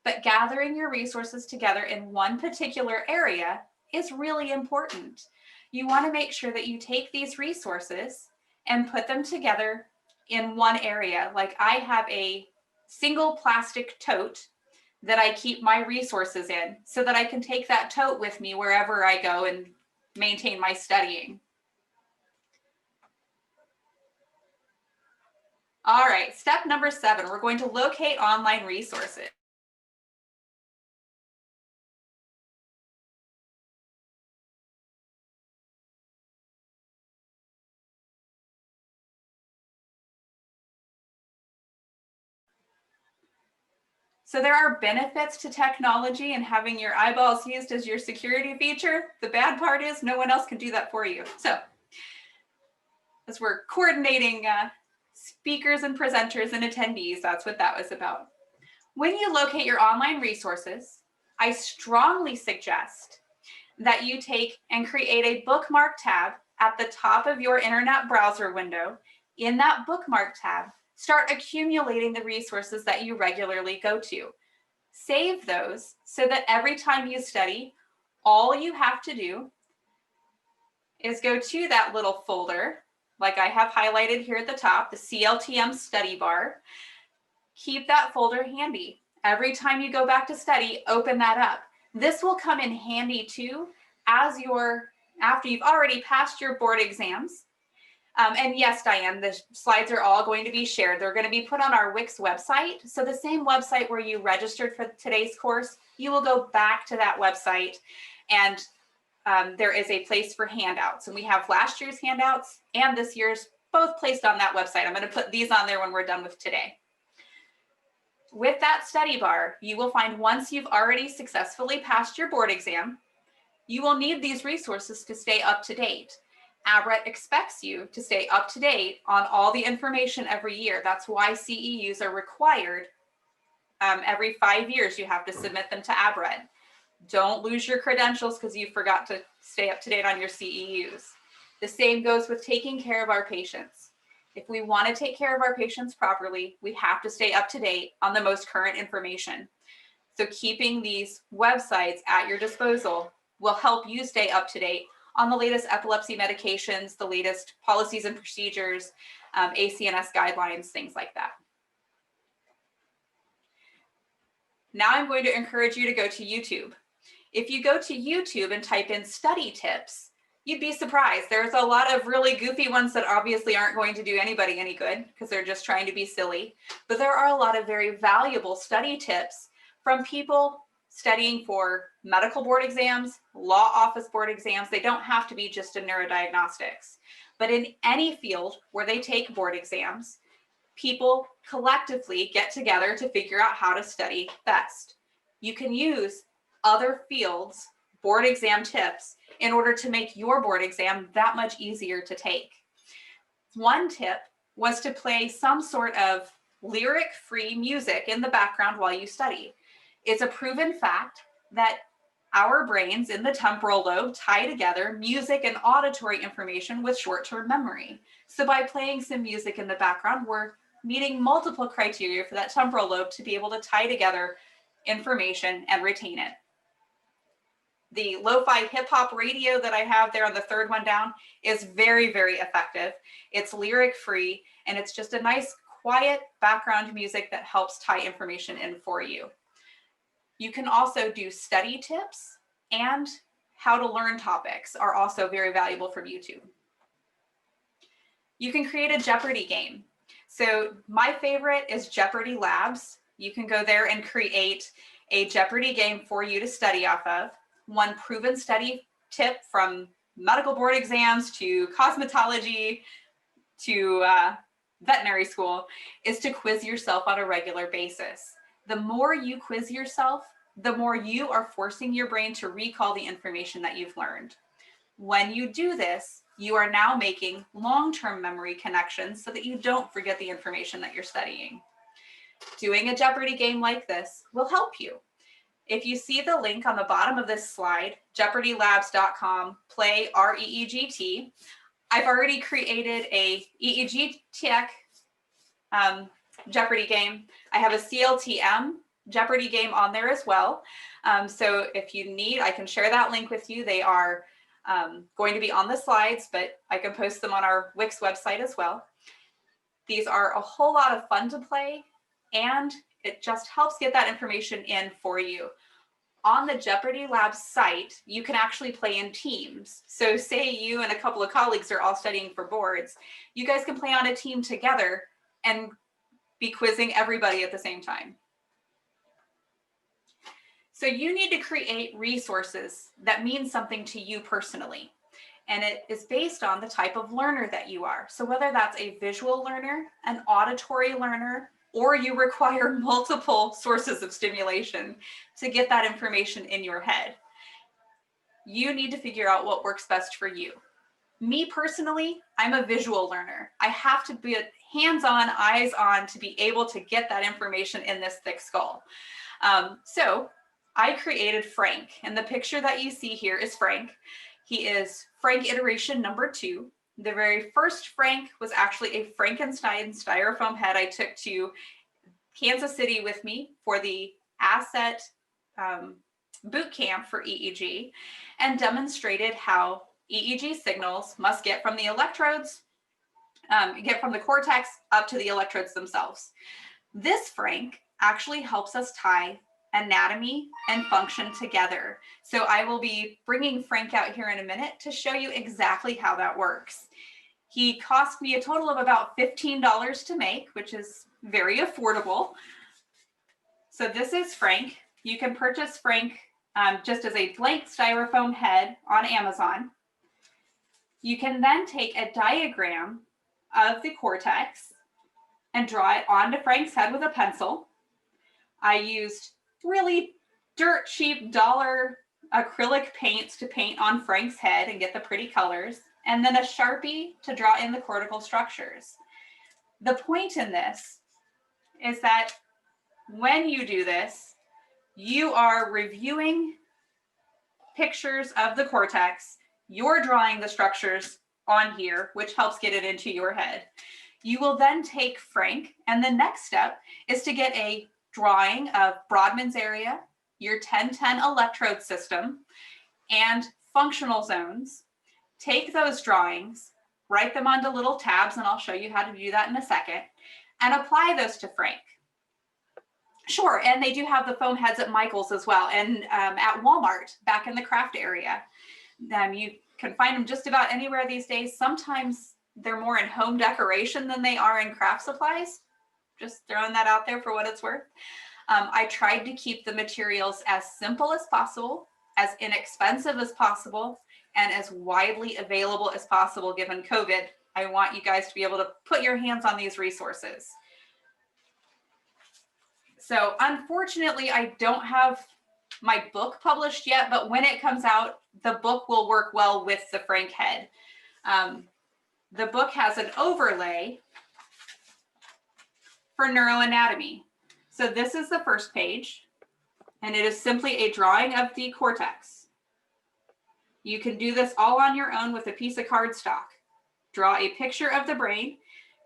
But gathering your resources together in one particular area is really important. You want to make sure that you take these resources and put them together in one area. Like I have a single plastic tote that I keep my resources in so that I can take that tote with me wherever I go and maintain my studying. All right, step number 7, we're going to locate online resources. So there are benefits to technology and having your eyeballs used as your security feature. The bad part is no one else can do that for you. So as we're coordinating speakers and presenters and attendees, that's what that was about. When you locate your online resources, I strongly suggest that you take and create a bookmark tab at the top of your internet browser window. In that bookmark tab, start accumulating the resources that you regularly go to. Save those so that every time you study, all you have to do is go to that little folder, like I have highlighted here at the top, the CLTM study bar. Keep that folder handy. Every time you go back to study, open that up. This will come in handy too after you've already passed your board exams. And yes, Diane, the slides are all going to be shared. They're going to be put on our Wix website. So the same website where you registered for today's course, you will go back to that website and there is a place for handouts. And we have last year's handouts and this year's both placed on that website. I'm going to put these on there when we're done with today. With that study bar, you will find once you've already successfully passed your board exam, you will need these resources to stay up to date. ABRET expects you to stay up to date on all the information every year. That's why CEUs are required. Every 5 years, you have to submit them to ABRET. Don't lose your credentials because you forgot to stay up to date on your CEUs. The same goes with taking care of our patients. If we want to take care of our patients properly, we have to stay up to date on the most current information. So keeping these websites at your disposal will help you stay up to date on the latest epilepsy medications, the latest policies and procedures, ACNS guidelines, things like that. Now I'm going to encourage you to go to YouTube. If you go to YouTube and type in study tips, you'd be surprised. There's a lot of really goofy ones that obviously aren't going to do anybody any good because they're just trying to be silly. But there are a lot of very valuable study tips from people studying for medical board exams, law office board exams. They don't have to be just in neurodiagnostics, but in any field where they take board exams, people collectively get together to figure out how to study best. You can use other fields' board exam tips in order to make your board exam that much easier to take. One tip was to play some sort of lyric-free music in the background while you study. It's a proven fact that our brains in the temporal lobe tie together music and auditory information with short-term memory. So by playing some music in the background, we're meeting multiple criteria for that temporal lobe to be able to tie together information and retain it. The lo-fi hip hop radio that I have there on the third one down is very, very effective. It's lyric free, and it's just a nice quiet background music that helps tie information in for you. You can also do study tips, and how to learn topics are also very valuable from YouTube. You can create a Jeopardy game. So my favorite is Jeopardy Labs. You can go there and create a Jeopardy game for you to study off of. One proven study tip from medical board exams to cosmetology to veterinary school is to quiz yourself on a regular basis. The more you quiz yourself, the more you are forcing your brain to recall the information that you've learned. When you do this, you are now making long-term memory connections so that you don't forget the information that you're studying. Doing a Jeopardy game like this will help you. If you see the link on the bottom of this slide, jeopardylabs.com, play REEGT, I've already created a EEG tech Jeopardy game. I have a CLTM Jeopardy game on there as well. So if you need, I can share that link with you. They are going to be on the slides, but I can post them on our Wix website as well. These are a whole lot of fun to play, and it just helps get that information in for you. On the Jeopardy Labs site, you can actually play in teams. So say you and a couple of colleagues are all studying for boards, you guys can play on a team together and be quizzing everybody at the same time. So you need to create resources that mean something to you personally. And it is based on the type of learner that you are. So whether that's a visual learner, an auditory learner, or you require multiple sources of stimulation to get that information in your head, you need to figure out what works best for you. Me personally, I'm a visual learner. I have to be hands-on, eyes-on to be able to get that information in this thick skull. So I created Frank, and the picture that you see here is Frank. He is Frank iteration number 2. The very first Frank was actually a Frankenstein styrofoam head I took to Kansas City with me for the ASET boot camp for EEG, and demonstrated how EEG signals must get from the electrodes, get from the cortex up to the electrodes themselves. This Frank actually helps us tie anatomy and function together. So I will be bringing Frank out here in a minute to show you exactly how that works. He cost me a total of about $15 to make, which is very affordable. So this is Frank. You can purchase Frank just as a blank styrofoam head on Amazon. You can then take a diagram of the cortex and draw it onto Frank's head with a pencil. I used really dirt cheap dollar acrylic paints to paint on Frank's head and get the pretty colors, and then a Sharpie to draw in the cortical structures. The point in this is that when you do this, you are reviewing pictures of the cortex, you're drawing the structures on here, which helps get it into your head. You will then take Frank, and the next step is to get a drawing of Brodmann's area, your 1010 electrode system, and functional zones. Take those drawings, write them onto little tabs, and I'll show you how to do that in a second, and apply those to Frank. Sure, and they do have the foam heads at Michael's as well, and at Walmart back in the craft area. You can find them just about anywhere these days. Sometimes they're more in home decoration than they are in craft supplies. Just throwing that out there for what it's worth. I tried to keep the materials as simple as possible, as inexpensive as possible, and as widely available as possible given COVID. I want you guys to be able to put your hands on these resources. So unfortunately, I don't have my book published yet, but when it comes out, the book will work well with the Frank head. The book has an overlay for neuroanatomy. So this is the first page, and it is simply a drawing of the cortex. You can do this all on your own with a piece of cardstock. Draw a picture of the brain.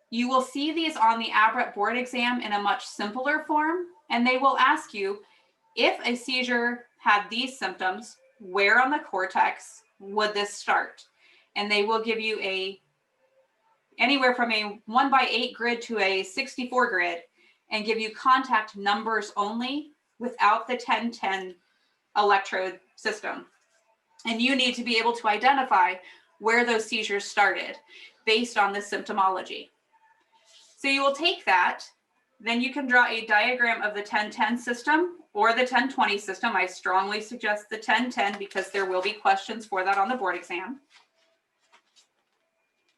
You will see these on the ABRET board exam in a much simpler form, and they will ask you, if a seizure had these symptoms, where on the cortex would this start? And they will give you anywhere from a 1x8 grid to a 64 grid and give you contact numbers only without the 1010 electrode system. And you need to be able to identify where those seizures started based on the symptomology. So you will take that, then you can draw a diagram of the 1010 system or the 1020 system. I strongly suggest the 1010 because there will be questions for that on the board exam.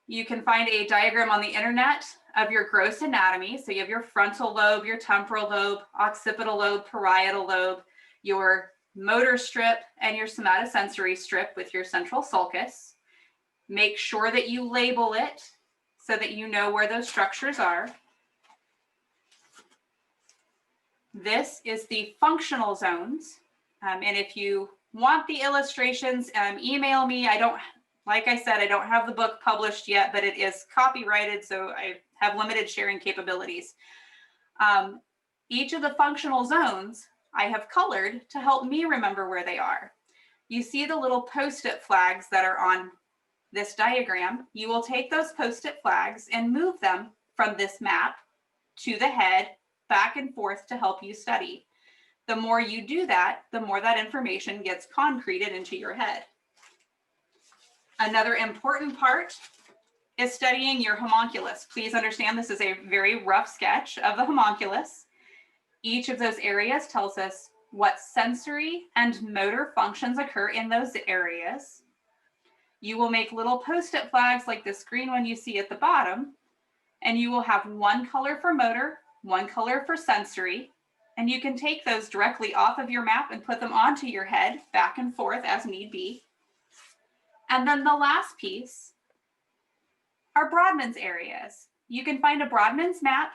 You can find a diagram on the internet of your gross anatomy. So you have your frontal lobe, your temporal lobe, occipital lobe, parietal lobe, your motor strip, and your somatosensory strip with your central sulcus. Make sure that you label it so that you know where those structures are. This is the functional zones. And if you want the illustrations, email me. Like I said, I don't have the book published yet, but it is copyrighted, so I have limited sharing capabilities. Each of the functional zones I have colored to help me remember where they are. You see the little Post-it flags that are on this diagram. You will take those Post-it flags and move them from this map to the head, back and forth to help you study. The more you do that, the more that information gets concreted into your head. Another important part is studying your homunculus. Please understand this is a very rough sketch of the homunculus. Each of those areas tells us what sensory and motor functions occur in those areas. You will make little Post-it flags like this green one you see at the bottom, and you will have one color for motor, one color for sensory, and you can take those directly off of your map and put them onto your head back and forth as need be. And then the last piece are Brodmann's areas. You can find a Brodmann's map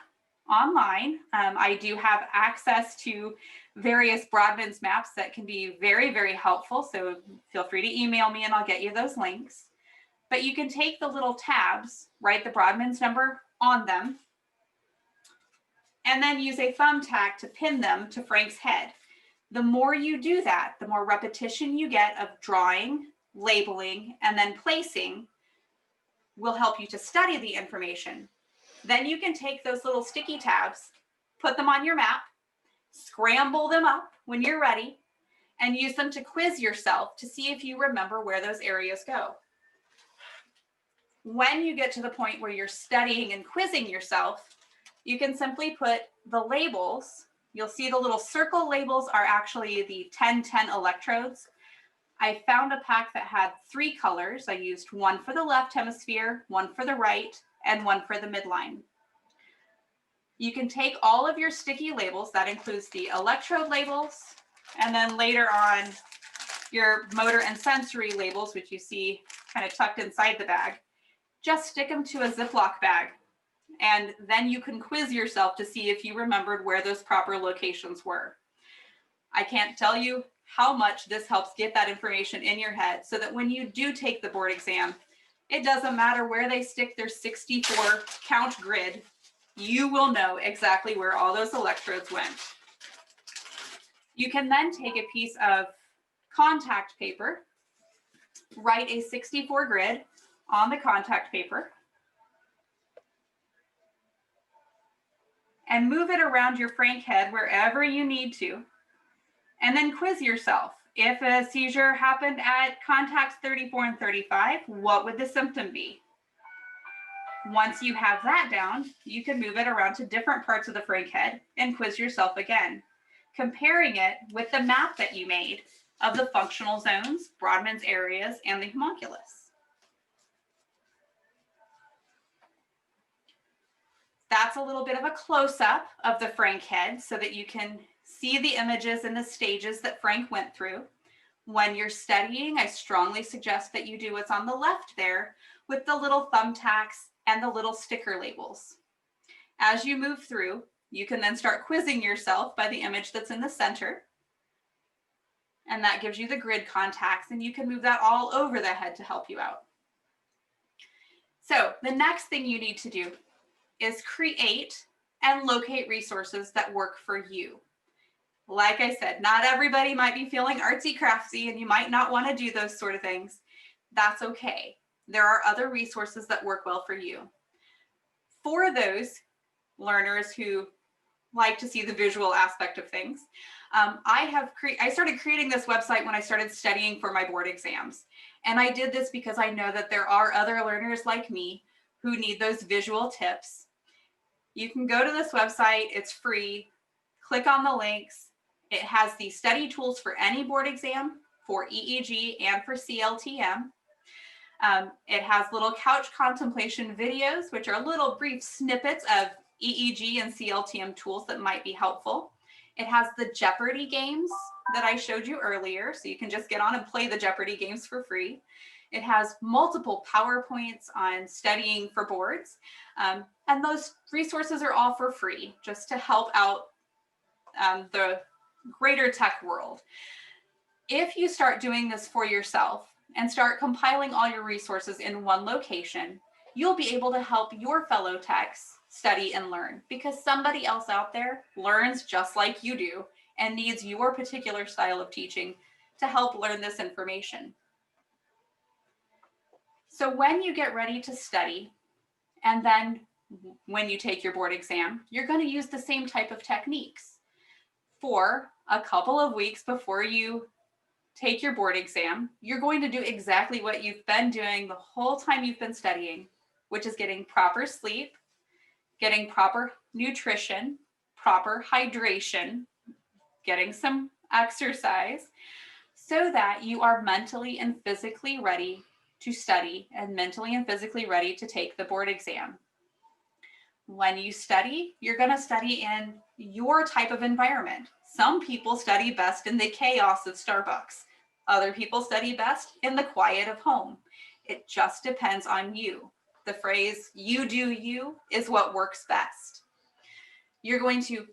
online. I do have access to various Brodmann's maps that can be very, very helpful. So feel free to email me and I'll get you those links. But you can take the little tabs, write the Brodmann's number on them, and then use a thumbtack to pin them to Frank's head. The more you do that, the more repetition you get of drawing, labeling, and then placing will help you to study the information. Then you can take those little sticky tabs, put them on your map, scramble them up when you're ready, and use them to quiz yourself to see if you remember where those areas go. When you get to the point where you're studying and quizzing yourself, you can simply put the labels. You'll see the little circle labels are actually the 1010 electrodes. I found a pack that had 3 colors. I used one for the left hemisphere, one for the right, and one for the midline. You can take all of your sticky labels, that includes the electrode labels, and then later on your motor and sensory labels, which you see kind of tucked inside the bag. Just stick them to a Ziploc bag, and then you can quiz yourself to see if you remembered where those proper locations were. I can't tell you how much this helps get that information in your head so that when you do take the board exam, it doesn't matter where they stick their 64 count grid, you will know exactly where all those electrodes went. You can then take a piece of contact paper, write a 64 grid on the contact paper, and move it around your Frank head wherever you need to, and then quiz yourself. If a seizure happened at contacts 34 and 35, what would the symptom be? Once you have that down, you can move it around to different parts of the Frank head and quiz yourself again, comparing it with the map that you made of the functional zones, Brodmann's areas, and the homunculus. That's a little bit of a close-up of the Frank head so that you can see the images and the stages that Frank went through. When you're studying, I strongly suggest that you do what's on the left there with the little thumbtacks and the little sticker labels. As you move through, you can then start quizzing yourself by the image that's in the center. And that gives you the grid contacts, and you can move that all over the head to help you out. So the next thing you need to do is create and locate resources that work for you. Like I said, not everybody might be feeling artsy craftsy and you might not want to do those sort of things. That's okay. There are other resources that work well for you. For those learners who like to see the visual aspect of things, I started creating this website when I started studying for my board exams. And I did this because I know that there are other learners like me who need those visual tips. You can go to this website, it's free, click on the links. It has the study tools for any board exam, for EEG and for CLTM. It has little couch contemplation videos, which are little brief snippets of EEG and CLTM tools that might be helpful. It has the Jeopardy games that I showed you earlier, so you can just get on and play the Jeopardy games for free. It has multiple PowerPoints on studying for boards, and those resources are all for free, just to help out the greater tech world. If you start doing this for yourself and start compiling all your resources in one location, you'll be able to help your fellow techs study and learn, because somebody else out there learns just like you do and needs your particular style of teaching to help learn this information. So when you get ready to study, and then when you take your board exam, you're going to use the same type of techniques. For a couple of weeks before you take your board exam, you're going to do exactly what you've been doing the whole time you've been studying, which is getting proper sleep, getting proper nutrition, proper hydration, getting some exercise, so that you are mentally and physically ready to study and mentally and physically ready to take the board exam. When you study, you're going to study in your type of environment. Some people study best in the chaos of Starbucks. Other people study best in the quiet of home. It just depends on you. The phrase, "you do you," is what works best. You're going to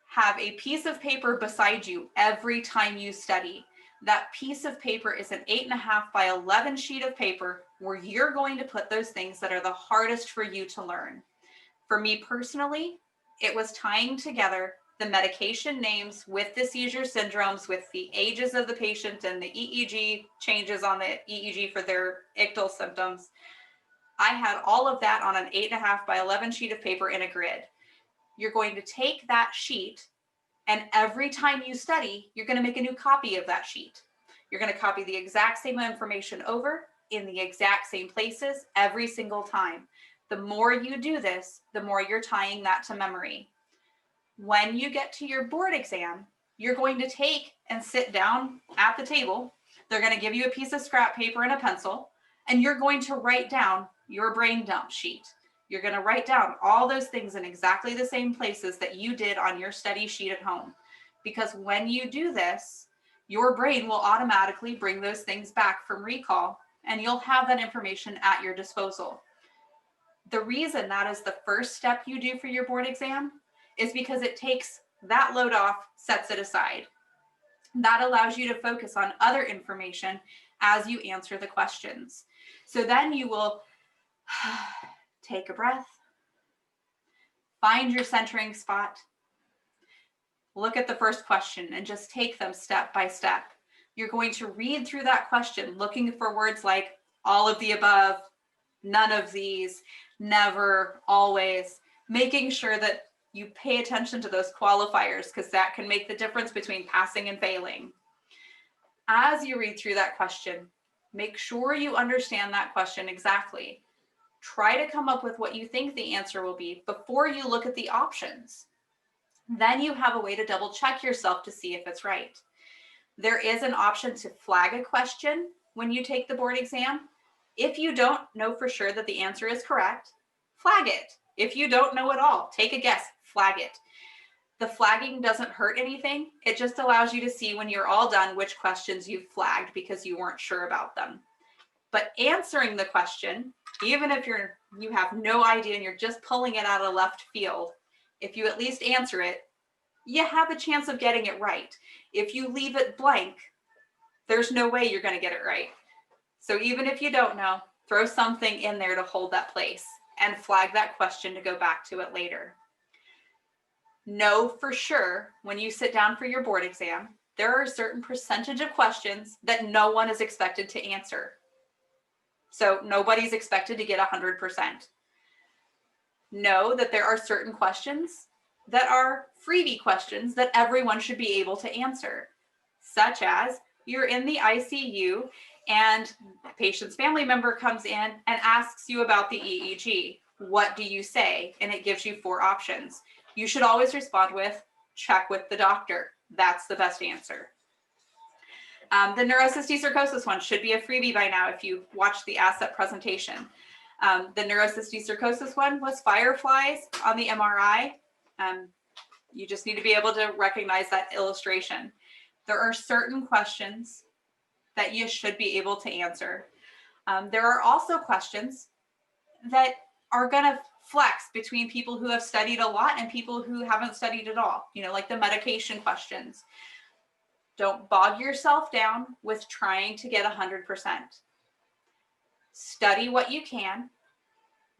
have a piece of paper beside you every time you study. That piece of paper is an 8.5 by 11 sheet of paper where you're going to put those things that are the hardest for you to learn. For me personally, it was tying together the medication names with the seizure syndromes, with the ages of the patient and the EEG changes on the EEG for their ictal symptoms. I had all of that on an 8.5 by 11 sheet of paper in a grid. You're going to take that sheet, and every time you study, you're going to make a new copy of that sheet. You're going to copy the exact same information over in the exact same places every single time. The more you do this, the more you're tying that to memory. When you get to your board exam, you're going to take and sit down at the table. They're going to give you a piece of scrap paper and a pencil, and you're going to write down your brain dump sheet. You're going to write down all those things in exactly the same places that you did on your study sheet at home. Because when you do this, your brain will automatically bring those things back from recall, and you'll have that information at your disposal. The reason that is the first step you do for your board exam is because it takes that load off, sets it aside. That allows you to focus on other information as you answer the questions. So then you will take a breath, find your centering spot, look at the first question and just take them step by step. You're going to read through that question, looking for words like all of the above, none of these, never, always, making sure that you pay attention to those qualifiers, because that can make the difference between passing and failing. As you read through that question, make sure you understand that question exactly. Try to come up with what you think the answer will be before you look at the options. Then you have a way to double check yourself to see if it's right. There is an option to flag a question when you take the board exam. If you don't know for sure that the answer is correct, flag it. If you don't know at all, take a guess, flag it. The flagging doesn't hurt anything. It just allows you to see when you're all done which questions you've flagged because you weren't sure about them. But answering the question, even if you have no idea and you're just pulling it out of left field, if you at least answer it, you have a chance of getting it right. If you leave it blank, there's no way you're going to get it right. So even if you don't know, throw something in there to hold that place and flag that question to go back to it later. Know for sure when you sit down for your board exam, there are a certain percentage of questions that no one is expected to answer. So nobody's expected to get 100%. Know that there are certain questions that are freebie questions that everyone should be able to answer, such as you're in the ICU and a patient's family member comes in and asks you about the EEG. What do you say? And it gives you 4 options. You should always respond with, check with the doctor. That's the best answer. The neurocystic sarcosis one should be a freebie by now if you watched the ASET presentation. The neurocystic sarcosis one was fireflies on the MRI. You just need to be able to recognize that illustration. There are certain questions that you should be able to answer. There are also questions that are going to flex between people who have studied a lot and people who haven't studied at all, like the medication questions. Don't bog yourself down with trying to get 100%. Study what you can,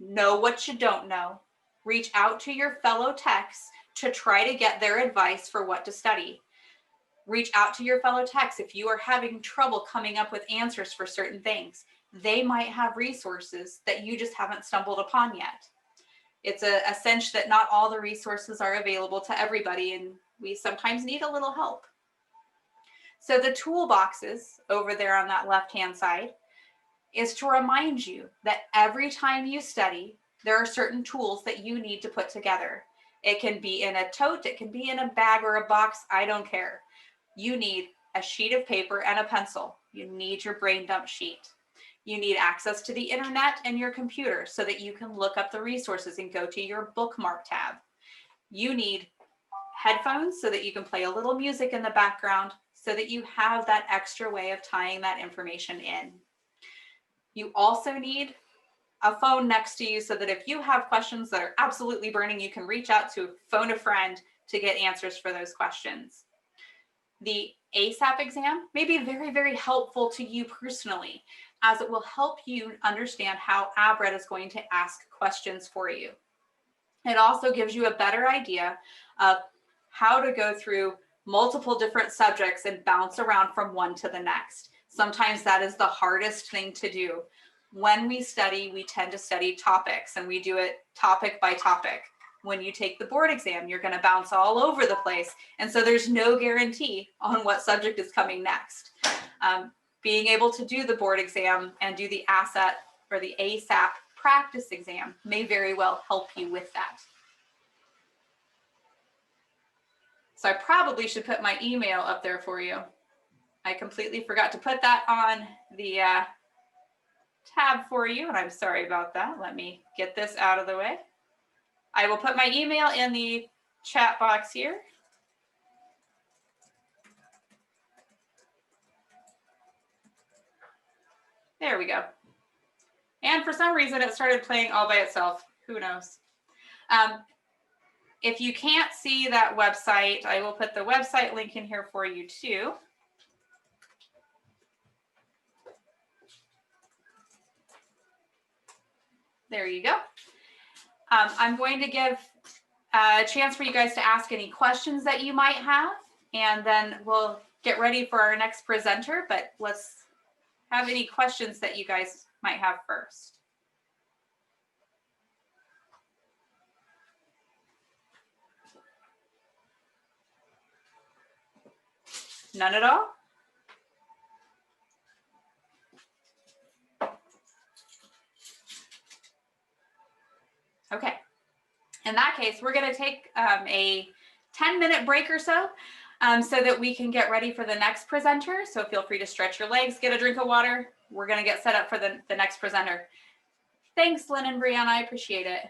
know what you don't know, reach out to your fellow techs to try to get their advice for what to study. Reach out to your fellow techs if you are having trouble coming up with answers for certain things. They might have resources that you just haven't stumbled upon yet. It's a cinch that not all the resources are available to everybody, and we sometimes need a little help. So the toolboxes over there on that left-hand side is to remind you that every time you study, there are certain tools that you need to put together. It can be in a tote, it can be in a bag or a box, I don't care. You need a sheet of paper and a pencil. You need your brain dump sheet. You need access to the internet and your computer so that you can look up the resources and go to your bookmark tab. You need headphones so that you can play a little music in the background so that you have that extra way of tying that information in. You also need a phone next to you so that if you have questions that are absolutely burning, you can reach out to phone a friend to get answers for those questions. The ASAP exam may be very, very helpful to you personally, as it will help you understand how ABRED is going to ask questions for you. It also gives you a better idea of how to go through multiple different subjects and bounce around from one to the next. Sometimes that is the hardest thing to do. When we study, we tend to study topics and we do it topic by topic. When you take the board exam, you're going to bounce all over the place. And so there's no guarantee on what subject is coming next. Being able to do the board exam and do the ASET or the ASAP practice exam may very well help you with that. So I probably should put my email up there for you. I completely forgot to put that on the tab for you, and I'm sorry about that. Let me get this out of the way. I will put my email in the chat box here. There we go. And for some reason, it started playing all by itself. Who knows? If you can't see that website, I will put the website link in here for you too. There you go. I'm going to give a chance for you guys to ask any questions that you might have, and then we'll get ready for our next presenter, but let's have any questions that you guys might have first. None at all? Okay. In that case, we're going to take a 10-minute break or so that we can get ready for the next presenter. So feel free to stretch your legs, get a drink of water. We're going to get set up for the next presenter. Thanks, Lynn and Brianna. I appreciate it.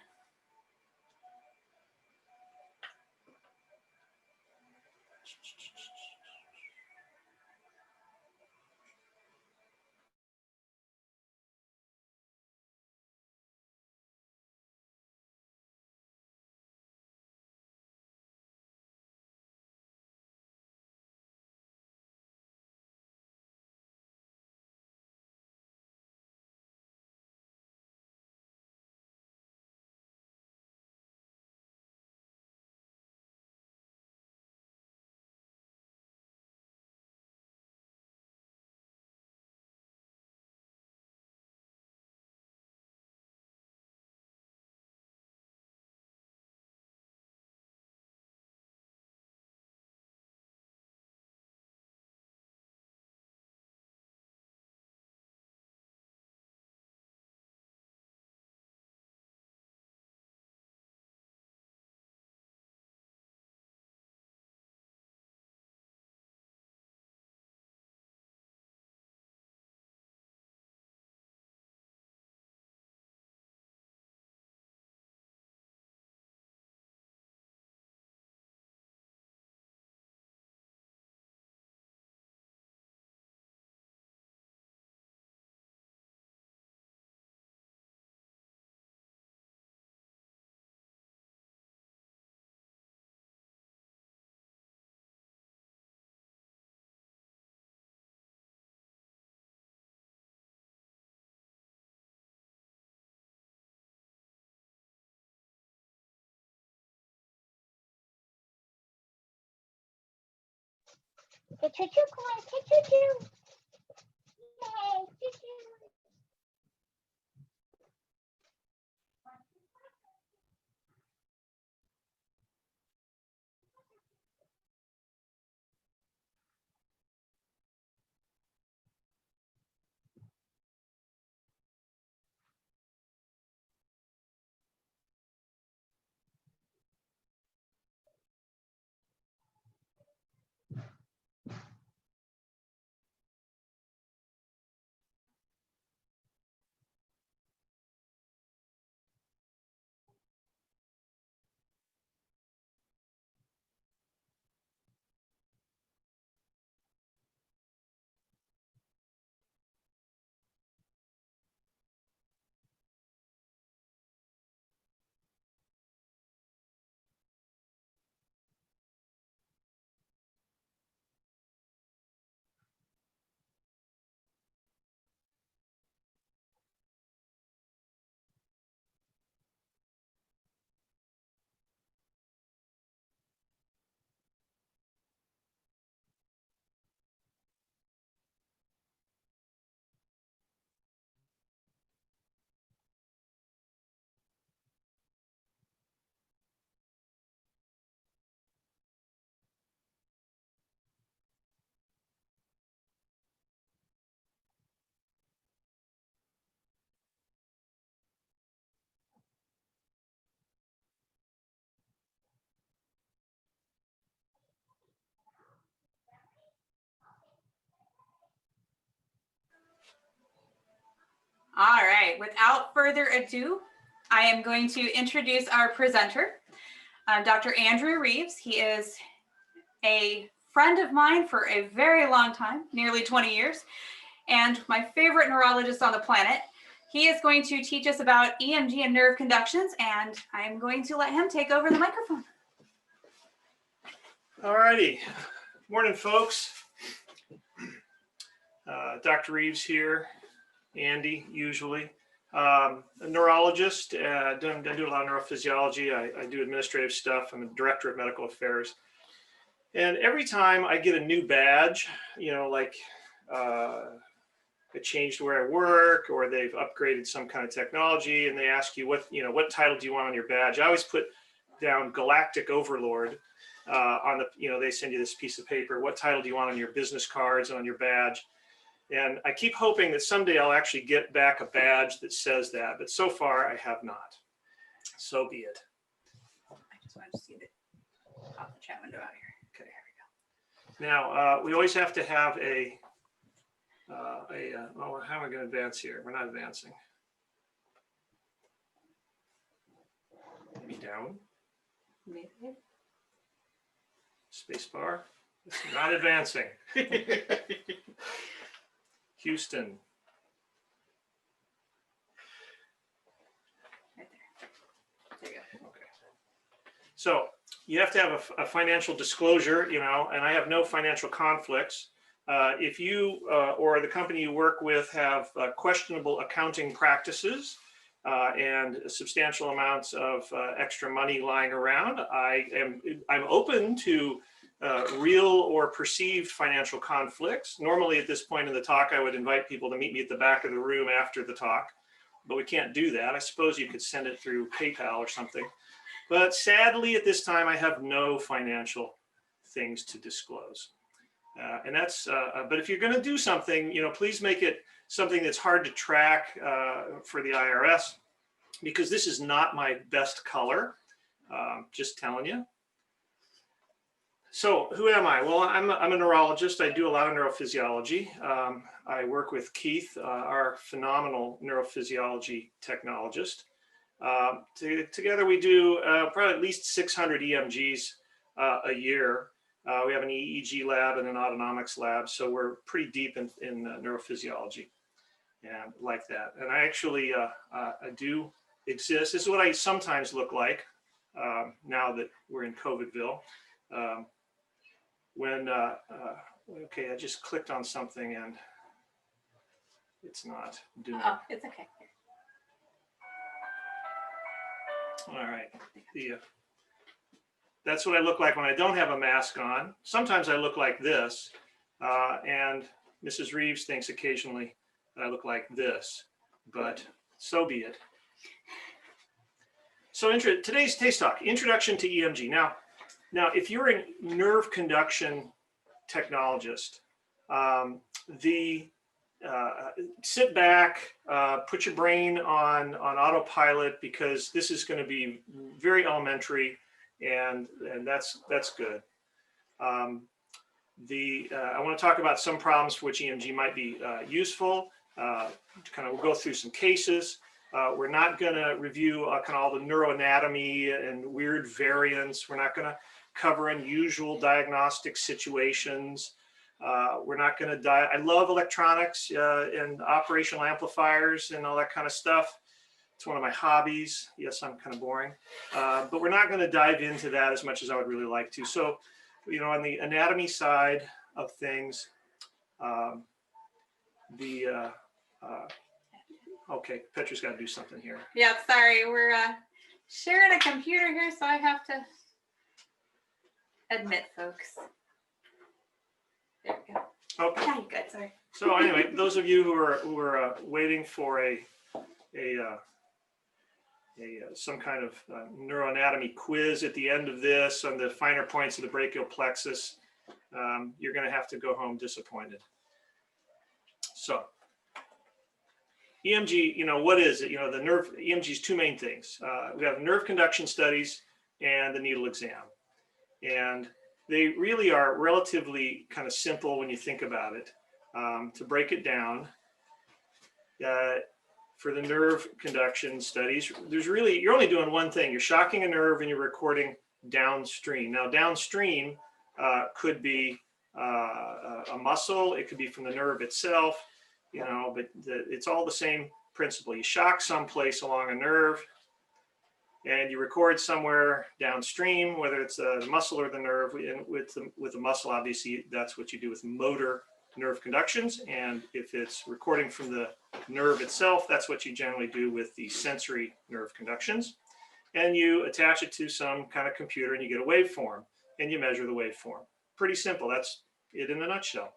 The choo-choo, come on, choo-choo. Yay, choo-choo. All right, without further ado, I am going to introduce our presenter, Dr. Andrew Reeves. He is a friend of mine for a very long time, nearly 20 years, and my favorite neurologist on the planet. He is going to teach us about EMG and nerve conductions, and I'm going to let him take over the microphone. All righty. Morning, folks. Dr. Reeves here, Andy, usually. A neurologist, I do a lot of neurophysiology. I do administrative stuff. I'm a director of medical affairs. And every time I get a new badge, you know, like it changed where I work, or they've upgraded some kind of technology, and they ask you what title do you want on your badge? I always put down Galactic Overlord on the, they send you this piece of paper. What title do you want on your business cards and on your badge? And I keep hoping that someday I'll actually get back a badge that says that, but so far I have not. So be it. I just wanted to see the pop the chat window out here. Okay, there we go. Now, we always have to have oh, how am I going to advance here? We're not advancing. Maybe down. Maybe. Space bar. It's not advancing. Houston. Right there. There you go. Okay. So you have to have a financial disclosure, and I have no financial conflicts. If you or the company you work with have questionable accounting practices and substantial amounts of extra money lying around, I'm open to real or perceived financial conflicts. Normally at this point in the talk, I would invite people to meet me at the back of the room after the talk, but we can't do that. I suppose you could send it through PayPal or something. But sadly, at this time, I have no financial things to disclose. And that's, but if you're going to do something, please make it something that's hard to track for the IRS, because this is not my best color, just telling you. So who am I? Well, I'm a neurologist. I do a lot of neurophysiology. I work with Keith, our phenomenal neurophysiology technologist. Together we do probably at least 600 EMGs a year. We have an EEG lab and an autonomics lab, so we're pretty deep in neurophysiology and like that. And I actually I do exist. This is what I sometimes look like now that we're in COVIDville. Okay, I just clicked on something and it's not doing it. Oh, it's okay. All right. That's what I look like when I don't have a mask on. Sometimes I look like this. And Mrs. Reeves thinks occasionally that I look like this, but so be it. So today's Taste Talk, Introduction to EMG. Now, if you're a nerve conduction technologist, sit back, put your brain on autopilot, because this is going to be very elementary, and that's good. I want to talk about some problems for which EMG might be useful. We'll go through some cases. We're not going to review kind of all the neuroanatomy and weird variants. We're not going to cover unusual diagnostic situations. We're not going to I love electronics and operational amplifiers and all that kind of stuff. It's one of my hobbies. Yes, I'm kind of boring, but we're not going to dive into that as much as I would really like to. So, on the anatomy side of things, okay, Petra's got to do something here. Yeah, sorry, we're sharing a computer here, so I have to admit, folks. There we go. Okay. Yeah, good. Sorry. So anyway, those of you who are waiting for some kind of neuroanatomy quiz at the end of this on the finer points of the brachial plexus, you're going to have to go home disappointed. So EMG, what is it? The nerve, EMG's two main things. We have nerve conduction studies and the needle exam. And they really are relatively kind of simple when you think about it. To break it down, for the nerve conduction studies, you're only doing one thing. You're shocking a nerve and you're recording downstream. Now, downstream could be a muscle. It could be from the nerve itself, but it's all the same principle. You shock someplace along a nerve and you record somewhere downstream, whether it's the muscle or the nerve. And with the muscle, obviously, that's what you do with motor nerve conductions. And if it's recording from the nerve itself, that's what you generally do with the sensory nerve conductions. And you attach it to some kind of computer and you get a waveform and you measure the waveform. Pretty simple. That's it in a nutshell.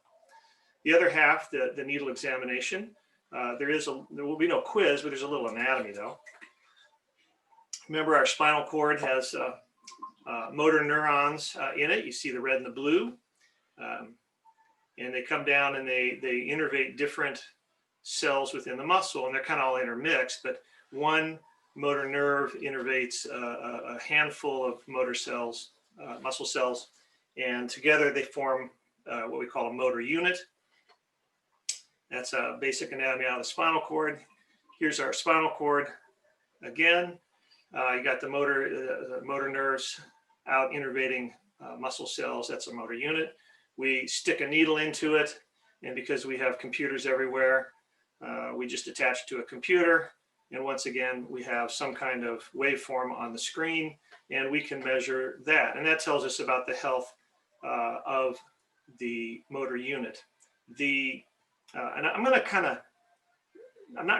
The other half, the needle examination, there will be no quiz, but there's a little anatomy though. Remember, our spinal cord has motor neurons in it. You see the red and the blue. And they come down and they innervate different cells within the muscle, and they're kind of all intermixed, but one motor nerve innervates a handful of motor cells, muscle cells, and together they form what we call a motor unit. That's a basic anatomy out of the spinal cord. Here's our spinal cord again. You got the motor nerves out innervating muscle cells. That's a motor unit. We stick a needle into it, and because we have computers everywhere, we just attach it to a computer. And once again, we have some kind of waveform on the screen, and we can measure that. And that tells us about the health of the motor unit. And I'm not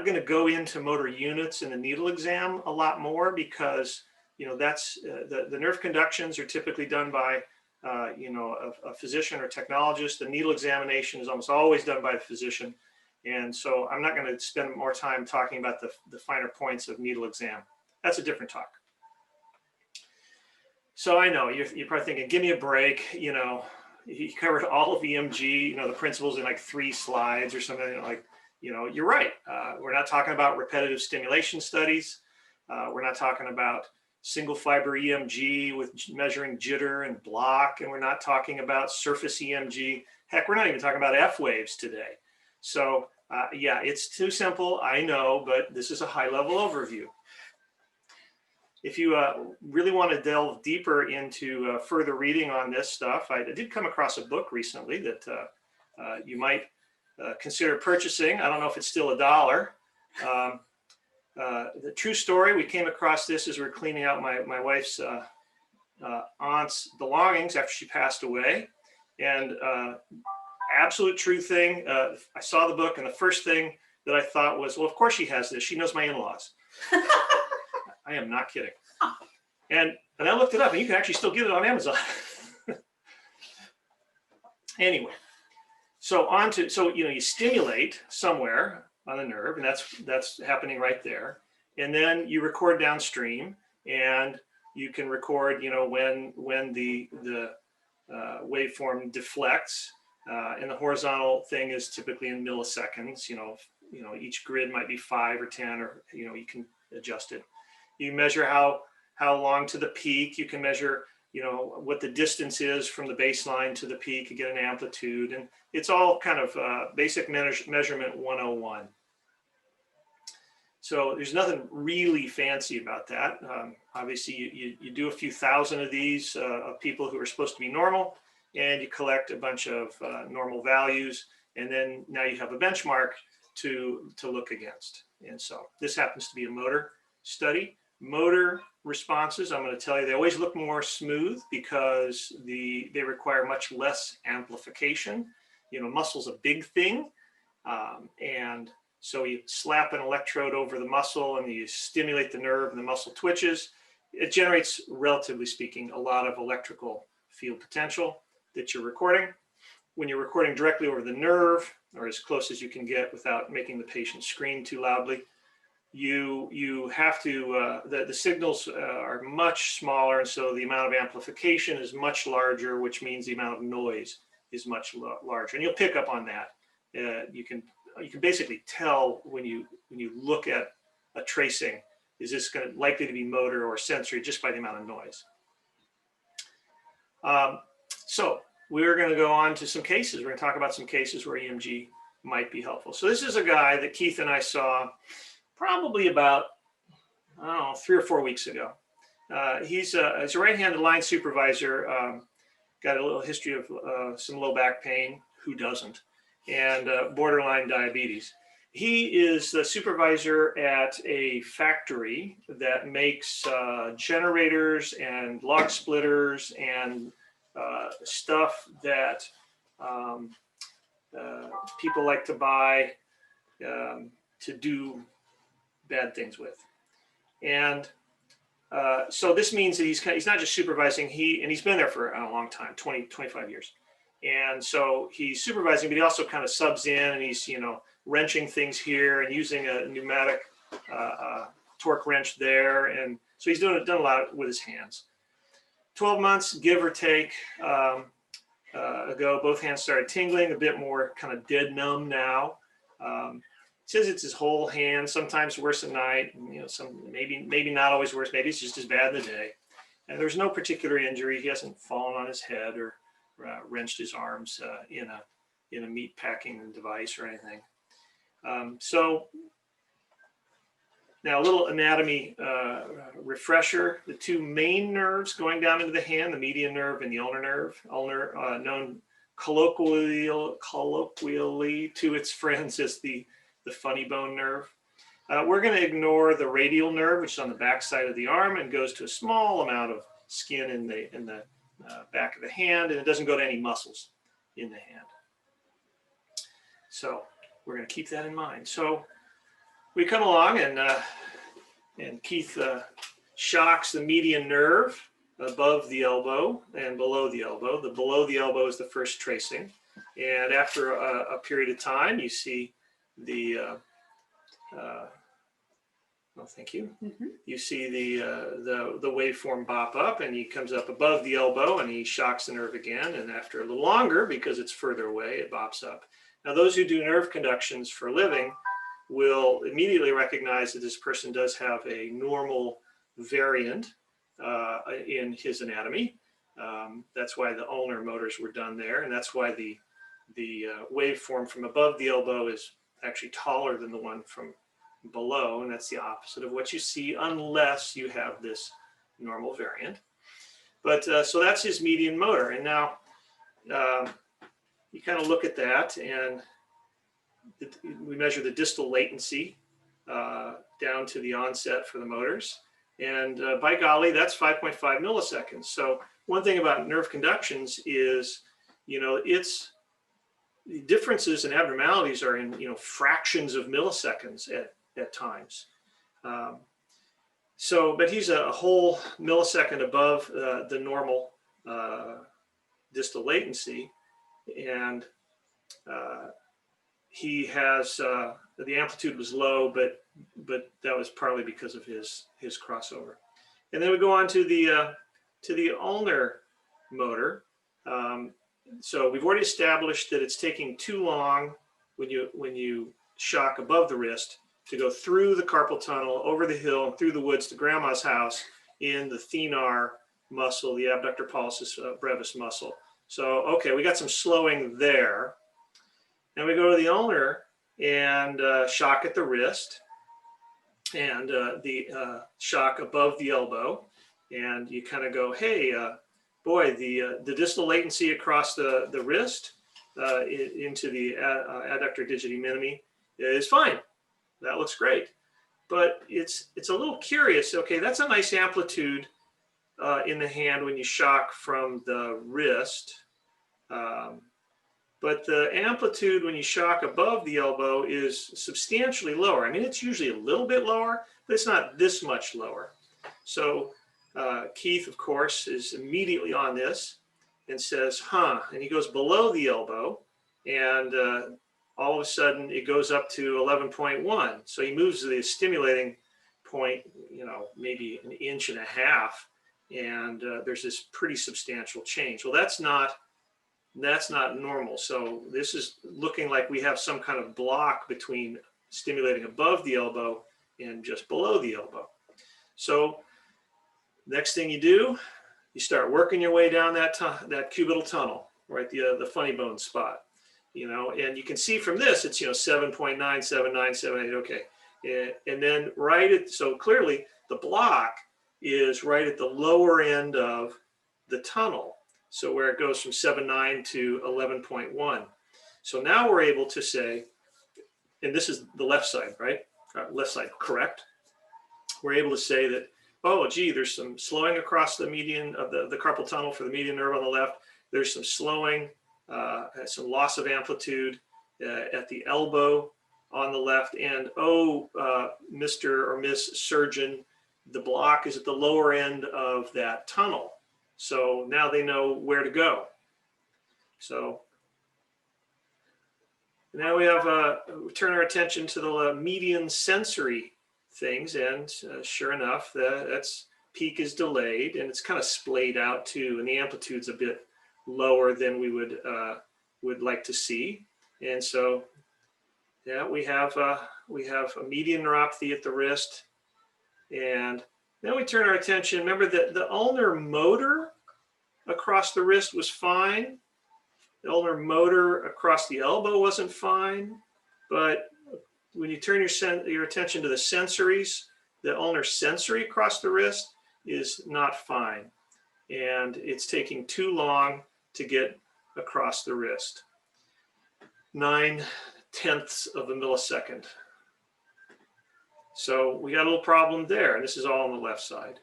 going to go into motor units in the needle exam a lot more, because that's the nerve conductions are typically done by a physician or technologist. The needle examination is almost always done by the physician. And so I'm not going to spend more time talking about the finer points of needle exam. That's a different talk. So I know you're probably thinking, give me a break. He covered all of EMG, the principles in like 3 slides or something. You're right. We're not talking about repetitive stimulation studies. We're not talking about single fiber EMG with measuring jitter and block. And we're not talking about surface EMG. Heck, we're not even talking about F waves today. So yeah, it's too simple, I know, but this is a high level overview. If you really want to delve deeper into further reading on this stuff, I did come across a book recently that you might consider purchasing. I don't know if it's still $1. The true story, we came across this as we were cleaning out my wife's aunt's belongings after she passed away. And absolute true thing, I saw the book, and the first thing that I thought was, well, of course she has this. She knows my in-laws. I am not kidding. And I looked it up, and you can actually still get it on Amazon. Anyway, So you stimulate somewhere on the nerve, and that's happening right there. And then you record downstream, and you can record, when the waveform deflects, and the horizontal thing is typically in milliseconds. Each grid might be 5 or 10, or you can adjust it. You measure how long to the peak. You can measure what the distance is from the baseline to the peak. You get an amplitude, and it's all kind of basic measurement 101. So there's nothing really fancy about that. Obviously, you do a few thousand of these of people who are supposed to be normal, and you collect a bunch of normal values, and then now you have a benchmark to look against. And so this happens to be a motor study. Motor responses, I'm going to tell you, they always look more smooth because they require much less amplification. Muscle's a big thing, and so you slap an electrode over the muscle and you stimulate the nerve and the muscle twitches. It generates, relatively speaking, a lot of electrical field potential that you're recording. When you're recording directly over the nerve, or as close as you can get without making the patient scream too loudly, you have to, the signals are much smaller, and so the amount of amplification is much larger, which means the amount of noise is much larger. And you'll pick up on that. You can basically tell when you look at a tracing, is this likely to be motor or sensory, just by the amount of noise. So we're going to go on to some cases. We're going to talk about some cases where EMG might be helpful. So this is a guy that Keith and I saw probably about, 3 or 4 weeks ago. He's a right-handed line supervisor, got a little history of some low back pain, who doesn't, and borderline diabetes. He is the supervisor at a factory that makes generators and log splitters and stuff that people like to buy to do bad things with. And so this means that he's not just supervising, and he's been there for a long time, 25 years. And so he's supervising, but he also kind of subs in, and he's, wrenching things here and using a pneumatic torque wrench there. And so he's done a lot with his hands. 12 months, give or take, ago, both hands started tingling, a bit more kind of dead numb now. Says it's his whole hand, sometimes worse at night, maybe not always worse, maybe it's just as bad in the day. And there's no particular injury. He hasn't fallen on his head or wrenched his arms in a meat packing device or anything. So now a little anatomy refresher. The two main nerves going down into the hand, the median nerve and the ulnar nerve, known colloquially to its friends as the funny bone nerve. We're going to ignore the radial nerve, which is on the back side of the arm and goes to a small amount of skin in the back of the hand, and it doesn't go to any muscles in the hand. So we're going to keep that in mind. So we come along, and Keith shocks the median nerve above the elbow and below the elbow. The below the elbow is the first tracing, and after a period of time, you see the thank you. Mm-hmm. You see the waveform bop up, and he comes up above the elbow, and he shocks the nerve again. And after a little longer, because it's further away, it bops up. Now, those who do nerve conductions for a living will immediately recognize that this person does have a normal variant in his anatomy. That's why the ulnar motors were done there, and that's why the waveform from above the elbow is actually taller than the one from below, and that's the opposite of what you see unless you have this normal variant. But so that's his median motor, and now you kind of look at that, and we measure the distal latency down to the onset for the motors, and by golly, that's 5.5 milliseconds. So one thing about nerve conductions is, it's the differences and abnormalities are in fractions of milliseconds at times. But he's a whole millisecond above the normal distal latency, and he has the amplitude was low, but that was partly because of his crossover. And then we go on to the ulnar motor. So we've already established that it's taking too long when you shock above the wrist to go through the carpal tunnel, over the hill, and through the woods to grandma's house in the thenar muscle, the abductor pollicis brevis muscle. So, okay, we got some slowing there. Then we go to the ulnar and shock at the wrist and the shock above the elbow. And you kind of go, hey, boy, the distal latency across the wrist into the adductor digiti minimi is fine. That looks great. But it's a little curious. Okay, that's a nice amplitude in the hand when you shock from the wrist. But the amplitude when you shock above the elbow is substantially lower. I mean, it's usually a little bit lower, but it's not this much lower. So Keith, of course, is immediately on this and says, huh, and he goes below the elbow, and all of a sudden it goes up to 11.1. So he moves the stimulating point, maybe 1.5 inches, and there's this pretty substantial change. Well, that's not normal. So this is looking like we have some kind of block between stimulating above the elbow and just below the elbow. So next thing you do, you start working your way down that cubital tunnel, right, the funny bone spot, and you can see from this, it's 7.9, 7.9, 7.8, okay, and then so clearly the block is right at the lower end of the tunnel. So where it goes from 7.9 to 11.1. So now we're able to say, and this is the left side, right? Left side, correct. We're able to say that, oh, gee, there's some slowing across the median of the carpal tunnel for the median nerve on the left. There's some slowing, some loss of amplitude at the elbow on the left. And Mr. or Miss Surgeon, the block is at the lower end of that tunnel. So now they know where to go. So now we turn our attention to the median sensory things, and sure enough, that's peak is delayed, and it's kind of splayed out too, and the amplitude's a bit lower than we would like to see. And so, yeah, we have a median neuropathy at the wrist, and then we turn our attention. Remember that the ulnar motor across the wrist was fine. The ulnar motor across the elbow wasn't fine. But when you turn your attention to the sensories, the ulnar sensory across the wrist is not fine. And it's taking too long to get across the wrist. 9/10 of a millisecond. So we got a little problem there, and this is all on the left side.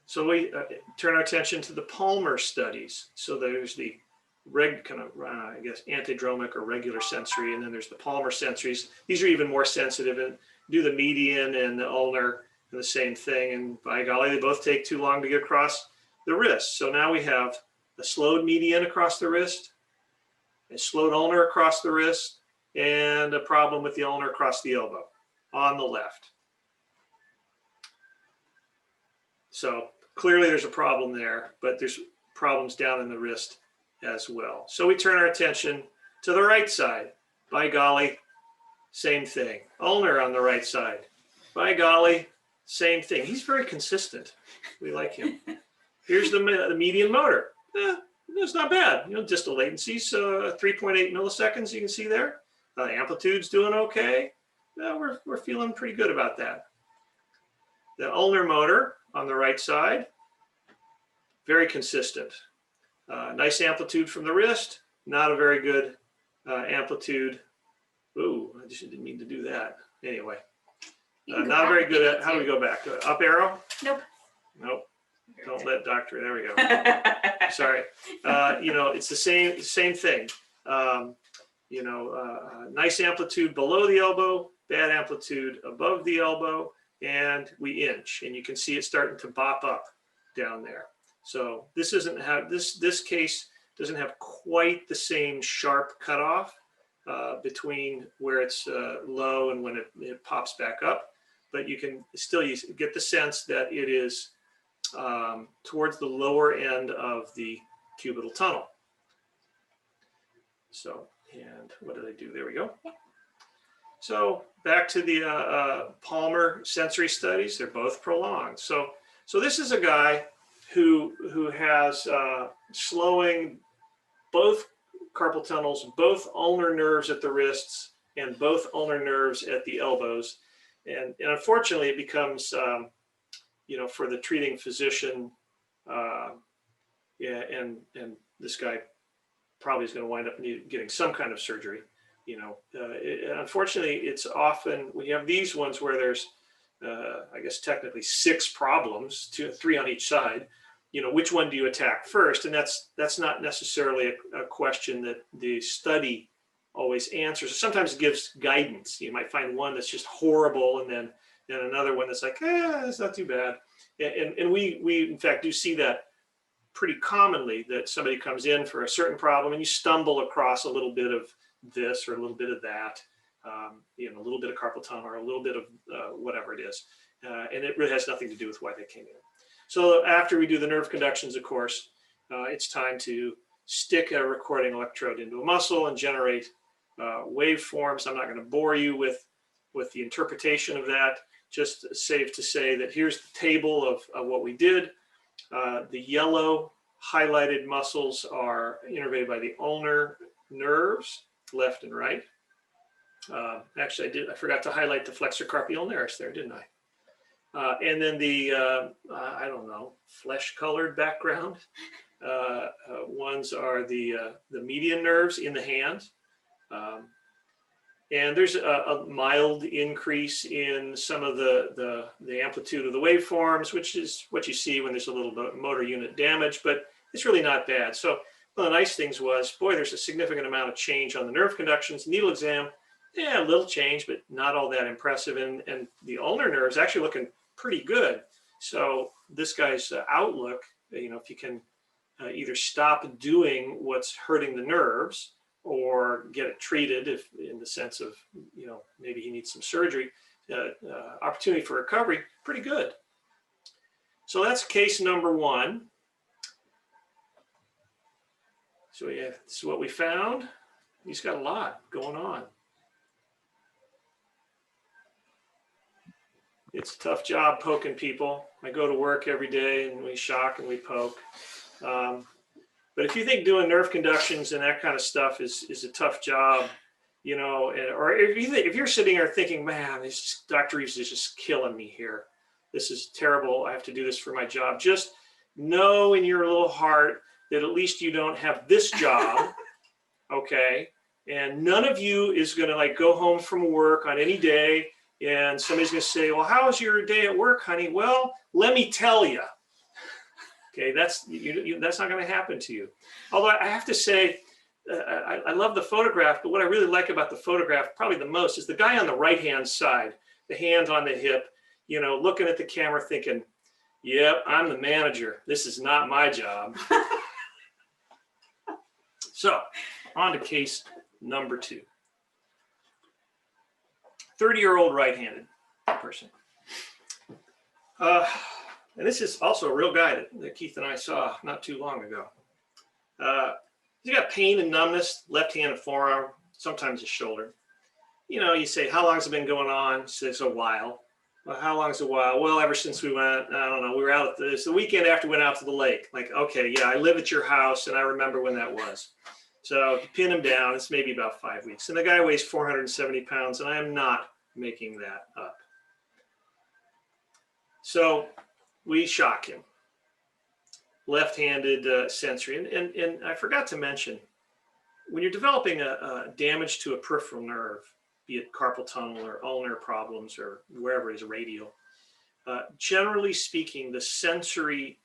So we turn our attention to the Palmer studies. So there's the antidromic or regular sensory, and then there's the Palmer sensories. These are even more sensitive and do the median and the ulnar and the same thing. And by golly, they both take too long to get across the wrist. So now we have a slowed median across the wrist, a slowed ulnar across the wrist, and a problem with the ulnar across the elbow on the left. So clearly there's a problem there, but there's problems down in the wrist as well. So we turn our attention to the right side. By golly, same thing. Ulnar on the right side. By golly, same thing. He's very consistent. We like him. Here's the median motor. It's not bad. Distal latency's 3.8 milliseconds, you can see there. Amplitude's doing okay. We're feeling pretty good about that. The ulnar motor on the right side, very consistent. Nice amplitude from the wrist, not a very good amplitude. Ooh, I just didn't mean to do that. Anyway, not very good at, how do we go back? Up arrow? Nope. Nope. Don't let doctor, there we go. Sorry. It's the same thing. Nice amplitude below the elbow, bad amplitude above the elbow, and we inch, and you can see it starting to bop up down there. So this isn't how this case doesn't have quite the same sharp cutoff between where it's low and when it pops back up, but you can still get the sense that it is towards the lower end of the cubital tunnel. So, and what did I do? There we go. So back to the Palmer sensory studies, they're both prolonged. So this is a guy who has slowing both carpal tunnels, both ulnar nerves at the wrists, and both ulnar nerves at the elbows. And unfortunately, it becomes, you know, for the treating physician, yeah, and this guy probably is going to wind up getting some kind of surgery. You know, unfortunately, it's often, we have these ones where there's, I guess, technically 6 problems, 3 on each side. You know, which one do you attack first? And that's not necessarily a question that the study always answers. Sometimes it gives guidance. You might find one that's just horrible, and then another one that's like, it's not too bad. And we in fact do see that pretty commonly, that somebody comes in for a certain problem and you stumble across a little bit of this or a little bit of that, you know, a little bit of carpal tunnel or a little bit of whatever it is. And it really has nothing to do with why they came in. So after we do the nerve conductions, of course, it's time to stick a recording electrode into a muscle and generate waveforms. I'm not going to bore you with the interpretation of that. Just safe to say that here's the table of what we did. The yellow highlighted muscles are innervated by the ulnar nerves, left and right. Actually, I forgot to highlight the flexor carpi ulnaris there, didn't I? And then the, I don't know, flesh-colored background ones are the median nerves in the hands. And there's a mild increase in some of the amplitude of the waveforms, which is what you see when there's a little bit of motor unit damage, but it's really not bad. So one of the nice things was, boy, there's a significant amount of change on the nerve conductions. Needle exam, yeah, a little change, but not all that impressive. And the ulnar nerves actually looking pretty good. So this guy's outlook, you know, if you can either stop doing what's hurting the nerves or get it treated, if in the sense of, you know, maybe he needs some surgery, opportunity for recovery, pretty good. So that's case number 1. So yeah, this is what we found. He's got a lot going on. It's a tough job poking people. I go to work every day and we shock and we poke. But if you think doing nerve conductions and that kind of stuff is a tough job, you know, or if you're sitting there thinking, man, Dr. Reeves is just killing me here. This is terrible. I have to do this for my job. Just know in your little heart that at least you don't have this job, okay? And none of you is gonna like go home from work on any day and somebody's gonna say, well, how was your day at work, honey? Well, let me tell you. Okay, that's not gonna happen to you. Although I have to say, I love the photograph, but what I really like about the photograph probably the most is the guy on the right-hand side, the hand on the hip, you know, looking at the camera thinking, yep, I'm the manager. This is not my job. So on to case number 2. 30-year-old right-handed person. And this is also a real guy that Keith and I saw not too long ago. He's got pain and numbness, left hand and forearm, sometimes his shoulder. You know, you say, how long has it been going on? He says, a while. Well, how long is a while? Well, ever since we went, I don't know, we were out, it's the weekend after we went out to the lake. Like, okay, yeah, I live at your house and I remember when that was. So if you pin him down, it's maybe about 5 weeks. And the guy weighs 470 pounds and I am not making that up. So we shock him. Left-handed sensory. And I forgot to mention, when you're developing a damage to a peripheral nerve, be it carpal tunnel or ulnar problems or wherever it is, radial, generally speaking, the sensory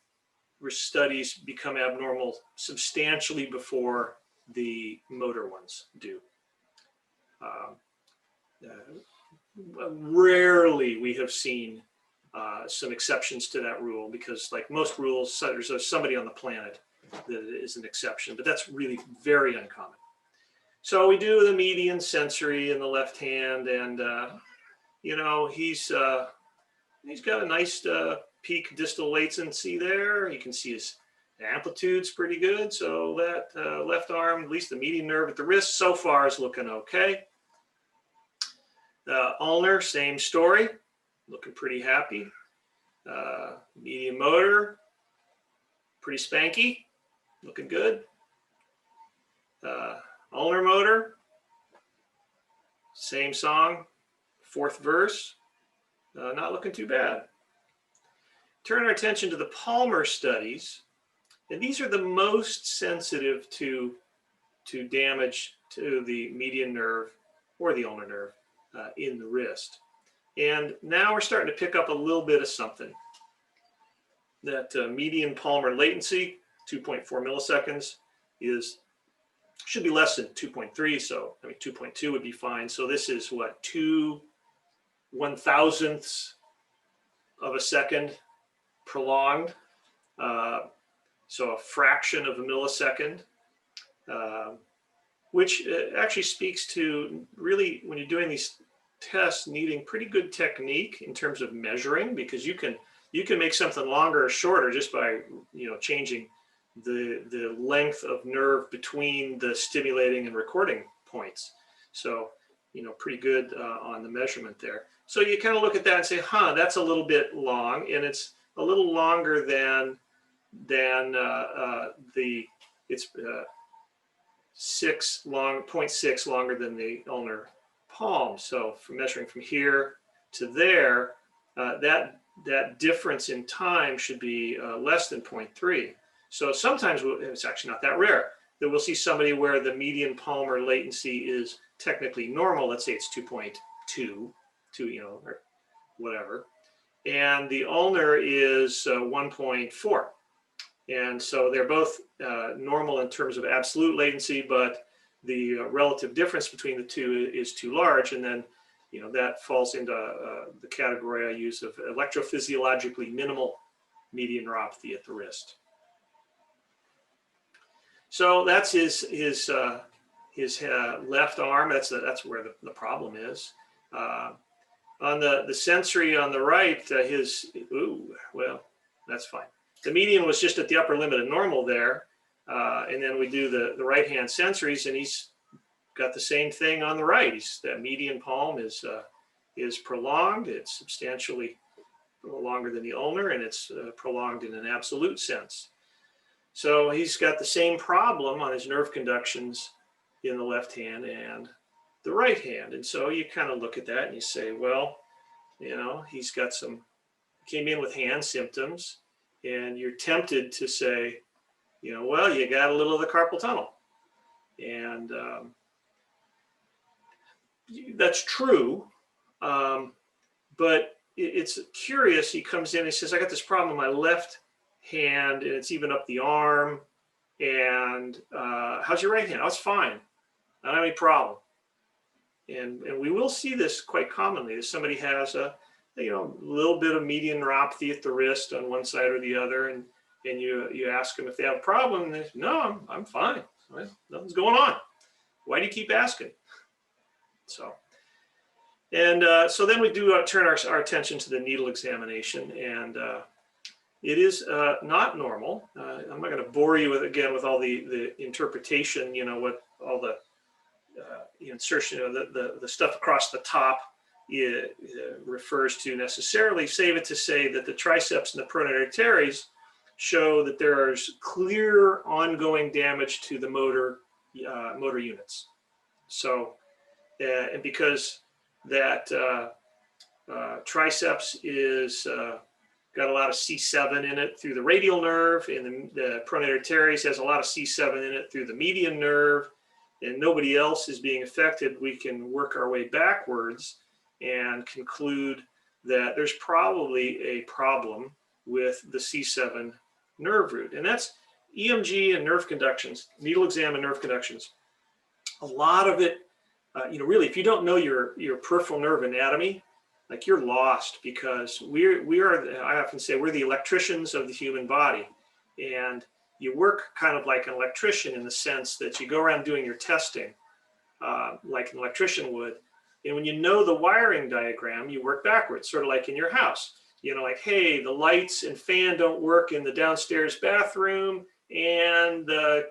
studies become abnormal substantially before the motor ones do. Rarely we have seen some exceptions to that rule because, like most rules, there's somebody on the planet that it is an exception, but that's really very uncommon. So we do the median sensory in the left hand, and you know, he's got a nice peak distal latency there. You can see his amplitude's pretty good. So that left arm, at least the median nerve at the wrist, so far is looking okay. Ulnar, same story, looking pretty happy. Median motor, pretty spanky, looking good. Ulnar motor, same song, fourth verse, not looking too bad. Turn our attention to the Palmer studies, and these are the most sensitive to damage to the median nerve or the ulnar nerve in the wrist. And now we're starting to pick up a little bit of something. That median Palmer latency, 2.4 milliseconds, should be less than 2.3. So I mean, 2.2 would be fine. So this is what, 2/1000ths of a second prolonged. So a fraction of a millisecond, which actually speaks to really, when you're doing these tests, needing pretty good technique in terms of measuring, because you can make something longer or shorter just by, you know, changing the length of nerve between the stimulating and recording points. So, you know, pretty good on the measurement there. So you kind of look at that and say, huh, that's a little bit long, and it's a little longer than it's 0.6 longer than the ulnar palm. So from measuring from here to there, that difference in time should be less than 0.3. So sometimes it's actually not that rare that we'll see somebody where the median Palmer latency is technically normal. Let's say it's 2.2, you know, or whatever. And the ulnar is 1.4. And so they're both normal in terms of absolute latency, but the relative difference between the two is too large. And then, you know, that falls into the category I use of electrophysiologically minimal median neuropathy at the wrist. So that's his left arm. That's where the problem is. On the sensory on the right, well, that's fine. The median was just at the upper limit of normal there. And then we do the right hand sensories, and he's got the same thing on the right. That median palm is prolonged. It's substantially longer than the ulnar, and it's prolonged in an absolute sense. So he's got the same problem on his nerve conductions in the left hand and the right hand. And so you kind of look at that and you say, well, you know, he's got came in with hand symptoms, and you're tempted to say, you know, well, you got a little of the carpal tunnel. And that's true. But it's curious. He comes in and he says, I got this problem in my left hand, and it's even up the arm. And how's your right hand? Oh, it's fine. I don't have any problem. And we will see this quite commonly. If somebody has a little bit of median neuropathy at the wrist on one side or the other, and you ask them if they have a problem, and they say, no, I'm fine. Nothing's going on. Why do you keep asking? So, and so then we do turn our attention to the needle examination, and it is not normal. I'm not going to bore you with all the interpretation, you know, what all the insertion of the stuff across the top refers to necessarily, save it to say that the triceps and the pronator teres show that there is clear ongoing damage to the motor units. So, and because that triceps is got a lot of C7 in it through the radial nerve, and the pronator teres has a lot of C7 in it through the median nerve, and nobody else is being affected, we can work our way backwards and conclude that there's probably a problem with the C7 nerve root. And that's EMG and nerve conductions, needle exam and nerve conductions. A lot of it, really, if you don't know your peripheral nerve anatomy, like, you're lost, because we are, I often say, we're the electricians of the human body. And you work kind of like an electrician in the sense that you go around doing your testing like an electrician would. And when you know the wiring diagram, you work backwards, sort of like in your house. You know, like, hey, the lights and fan don't work in the downstairs bathroom, and the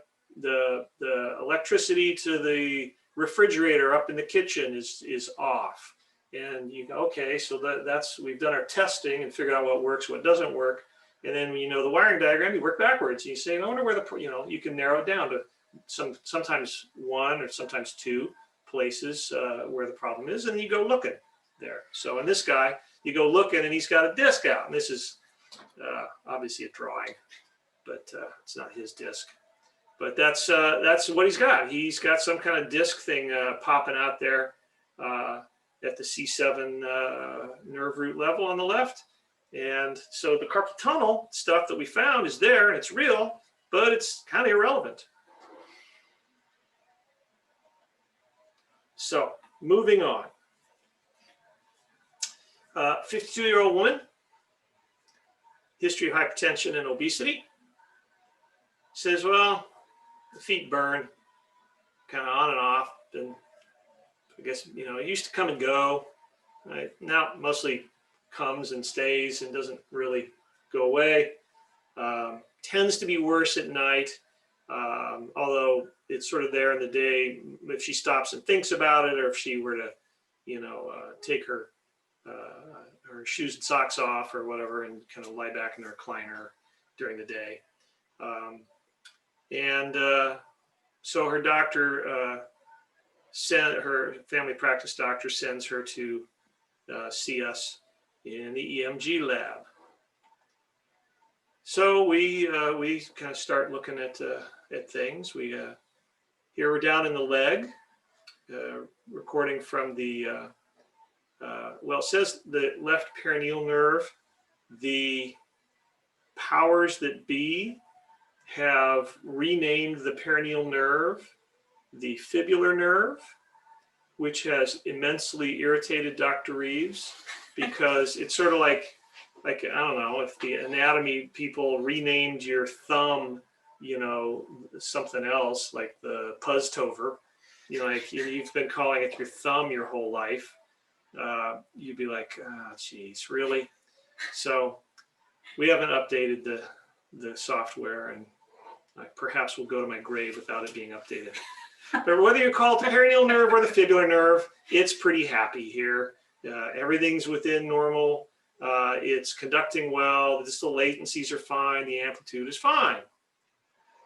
electricity to the refrigerator up in the kitchen is off. And you go, okay, so that's we've done our testing and figured out what works, what doesn't work. And then when you know the wiring diagram, you work backwards. You say, I wonder where you can narrow it down to sometimes one or sometimes two places where the problem is, and you go looking there. So in this guy, you go looking, and he's got a disc out, and this is obviously a drawing, but it's not his disc. But that's what he's got. He's got some kind of disc thing popping out there at the C7 nerve root level on the left. And so the carpal tunnel stuff that we found is there, and it's real, but it's kind of irrelevant. So moving on. 52-year-old woman, history of hypertension and obesity. Says, well, the feet burn, kind of on and off. And I guess, you know, it used to come and go. Right? Now mostly comes and stays and doesn't really go away. Tends to be worse at night, although it's sort of there in the day if she stops and thinks about it, or if she were to, you know, take her shoes and socks off or whatever and kind of lie back in her recliner during the day. So her doctor, her family practice doctor sends her to see us in the EMG lab. So we kind of start looking at things. Here we're down in the leg, recording from the, well, it says the left perineal nerve. The powers that be have renamed the perineal nerve the fibular nerve, which has immensely irritated Dr. Reeves, because it's sort of like, I don't know, if the anatomy people renamed your thumb, you know, something else, like the Puzztover, you know, like you've been calling it your thumb your whole life, you'd be like, oh, geez, really? So we haven't updated the software, and I perhaps will go to my grave without it being updated. But whether you call it the perineal nerve or the fibular nerve, it's pretty happy here. Everything's within normal. It's conducting well. The distal latencies are fine. The amplitude is fine.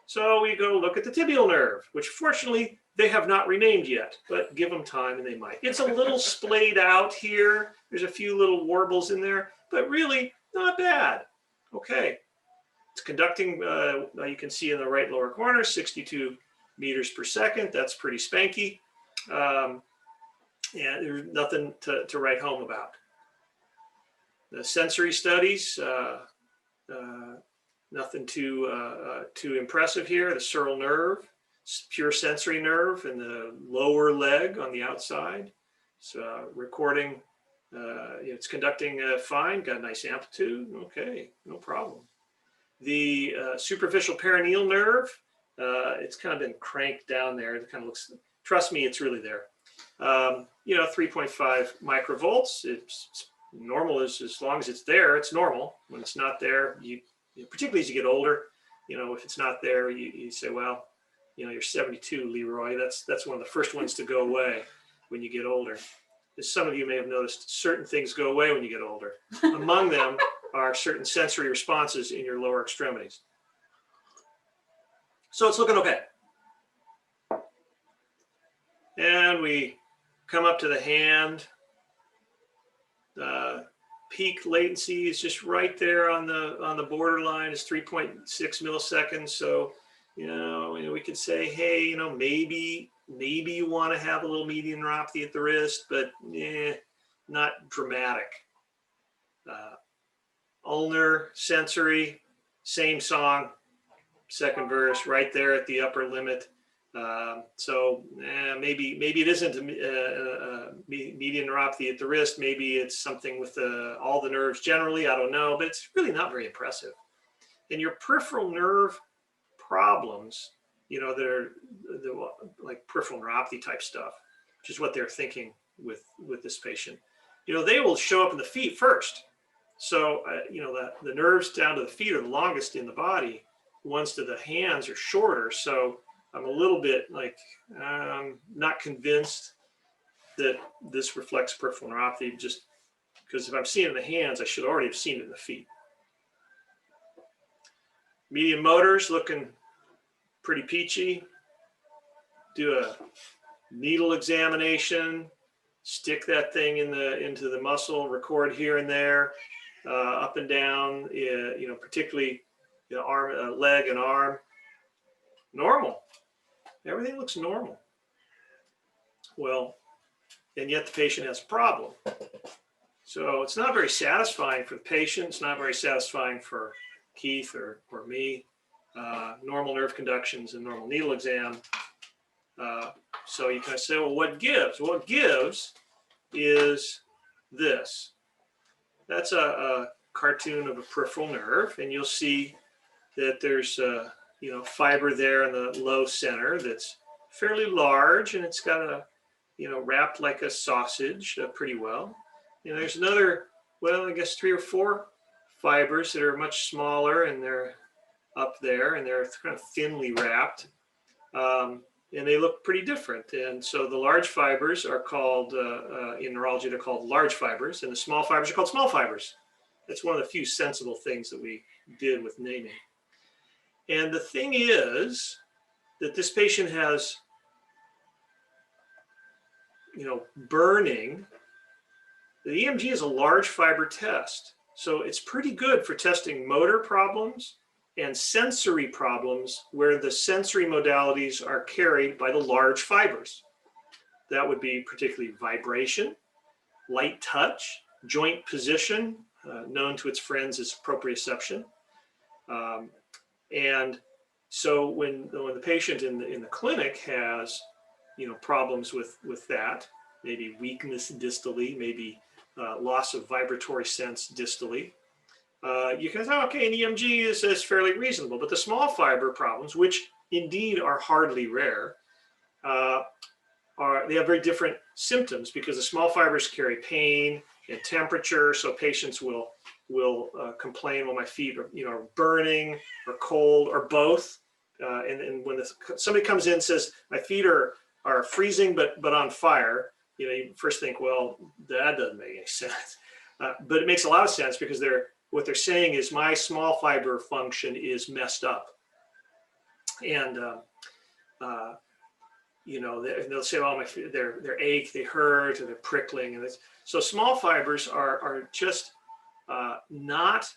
So we go look at the tibial nerve, which fortunately they have not renamed yet, but give them time and they might. It's a little splayed out here. There's a few little warbles in there, but really not bad. Okay. It's conducting, you can see in the right lower corner, 62 meters per second. That's pretty spanky. And there's nothing to write home about. The sensory studies, nothing too impressive here. The sural nerve, pure sensory nerve in the lower leg on the outside. So recording, it's conducting fine, got a nice amplitude. Okay, no problem. The superficial perineal nerve, it's kind of been cranked down there. It kind of looks, trust me, it's really there. 3.5 microvolts. It's normal as long as it's there, it's normal. When it's not there, particularly as you get older, if it's not there, you say, well, you're 72, Leroy. That's one of the first ones to go away when you get older. As some of you may have noticed, certain things go away when you get older. Among them are certain sensory responses in your lower extremities. So it's looking okay. And we come up to the hand. Peak latency is just right there on the borderline. It's 3.6 milliseconds. So, we could say, hey, maybe you want to have a little median neuropathy at the wrist, but not dramatic. Ulnar sensory, same song, second verse, right there at the upper limit. So maybe it isn't a median neuropathy at the wrist. Maybe it's something with all the nerves generally. I don't know, but it's really not very impressive. And your peripheral nerve problems, you know, that are like peripheral neuropathy type stuff, which is what they're thinking with this patient, you know, they will show up in the feet first. So, you know, the nerves down to the feet are the longest in the body. Ones to the hands are shorter. So I'm a little bit like, not convinced that this reflects peripheral neuropathy, just because if I'm seeing it in the hands, I should already have seen it in the feet. Median motors looking pretty peachy. Do a needle examination, stick that thing into the muscle, record here and there, up and down, you know, particularly the arm, leg and arm. Normal. Everything looks normal. Well, and yet the patient has a problem. So it's not very satisfying for the patient. It's not very satisfying for Keith or me. Normal nerve conductions and normal needle exam. So you kind of say, well, what gives? What gives is this. That's a cartoon of a peripheral nerve, and you'll see that there's a, you know, fiber there in the low center that's fairly large, and it's got a, you know, wrapped like a sausage pretty well. And there's another, well, I guess 3 or 4 fibers that are much smaller, and they're up there, and they're kind of thinly wrapped. And they look pretty different. And so the large fibers are called, in neurology, they're called large fibers, and the small fibers are called small fibers. That's one of the few sensible things that we did with naming. And the thing is that this patient has, you know, burning. The EMG is a large fiber test. So it's pretty good for testing motor problems and sensory problems where the sensory modalities are carried by the large fibers. That would be particularly vibration, light touch, joint position, known to its friends as proprioception. And so when the patient in the clinic has, you know, problems with that, maybe weakness distally, maybe loss of vibratory sense distally, you can say, okay, an EMG is fairly reasonable, but the small fiber problems, which indeed are hardly rare, they have very different symptoms because the small fibers carry pain and temperature. So patients will complain, well, my feet are, you know, are burning or cold or both. And when somebody comes in and says, my feet are freezing but on fire, you know, you first think, well, that doesn't make any sense. But it makes a lot of sense because what they're saying is my small fiber function is messed up. And, you know, they'll say, oh, my feet, they're ache, they hurt, or they're prickling. And so small fibers are just not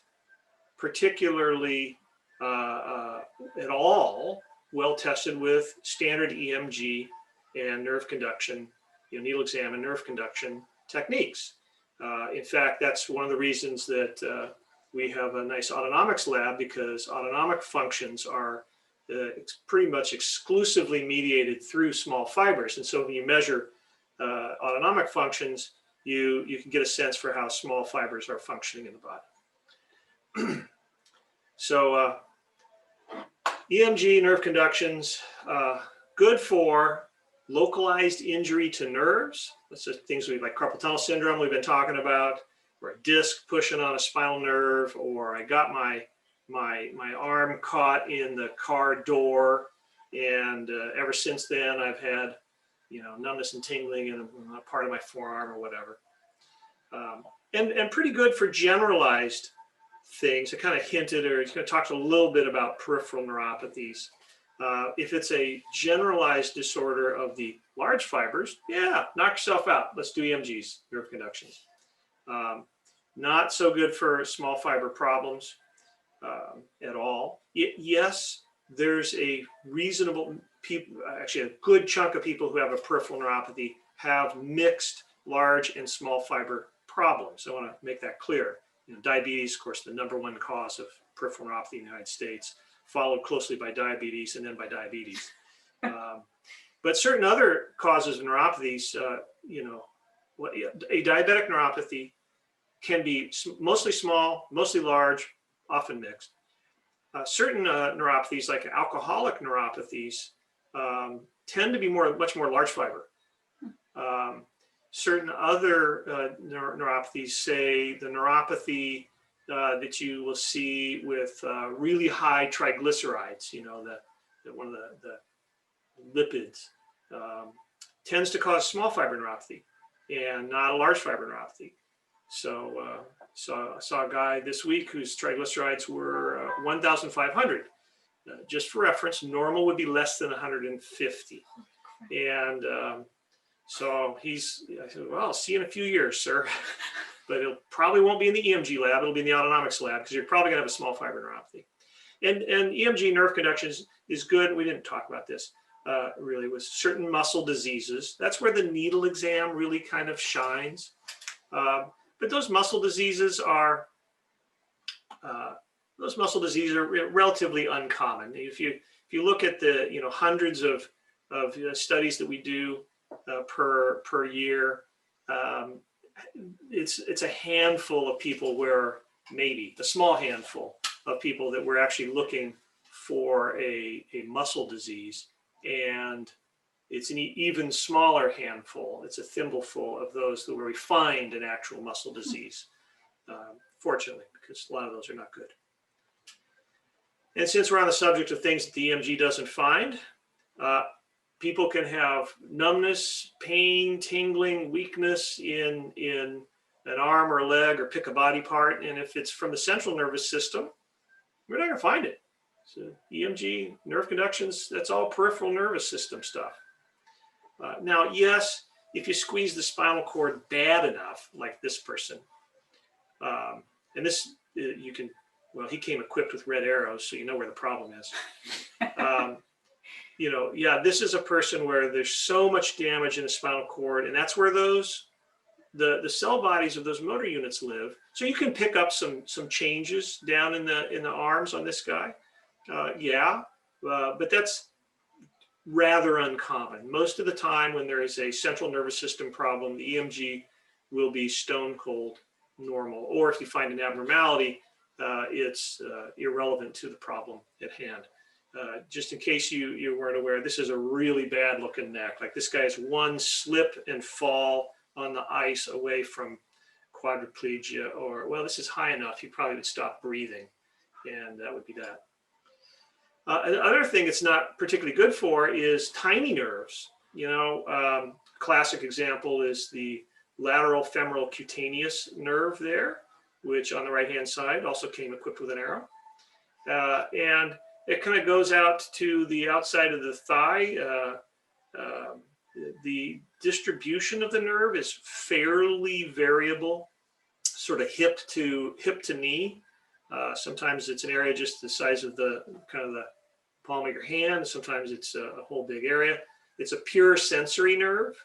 particularly at all well tested with standard EMG and nerve conduction, you know, needle exam and nerve conduction techniques. In fact, that's one of the reasons that we have a nice autonomics lab, because autonomic functions are pretty much exclusively mediated through small fibers. And so when you measure autonomic functions, you can get a sense for how small fibers are functioning in the body. So EMG nerve conductions, good for localized injury to nerves. That's the things like carpal tunnel syndrome we've been talking about, or a disc pushing on a spinal nerve, or I got my arm caught in the car door, and ever since then I've had, you know, numbness and tingling in a part of my forearm or whatever. And pretty good for generalized things. I kind of hinted or talked a little bit about peripheral neuropathies. If it's a generalized disorder of the large fibers, yeah, knock yourself out. Let's do EMGs, nerve conductions. Not so good for small fiber problems at all. Yes, there's a reasonable actually a good chunk of people who have a peripheral neuropathy have mixed large and small fiber problems. I want to make that clear. You know, diabetes, of course, the #1 cause of peripheral neuropathy in the United States, followed closely by diabetes and then by diabetes. But certain other causes of neuropathies, you know, a diabetic neuropathy can be mostly small, mostly large, often mixed. certain neuropathies, like alcoholic neuropathies, tend to be much more large fiber. Certain other neuropathies, say the neuropathy that you will see with really high triglycerides, you know, one of the lipids, tends to cause small fiber neuropathy and not a large fiber neuropathy. So, I saw a guy this week whose triglycerides were 1,500. Just for reference, normal would be less than 150. And so I said, well, I'll see you in a few years, sir. But it probably won't be in the EMG lab. It'll be in the autonomics lab because you're probably gonna have a small fiber neuropathy. And EMG nerve conduction is good. We didn't talk about this really with certain muscle diseases. That's where the needle exam really kind of shines. But those muscle diseases are relatively uncommon. If you look at the hundreds of studies that we do per year, it's a handful of people where maybe a small handful of people that we're actually looking for a muscle disease, and it's an even smaller handful. It's a thimbleful of those where we find an actual muscle disease, fortunately, because a lot of those are not good. And since we're on the subject of things that the EMG doesn't find, people can have numbness, pain, tingling, weakness in an arm or a leg, or pick a body part. And if it's from the central nervous system, we're not gonna find it. So EMG, nerve conductions, that's all peripheral nervous system stuff. Now, yes, if you squeeze the spinal cord bad enough, like this person, and this, you can, well, he came equipped with red arrows, so you know where the problem is. Yeah, this is a person where there's so much damage in the spinal cord, and that's where the cell bodies of those motor units live. So you can pick up some changes down in the arms on this guy. But that's rather uncommon. Most of the time when there is a central nervous system problem, the EMG will be stone cold normal. Or if you find an abnormality, it's irrelevant to the problem at hand. Just in case you weren't aware, this is a really bad looking neck. Like this guy's one slip and fall on the ice away from quadriplegia, or, well, this is high enough, he probably would stop breathing, and that would be that. Another thing it's not particularly good for is tiny nerves. Classic example is the lateral femoral cutaneous nerve there, which on the right-hand side also came equipped with an arrow. And it kind of goes out to the outside of the thigh. The distribution of the nerve is fairly variable, sort of hip to knee. Sometimes it's an area just the size of the palm of your hand. Sometimes it's a whole big area. It's a pure sensory nerve.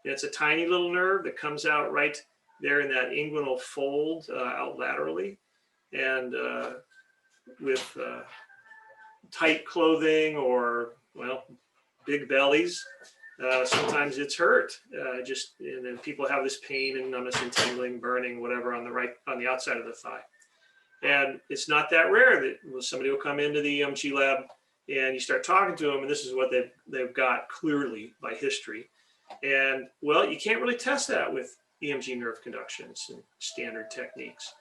It's a tiny little nerve that comes out right there in that inguinal fold out laterally. And with tight clothing or, well, big bellies, sometimes it's hurt. And then people have this pain and numbness and tingling, burning, whatever on the outside of the thigh. And it's not that rare that somebody will come into the EMG lab and you start talking to them, and this is what they've got clearly by history. And, well, you can't really test that with EMG nerve conductions and standard techniques.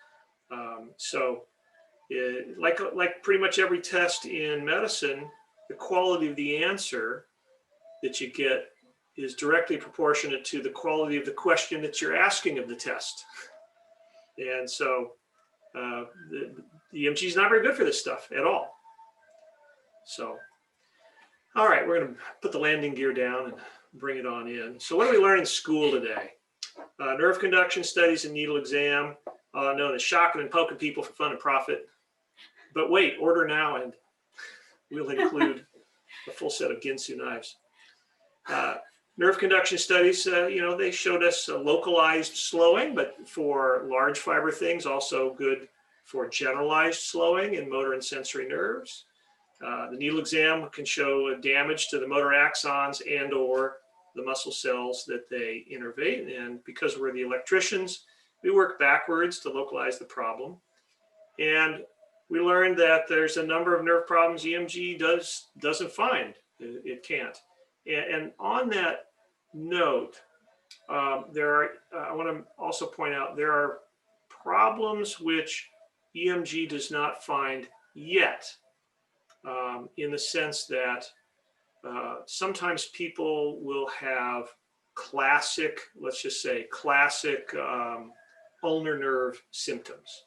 Like pretty much every test in medicine, the quality of the answer that you get is directly proportionate to the quality of the question that you're asking of the test. And so the EMG is not very good for this stuff at all. So, all right, we're going to put the landing gear down and bring it on in. So what did we learn in school today? Nerve conduction studies and needle exam, known as shocking and poking people for fun and profit. But wait, order now and we'll include a full set of Ginsu knives. Nerve conduction studies, they showed us localized slowing, but for large fiber things, also good for generalized slowing in motor and sensory nerves. The needle exam can show damage to the motor axons and or the muscle cells that they innervate. And because we're the electricians, we work backwards to localize the problem. And we learned that there's a number of nerve problems EMG doesn't find. It can't. And on that note, I want to also point out there are problems which EMG does not find yet, in the sense that sometimes people will have classic, let's just say classic ulnar nerve symptoms.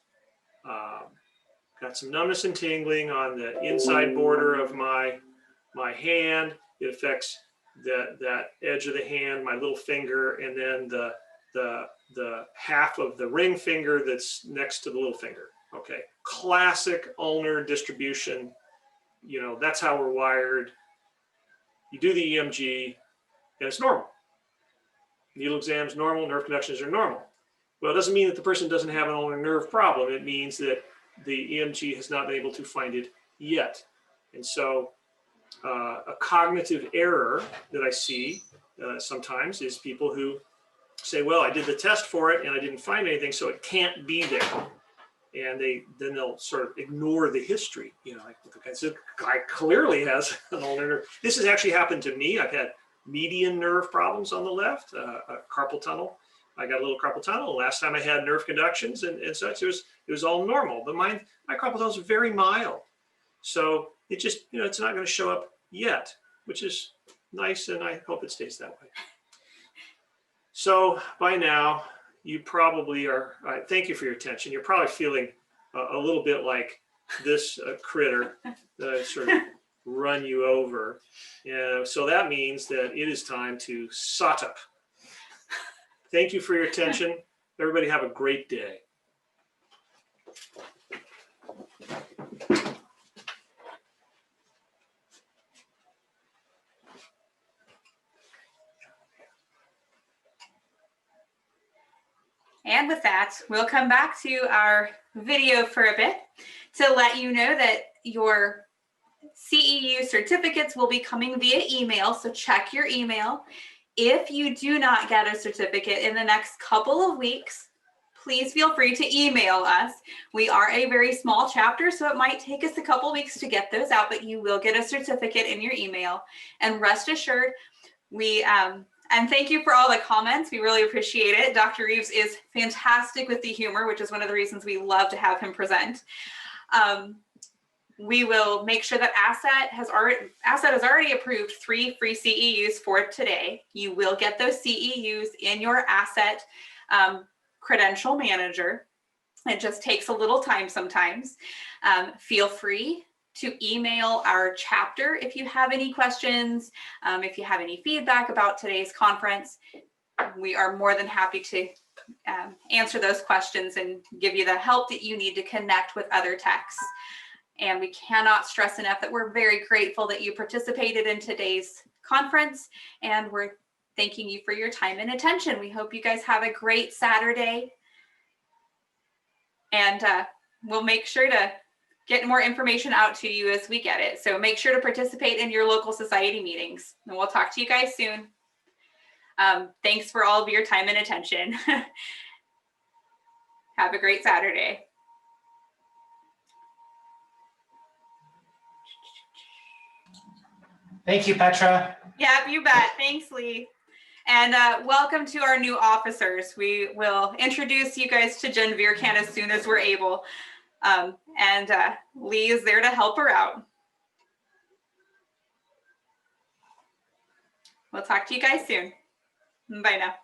Got some numbness and tingling on the inside border of my hand. It affects that edge of the hand, my little finger, and then the half of the ring finger that's next to the little finger. Okay, classic ulnar distribution. You know, that's how we're wired. You do the EMG and it's normal. Needle exam's normal, nerve conductions are normal. Well, it doesn't mean that the person doesn't have an ulnar nerve problem. It means that the EMG has not been able to find it yet. And so a cognitive error that I see sometimes is people who say, well, I did the test for it and I didn't find anything, so it can't be there. And then they'll sort of ignore the history. You know, like the guy clearly has an ulnar nerve. This has actually happened to me. I've had median nerve problems on the left, a carpal tunnel. I got a little carpal tunnel. Last time I had nerve conductions and such, it was all normal. But my carpal tunnels are very mild. So it just, you know, it's not going to show up yet, which is nice, and I hope it stays that way. So by now, you probably are, thank you for your attention. You're probably feeling a little bit like this critter that I sort of run you over. So that means that it is time to sot up. Thank you for your attention. Everybody have a great day. And with that, we'll come back to our video for a bit to let you know that your CEU certificates will be coming via email, so check your email. If you do not get a certificate in the next couple of weeks, please feel free to email us. We are a very small chapter, so it might take us a couple weeks to get those out, but you will get a certificate in your email. And rest assured, and thank you for all the comments. We really appreciate it. Dr. Reeves is fantastic with the humor, which is one of the reasons we love to have him present. We will make sure that ASET has already approved 3 free CEUs for today. You will get those CEUs in your ASET credential manager. It just takes a little time sometimes. Feel free to email our chapter if you have any questions, if you have any feedback about today's conference. We are more than happy to answer those questions and give you the help that you need to connect with other techs. And we cannot stress enough that we're very grateful that you participated in today's conference, and we're thanking you for your time and attention. We hope you guys have a great Saturday, and we'll make sure to get more information out to you as we get it. So make sure to participate in your local society meetings, and we'll talk to you guys soon. Thanks for all of your time and attention. Have a great Saturday. Thank you, Petra. Yeah, you bet. Thanks, Lee. And welcome to our new officers. We will introduce you guys to Jen Vierkan as soon as we're able. Lee is there to help her out. We'll talk to you guys soon. Bye now.